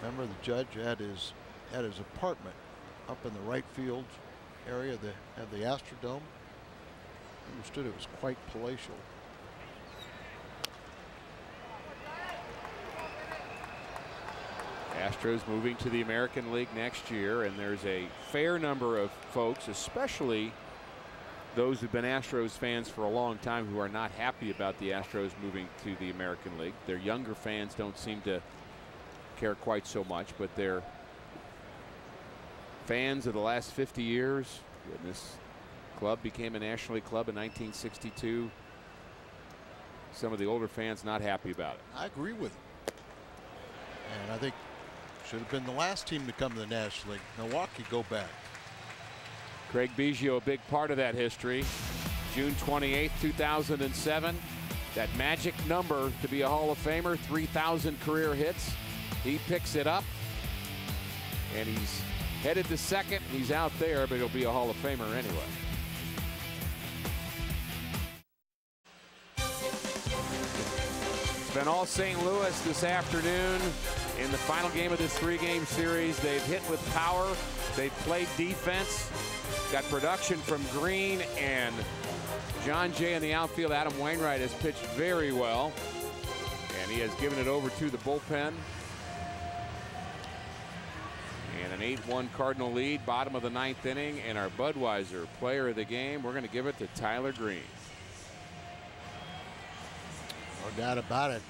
Remember, the judge had his apartment up in the right field area of the Astrodome. Understood it was quite palatial. Astros moving to the American League next year, and there's a fair number of folks, especially those who've been Astros fans for a long time, who are not happy about the Astros moving to the American League. Their younger fans don't seem to care quite so much, but they're fans of the last 50 years. When this club became a National League club in 1962, some of the older fans not happy about it. I agree with him. And I think should have been the last team to come to the National League. Milwaukee, go back. Craig Biggio, a big part of that history. June 28th, 2007. That magic number to be a Hall of Famer, 3,000 career hits. He picks it up, and he's headed to second. He's out there, but he'll be a Hall of Famer anyway. It's been all St. Louis this afternoon. In the final game of this 3-game series, they've hit with power. They've played defense. Got production from Green and John Jay in the outfield. Adam Wainwright has pitched very well, and he has given it over to the bullpen. And an 8-1 Cardinal lead, bottom of the 9th inning, and our Budweiser player of the game, we're going to give it to Tyler Green. No doubt about it.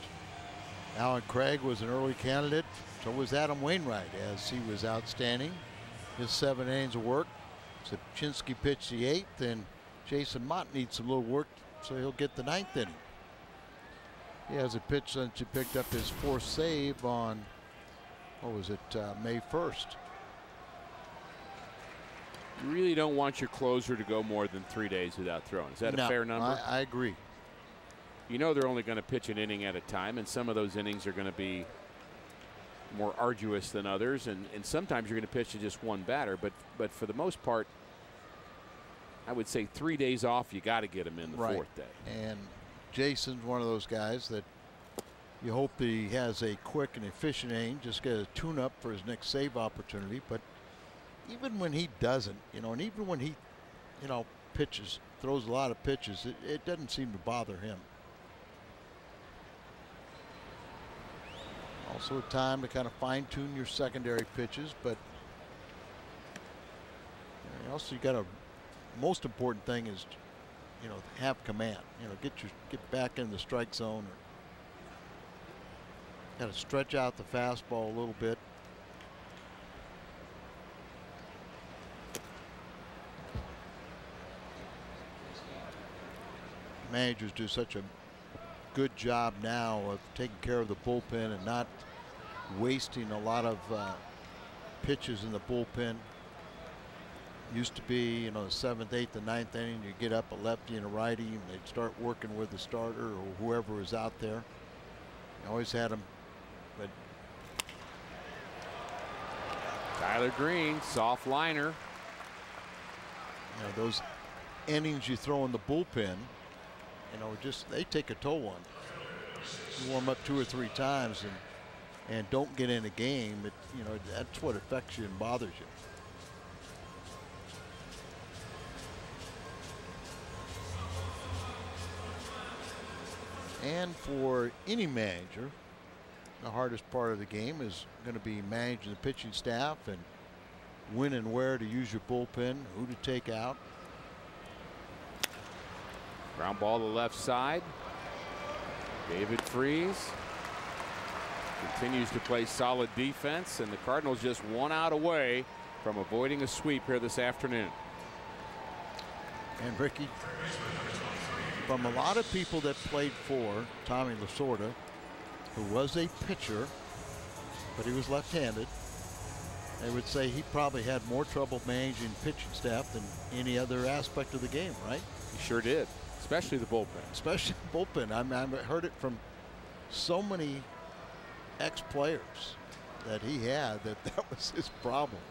Alan Craig was an early candidate. So was Adam Wainwright, as he was outstanding. His 7 innings of work. Sapchinski pitched the 8th, and Jason Mott needs some little work, so he'll get the 9th inning. He hasn't pitched since he picked up his 4th save on, what was it, May 1st. You really don't want your closer to go more than 3 days without throwing. Is that a fair number? I agree. You know they're only going to pitch an inning at a time, and some of those innings are going to be more arduous than others, and sometimes you're going to pitch to just one batter, but for the most part, I would say 3 days off, you got to get him in the 4th day. And Jason's one of those guys that you hope that he has a quick and efficient inning, just get a tune-up for his next save opportunity. But even when he doesn't, and even when he, pitches, throws a lot of pitches, it doesn't seem to bother him. Also a time to kind of fine-tune your secondary pitches, but also you got to, most important thing is, have command. Get back in the strike zone. Got to stretch out the fastball a little bit. Managers do such a good job now of taking care of the bullpen and not wasting a lot of pitches in the bullpen. Used to be, you know, the 7th, 8th, and 9th inning, you get up a lefty and a righty, and they'd start working with the starter or whoever was out there. You always had them, but Tyler Green, soft liner. you know, those innings you throw in the bullpen, you know, just they take a toll on you. You warm up 2 or 3 times and don't get in a game. It, you know, that's what affects you and bothers you. And for any manager, the hardest part of the game is going to be managing the pitching staff and when and where to use your bullpen, who to take out. Ground ball to the left side. David Freese continues to play solid defense, and the Cardinals just 1 out away from avoiding a sweep here this afternoon. And Ricky, from a lot of people that played for Tommy Lasorda, who was a pitcher, but he was left-handed, they would say he probably had more trouble managing pitching staff than any other aspect of the game, right? He sure did, especially the bullpen. Especially the bullpen. I mean, I've heard it from so many ex-players that he had that was his problem.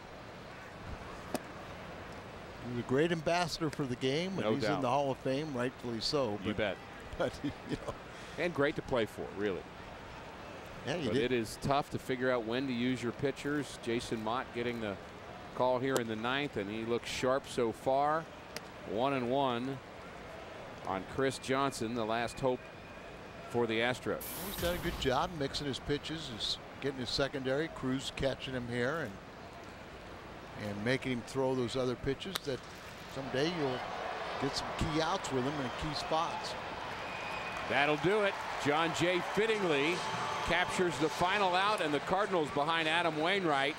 He was a great ambassador for the game, and he's in the Hall of Fame, rightfully so. You bet. But you know, and great to play for, really. Yeah, but it is tough to figure out when to use your pitchers. Jason Mott getting the call here in the 9th, and he looks sharp so far. 1-1 on Chris Johnson, the last hope for the Astros. He's done a good job mixing his pitches, is getting his secondary. Cruz catching him here and making him throw those other pitches that someday you'll get some key outs with him in key spots. That'll do it. John Jay fittingly captures the final out, and the Cardinals, behind Adam Wainwright,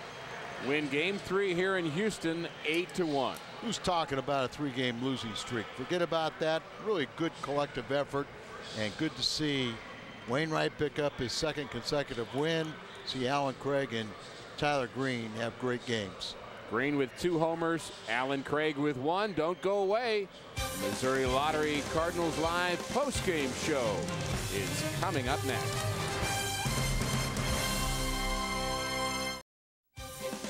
win Game 3 here in Houston 8-1. Who's talking about a 3-game losing streak? Forget about that. Really good collective effort, and good to see Wainwright pick up his 2nd consecutive win. See Alan Craig and Tyler Green have great games. Green with 2 homers, Alan Craig with 1. Don't go away. Missouri Lottery Cardinals Live postgame show is coming up next.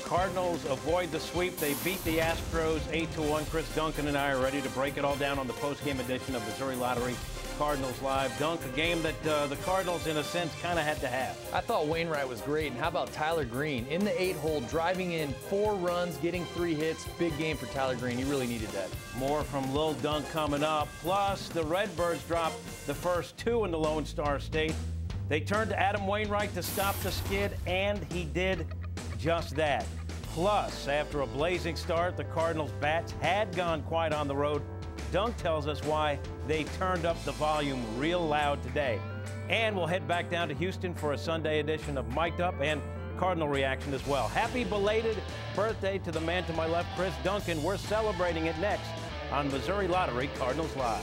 Cardinals avoid the sweep. They beat the Astros 8-1. Chris Duncan and I are ready to break it all down on the postgame edition of Missouri Lottery Cardinals Live. Dunk, a game that the Cardinals, in a sense, kind of had to have. I thought Wainwright was great. And how about Tyler Green in the 8-hole, driving in 4 runs, getting 3 hits. Big game for Tyler Green. He really needed that. More from Lil Dunk coming up. Plus, the Redbirds dropped the first 2 in the Lone Star State. They turned to Adam Wainwright to stop the skid, and he did just that. Plus, after a blazing start, the Cardinals' bats had gone quiet on the road. Dunk tells us why they turned up the volume real loud today. And we'll head back down to Houston for a Sunday edition of Mic'd Up and Cardinal Reaction as well. Happy belated birthday to the man to my left, Chris Duncan. We're celebrating it next on Missouri Lottery Cardinals Live.